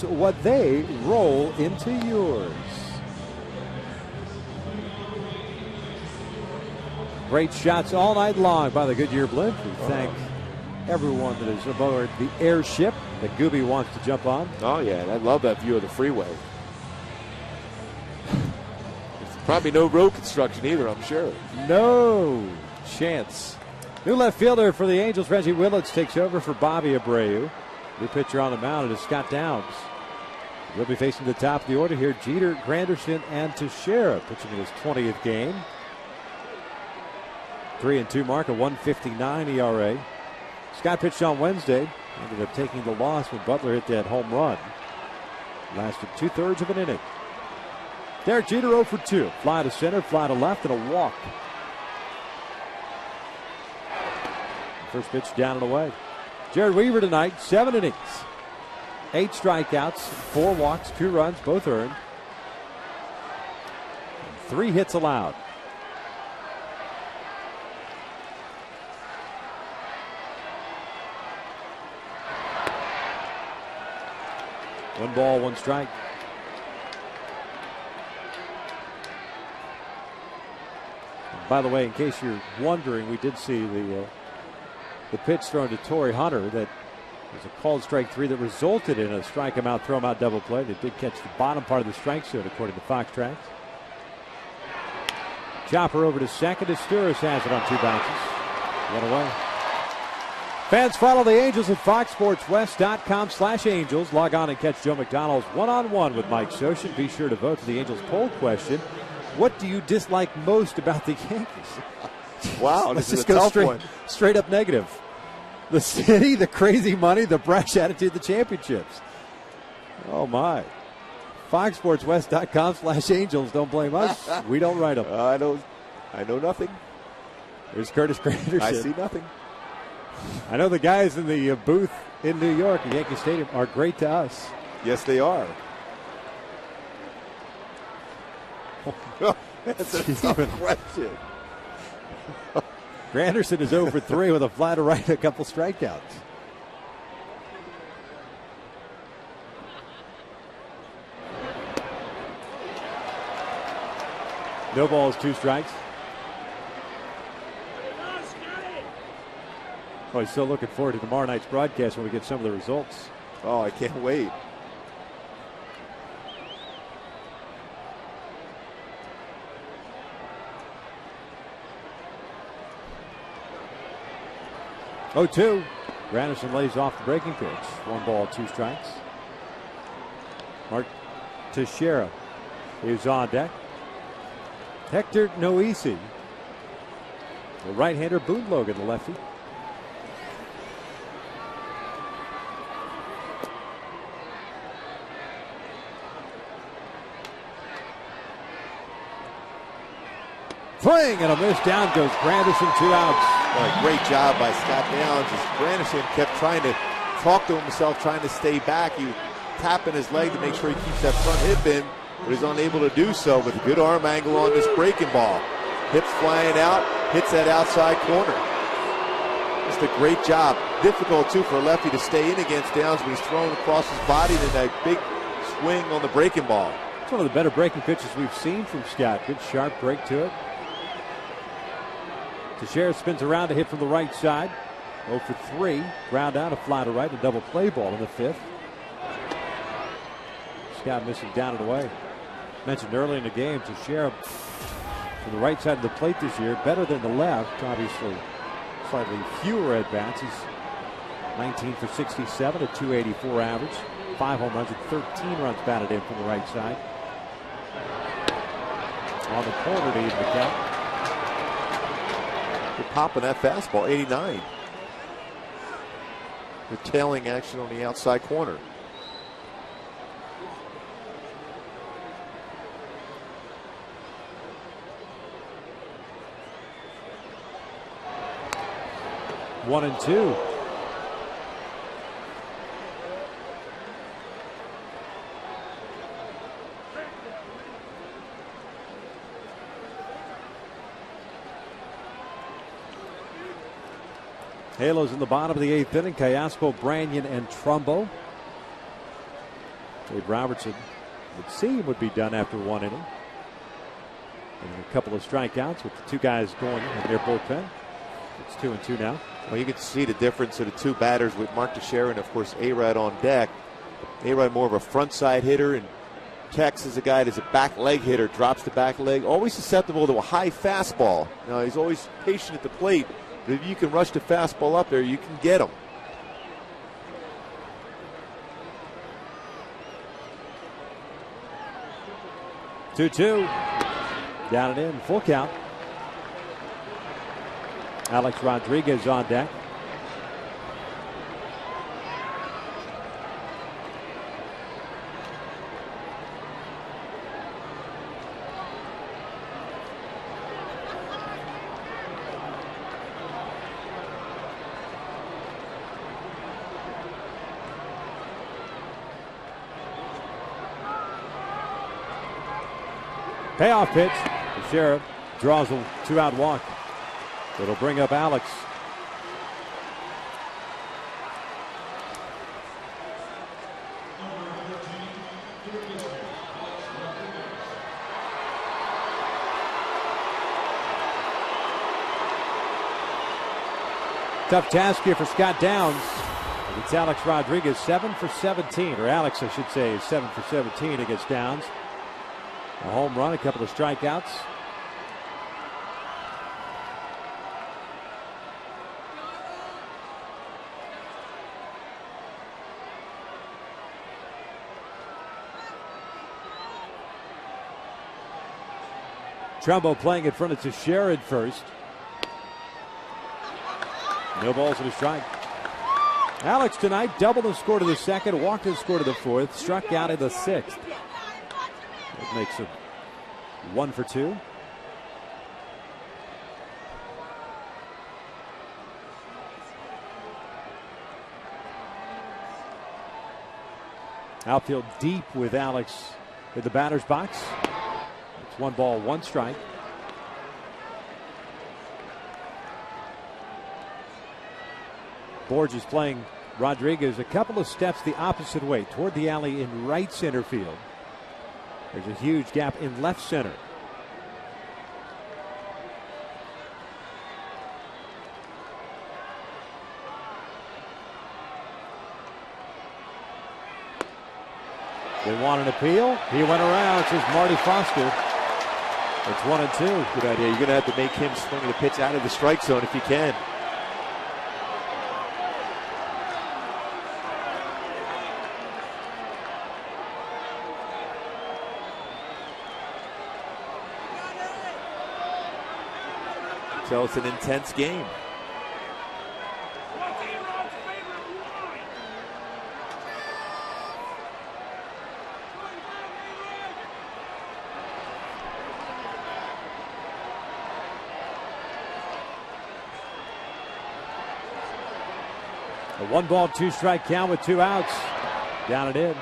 what they roll into yours. Great shots all night long by the Goodyear Blimp. We thank everyone that is aboard the airship that Gooby wants to jump on. Oh, yeah, and I love that view of the freeway. There's probably no road construction either, I'm sure. No chance. New left fielder for the Angels, Reggie Willits, takes over for Bobby Abreu. New pitcher on the mound is Scott Downs. He'll be facing the top of the order here. Jeter, Granderson, and Teixeira pitching in his 20th game. 3-2 mark, a 1.59 ERA. Scott pitched on Wednesday. Ended up taking the loss when Butler hit that home run. Lasted 2/3 of an inning. Derek Jeter 0 for 2. Fly to center, fly to left, and a walk. First pitch down and away. Jared Weaver tonight, 7 innings. 8 strikeouts, 4 walks, 2 runs, both earned. 3 hits allowed. One ball, one strike. And by the way, in case you're wondering, we did see the pitch thrown to Torrey Hunter that was a called strike 3 that resulted in a strike him out, throw him out double play. It did catch the bottom part of the strike zone, according to Fox Tracks. Chopper over to second as Sturis has it on 2 bounces. One away. Fans follow the Angels at foxsportswest.com/Angels. Log on and catch Joe McDonald's one-on-one with Mike Soshin. Be sure to vote for the Angels poll question. What do you dislike most about the Yankees? Wow, Let's this just is a go tough one. straight up negative. The city, the crazy money, the brash attitude, the championships. Oh, my. foxsportswest.com/Angels. Don't blame us. We don't write them. I know nothing. There's Curtis Granderson. I see nothing. I know the guys in the booth in New York at Yankee Stadium are great to us. Yes, they are. That's a tough question. Granderson is 0 for 3 with a fly to right and a couple strikeouts. No balls, 2 strikes. Oh, he's still looking forward to tomorrow night's broadcast when we get some of the results. Oh, I can't wait. Oh, 2. Granderson lays off the breaking pitch. 1 ball, 2 strikes. Mark Teixeira is on deck. Hector Noesi, the right-hander. Boone Logan, the lefty. Swing and a miss. Down goes Granderson. 2 outs. Well, a great job by Scott Downs as Granderson kept trying to talk to himself, trying to stay back. He tapping his leg to make sure he keeps that front hip in, but he's unable to do so with a good arm angle on this breaking ball. Hips flying out, hits that outside corner. Just a great job. Difficult, too, for a lefty to stay in against Downs when he's thrown across his body to that big swing on the breaking ball. It's one of the better breaking pitches we've seen from Scott. Good sharp break to it. Teixeira spins around to hit from the right side. 0 for 3. Ground out, a fly to right, a double play ball in the 5th. Scott missing down and away. Mentioned early in the game, Teixeira from the right side of the plate this year, better than the left. Obviously, slightly fewer at bats. He's 19 for 67, a 284 average, 5 home runs and 13 runs batted in from the right side. On the corner to even the count. Good pop on that fastball, 89. The tailing action on the outside corner. One and 2. Halos in the bottom of the 8th inning. Callaspo, Branyan, and Trumbo. Dave Robertson would seem would be done after one inning. And a couple of strikeouts with the two guys going in their bullpen. It's 2-2 now. Well, you can see the difference of the two batters with Mark Teixeira and, of course, A-Rod on deck. A-Rod more of a front side hitter, and Tex is a guy that's a back leg hitter, drops the back leg, always susceptible to a high fastball. Now, he's always patient at the plate, but if you can rush the fastball up there, you can get him. Two-two. Down and in, full count. Alex Rodriguez on deck. Payoff pitch. Teixeira draws a 2-out walk. It'll bring up Alex. Tough task here for Scott Downs. It's Alex Rodriguez, 7 for 17, or Alex, I should say, is 7 for 17 against Downs. A home run, a couple of strikeouts. Trumbo playing in front of Teixeira at first. No balls and a strike. Alex tonight doubled and scored to the second, walked and scored to the fourth, struck out in the sixth. That makes it 1 for 2. Outfield deep with Alex in the batter's box. It's 1 ball, 1 strike. Borges playing Rodriguez a couple of steps the opposite way toward the alley in right center field. There's a huge gap in left center. They want an appeal. He went around, says Marty Foster. It's 1-2. Good idea. You're going to have to make him swing the pitch out of the strike zone if you can. So it's an intense game. A 1 ball, 2 strike count with 2 outs. Down and in.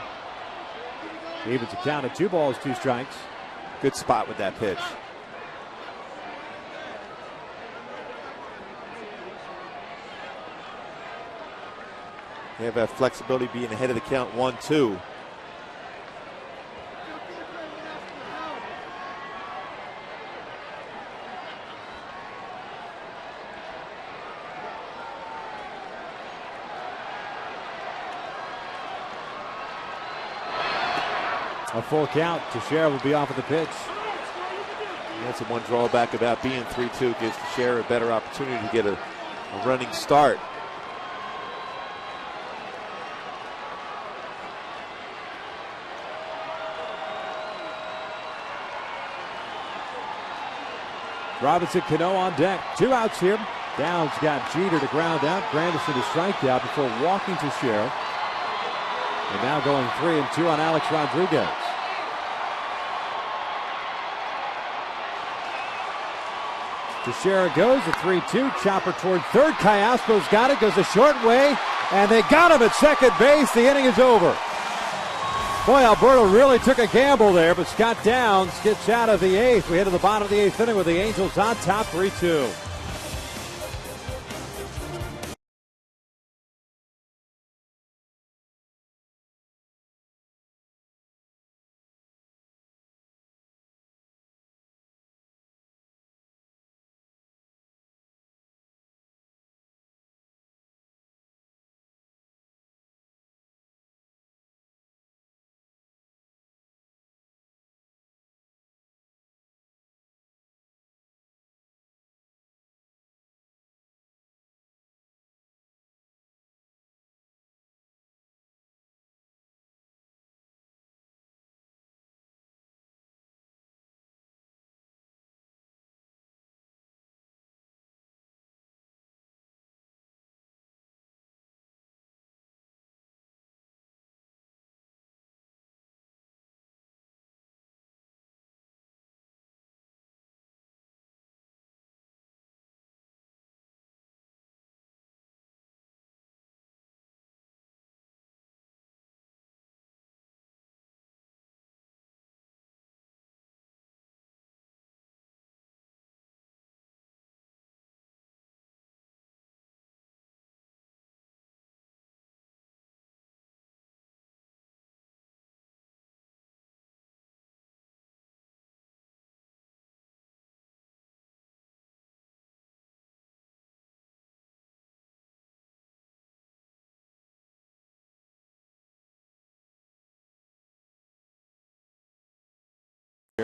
Evens the count at 2 balls, 2 strikes. Good spot with that pitch. They have that flexibility being ahead of the count 1-2. A full count. Teixeira will be off of the pitch. That's the one drawback about being 3-2. Gives Teixeira a better opportunity to get a running start. Robinson Cano on deck. 2 outs here. Downs got Jeter to ground out. Granderson to strike out before walking Teixeira. And now going 3-2 on Alex Rodriguez. Teixeira goes a 3-2. Chopper toward third. Callaspo's got it. Goes a short way. And they got him at second base. The inning is over. Boy, Alberto really took a gamble there, but Scott Downs gets out of the 8th. We head to the bottom of the 8th inning with the Angels on top 3-2.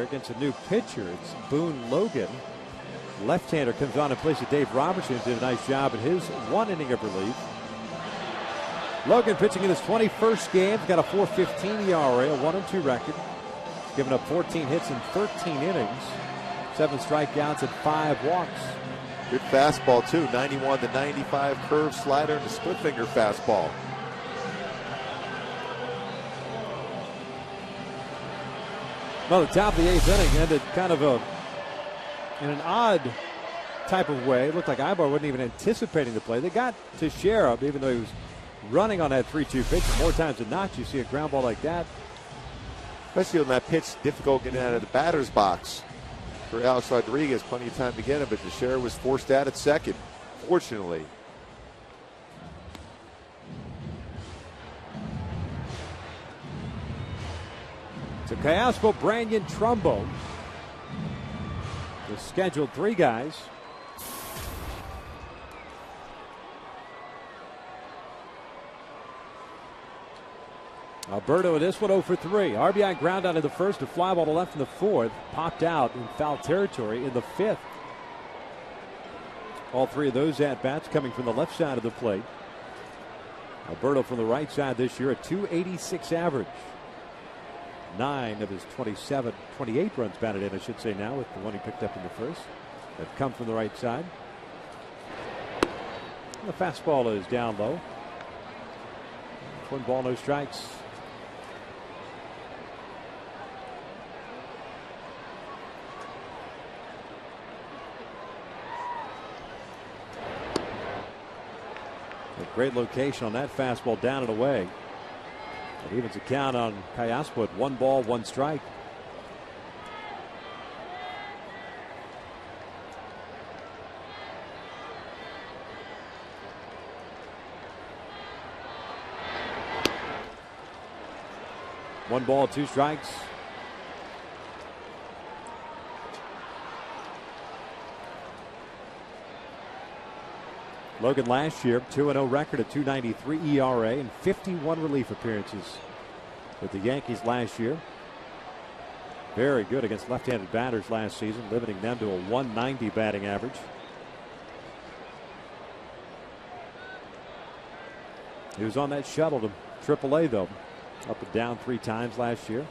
against a new pitcher. It's Boone Logan. Left-hander comes on in place of Dave Robertson. Did a nice job in his 1 inning of relief. Logan pitching in his 21st game. Got a 4.15 ERA, a 1-2 record. Given up 14 hits in 13 innings. 7 strikeouts and 5 walks. Good fastball, too. 91 to 95 curve slider and a split finger fastball. Well, the top of the 8th inning ended kind of in an odd type of way. It looked like Ibar wasn't even anticipating the play. They got to Sherab, even though he was running on that 3-2 pitch. More times than not, you see a ground ball like that. Especially on that pitch, difficult getting out of the batter's box. For Alex Rodriguez, plenty of time to get him, but Teixeira was forced out at second, fortunately. So Cayaspo, Branyan, Trumbo. The scheduled 3 guys. Alberto in this one 0 for 3. RBI ground out in the first, a fly ball to left in the 4th. Popped out in foul territory in the 5th. All 3 of those at-bats coming from the left side of the plate. Alberto from the right side this year, a .286 average. 9 of his 28 runs batted in, I should say now, with the one he picked up in the first. Have come from the right side. The fastball is down low. 1 ball, no strikes. A great location on that fastball, down and away. It evens the count on Cayaspo at 1 ball, 1 strike. One ball, 2 strikes. Logan last year, 2-0 record, a .293 ERA, and 51 relief appearances with the Yankees last year. Very good against left-handed batters last season, limiting them to a .190 batting average. He was on that shuttle to AAA, though, up and down 3 times last year.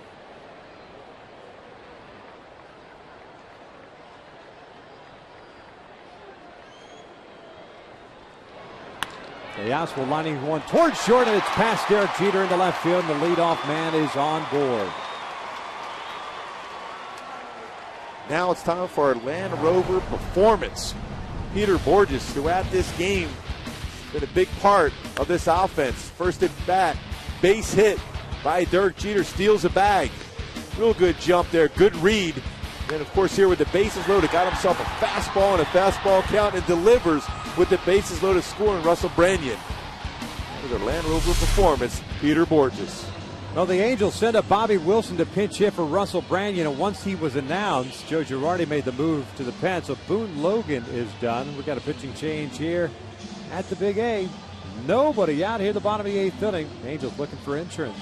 Cayaspo lining one towards short, and it's past Derek Jeter into left field, and the leadoff man is on board. Now it's time for our Land Rover performance. Peter Borges, throughout this game, been a big part of this offense. First at bat, base hit by Derek Jeter, steals a bag. Real good jump there, good read. And of course here with the bases loaded, got himself a fastball and a fastball count and delivers with the bases loaded scoring Russell Branyan. With a Land Rover performance, Peter Borges. Well, the Angels send up Bobby Wilson to pinch hit for Russell Branyan, and once he was announced, Joe Girardi made the move to the pen, so Boone Logan is done. We got a pitching change here at the Big A. Nobody out here at the bottom of the 8th inning. Angels looking for insurance.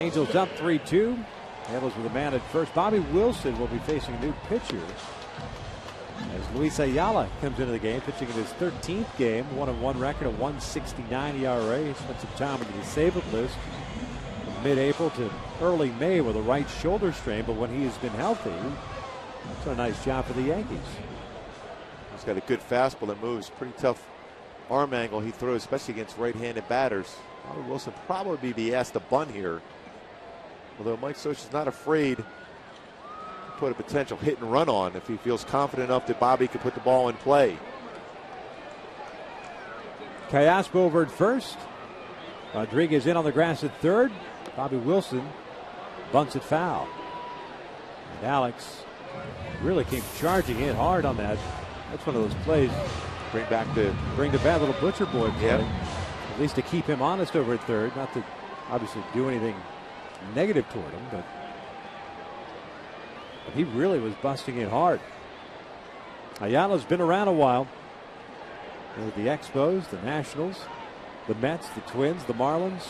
Angels up 3-2. Handles with a man at first. Bobby Wilson will be facing a new pitcher as Luis Ayala comes into the game, pitching in his 13th game. 1-1 record, a 1.69 ERA. He spent some time on the disabled list from mid-April to early May with a right shoulder strain, but when he has been healthy, it's a nice job for the Yankees. He's got a good fastball that moves. Pretty tough arm angle he throws, especially against right-handed batters. Bobby Wilson probably be asked to bunt here, although Mike Scioscia's not afraid to put a potential hit and run on if he feels confident enough that Bobby could put the ball in play. Callaspo over at first. Rodriguez in on the grass at third. Bobby Wilson bunts it foul. And Alex really came charging in hard on that. That's one of those plays. Bring the bad little butcher boy play. Yep. At least to keep him honest over at third. Not to obviously do anything negative toward him, but he really was busting in hard. Ayala's been around a while. The Expos, the Nationals, the Mets, the Twins, the Marlins,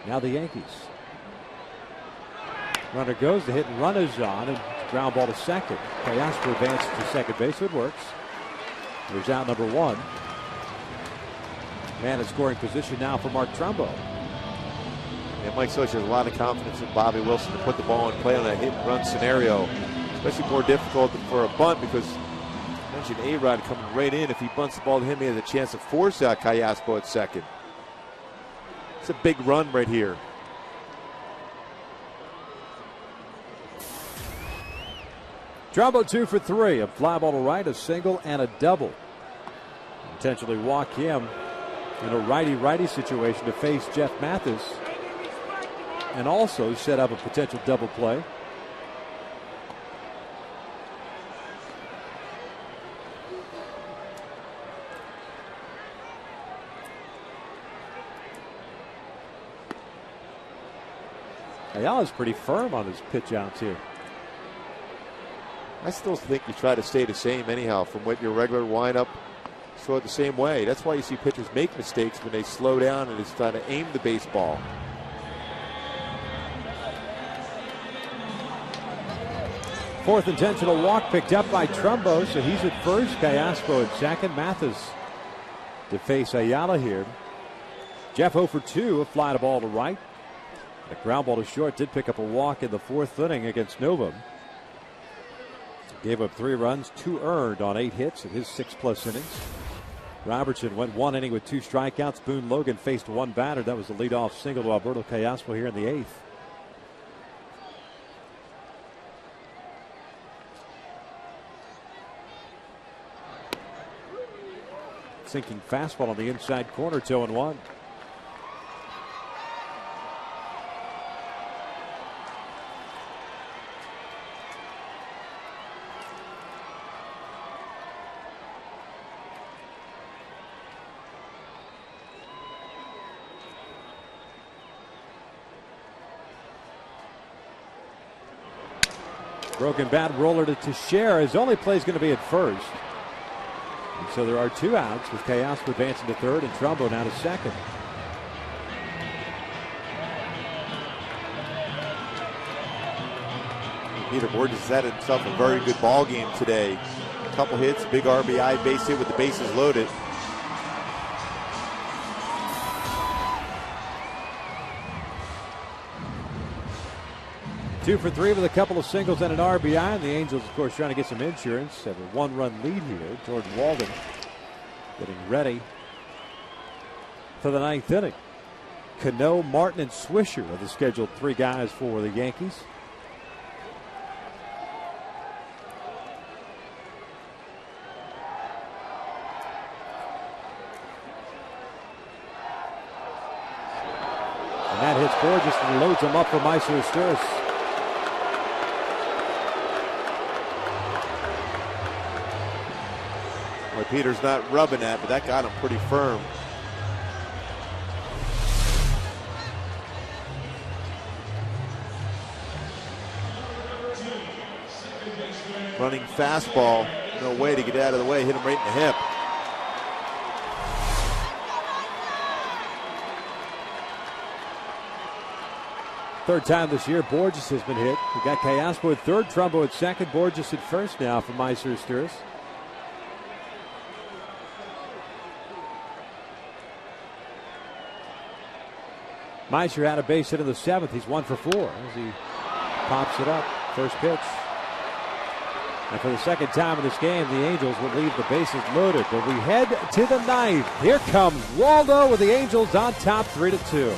now the Yankees. Runner goes, the hit and run is on, and ground ball to second. Callaspo advances to second base, it works. There's out number one. Man in scoring position now for Mark Trumbo. And Mike Scioscia has a lot of confidence in Bobby Wilson to put the ball in play on that hit and run scenario. Especially more difficult for a bunt because I mentioned A-Rod coming right in. If he bunts the ball to him, he has a chance to force out Callaspo at second. It's a big run right here. Trumbo 2 for 3. A fly ball to right, a single, and a double. Intentionally walk him in a righty-righty situation to face Jeff Mathis, and also set up a potential double play. Ayala's pretty firm on his pitch outs here. I still think you try to stay the same anyhow from what your regular windup. Throw it the same way. That's why you see pitchers make mistakes when they slow down and is trying to aim the baseball. Fourth intentional walk picked up by Trumbo, so he's at first. Callaspo at second. Mathis to face Ayala here. Jeff 0 for 2, a fly to ball to right. The ground ball to short did pick up a walk in the fourth inning against Novum. Gave up 3 runs, 2 earned on 8 hits in his 6+ innings. Robertson went 1 inning with 2 strikeouts. Boone Logan faced 1 batter. That was the leadoff single to Alberto Callaspo here in the 8th. Sinking fastball on the inside corner, 2-1. Broken bat roller to Teixeira. His only play is going to be at first. And so there are 2 outs with Callaspo advancing to third and Trumbo now to second. Peter Borges has had himself a very good ball game today. A couple hits, big RBI base hit with the bases loaded. Two for 3 with a couple of singles and an RBI. And the Angels, of course, trying to get some insurance. Have a 1-run lead here. Jordan Walden getting ready for the 9th inning. Cano, Martin, and Swisher are the scheduled 3 guys for the Yankees. And that hits Borges and loads him up for Mysler Sturz. Peter's not rubbing that, but that got him pretty firm. Running fastball, no way to get out of the way, hit him right in the hip. Third time this year, Borges has been hit. We got Kayaspo at third, Trumbo at second, Borges at first now for Meiser Sturis. Meiser had a base hit in the seventh. He's 1 for 4 as he pops it up. First pitch. And for the second time in this game, the Angels will leave the bases loaded. But we head to the ninth. Here comes Waldo with the Angels on top 3-2.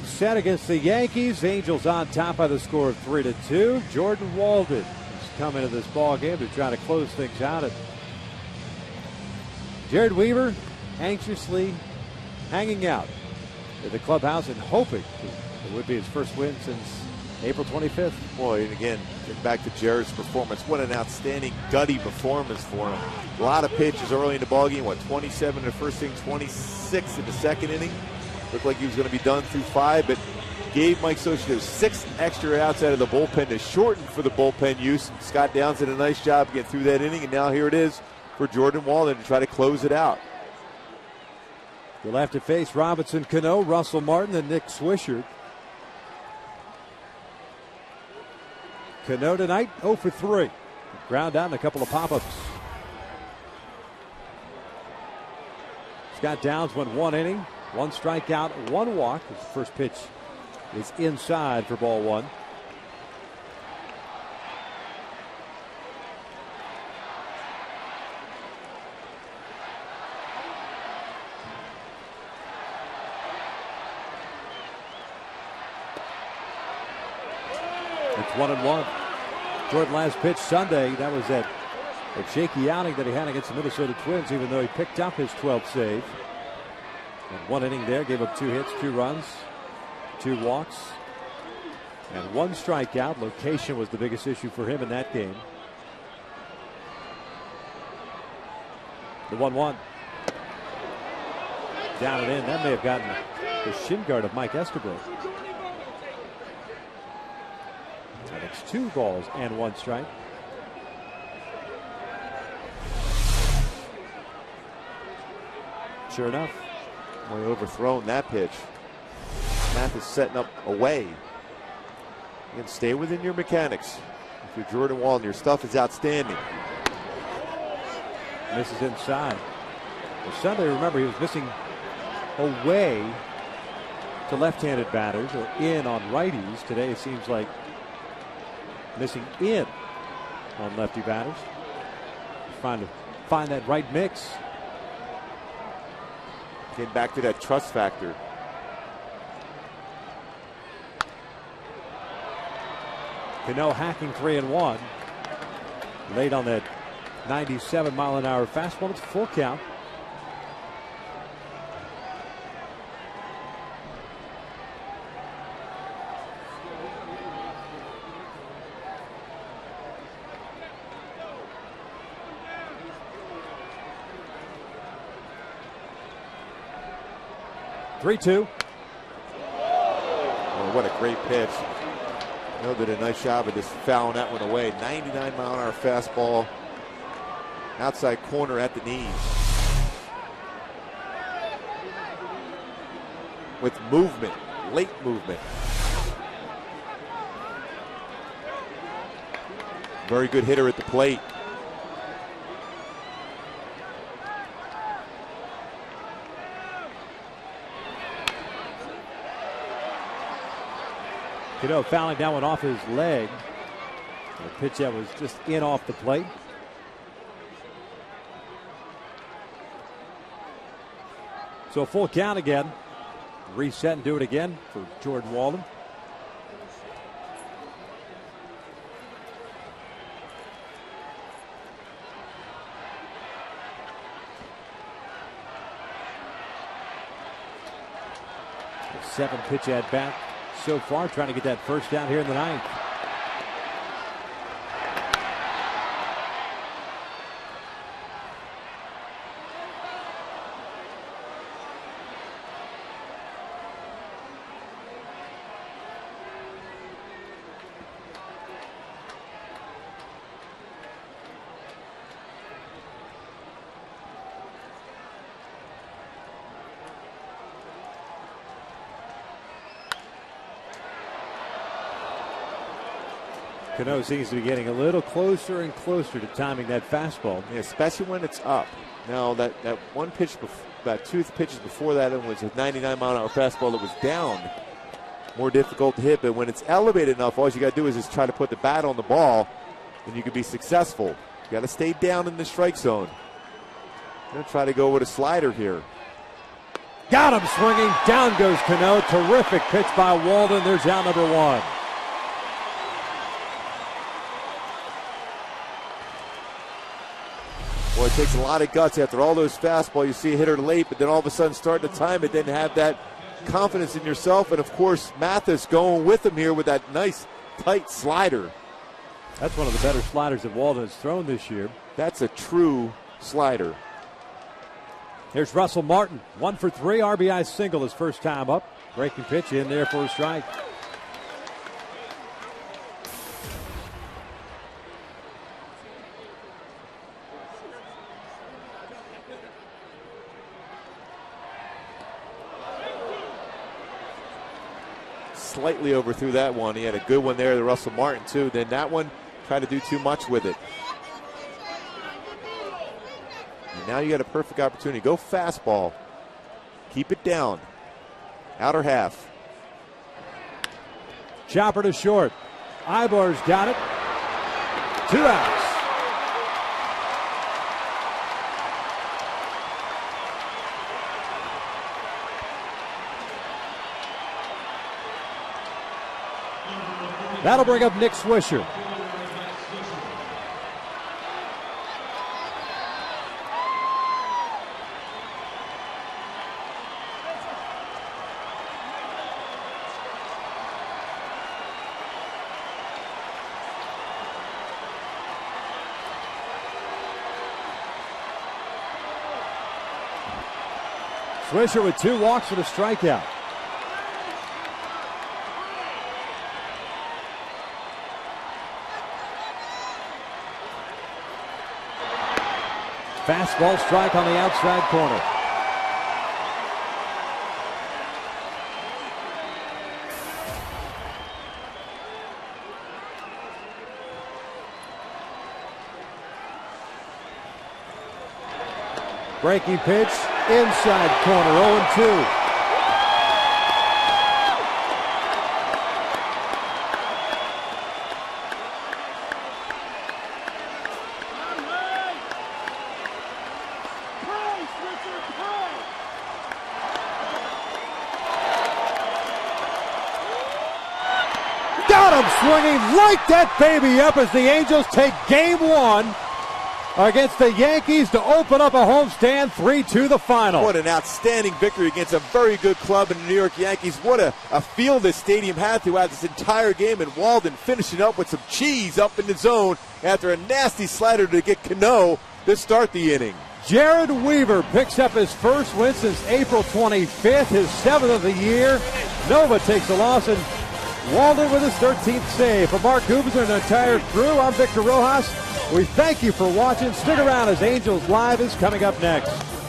Set against the Yankees. Angels on top by the score of 3-2. Jordan Walden has come into this ball game to try to close things out. Jared Weaver anxiously hanging out at the clubhouse and hoping it would be his first win since April 25th. Boy, and again, getting back to Jared's performance, what an outstanding gutty performance for him. A lot of pitches early in the ballgame. 27 in the first inning, 26 in the second inning. Looked like he was going to be done through 5, but gave Mike Scioscia 6 extra outs out of the bullpen to shorten for the bullpen use. Scott Downs did a nice job getting through that inning, and now here it is for Jordan Walden to try to close it out. You'll have to face Robinson Cano, Russell Martin, and Nick Swisher. Cano tonight 0 for 3. Ground out and a couple of pop-ups. Scott Downs went 1 inning. 1 strikeout, 1 walk. His first pitch is inside for ball 1. It's 1-1. Jordan last pitch Sunday. That was that shaky outing that he had against the Minnesota Twins, even though he picked up his 12th save. And 1 inning there, gave up 2 hits, 2 runs, 2 walks, and 1 strikeout. Location was the biggest issue for him in that game. The 1-1. Down and in. That may have gotten the shin guard of Mike Estabrook. And it's 2 balls and 1 strike. Sure enough. Boy, overthrown that pitch. Math is setting up away. You can stay within your mechanics. If you're Jordan Walden, your stuff is outstanding. Misses inside. Well, Sunday, remember, he was missing away to left-handed batters or in on righties. Today it seems like missing in on lefty batters. Trying to find that right mix. Getting back to that trust factor. Cano hacking 3-1. Late on that 97-mile-an-hour fastball. It's full count. 3-2. Oh, what a great pitch. Cano did a nice job of just fouling that one away. 99-mile-an-hour fastball. Outside corner at the knees. With movement, late movement. Very good hitter at the plate. Cano fouling that one off his leg. A pitch that was just in off the plate. So a full count again. Reset and do it again for Jordan Walden. A 7-pitch at bat so far, trying to get that first down here in the ninth. Cano seems to be getting a little closer and closer to timing that fastball. Yeah, especially when it's up. Now, that one pitch, about 2 pitches before that, it was a 99-mile-an-hour fastball that was down. More difficult to hit, but when it's elevated enough, all you got to do is just try to put the bat on the ball, and you can be successful. You got to stay down in the strike zone. Going to try to go with a slider here. Got him swinging. Down goes Cano. Terrific pitch by Walden. There's out number one. Boy, it takes a lot of guts after all those fastballs. You see a hitter late, but then all of a sudden starting to time it, then have that confidence in yourself. And, of course, Mathis going with him here with that nice, tight slider. That's one of the better sliders that Walden has thrown this year. That's a true slider. Here's Russell Martin. 1 for 3, RBI single his first time up. Breaking pitch in there for a strike. Slightly overthrew that one. He had a good one there, the Russell Martin, too. Then that one, tried to do too much with it. And now you got a perfect opportunity. Go fastball. Keep it down. Outer half. Chopper to short. Ibar's got it. 2 outs. That'll bring up Nick Swisher. Swisher with 2 walks and a strikeout. Fastball strike on the outside corner. Breaking pitch, inside corner, 0-2. Swinging, light that baby up as the Angels take game 1 against the Yankees to open up a homestand. 3-2 the final. What an outstanding victory against a very good club in the New York Yankees. What a feel this stadium had throughout this entire game, and Walden finishing up with some cheese up in the zone after a nasty slider to get Cano to start the inning. Jared Weaver picks up his first win since April 25th, his 7th of the year. Nova takes a loss, and Walden with his 13th save. For Mark Gubers and the entire crew, I'm Victor Rojas. We thank you for watching. Stick around as Angels Live is coming up next.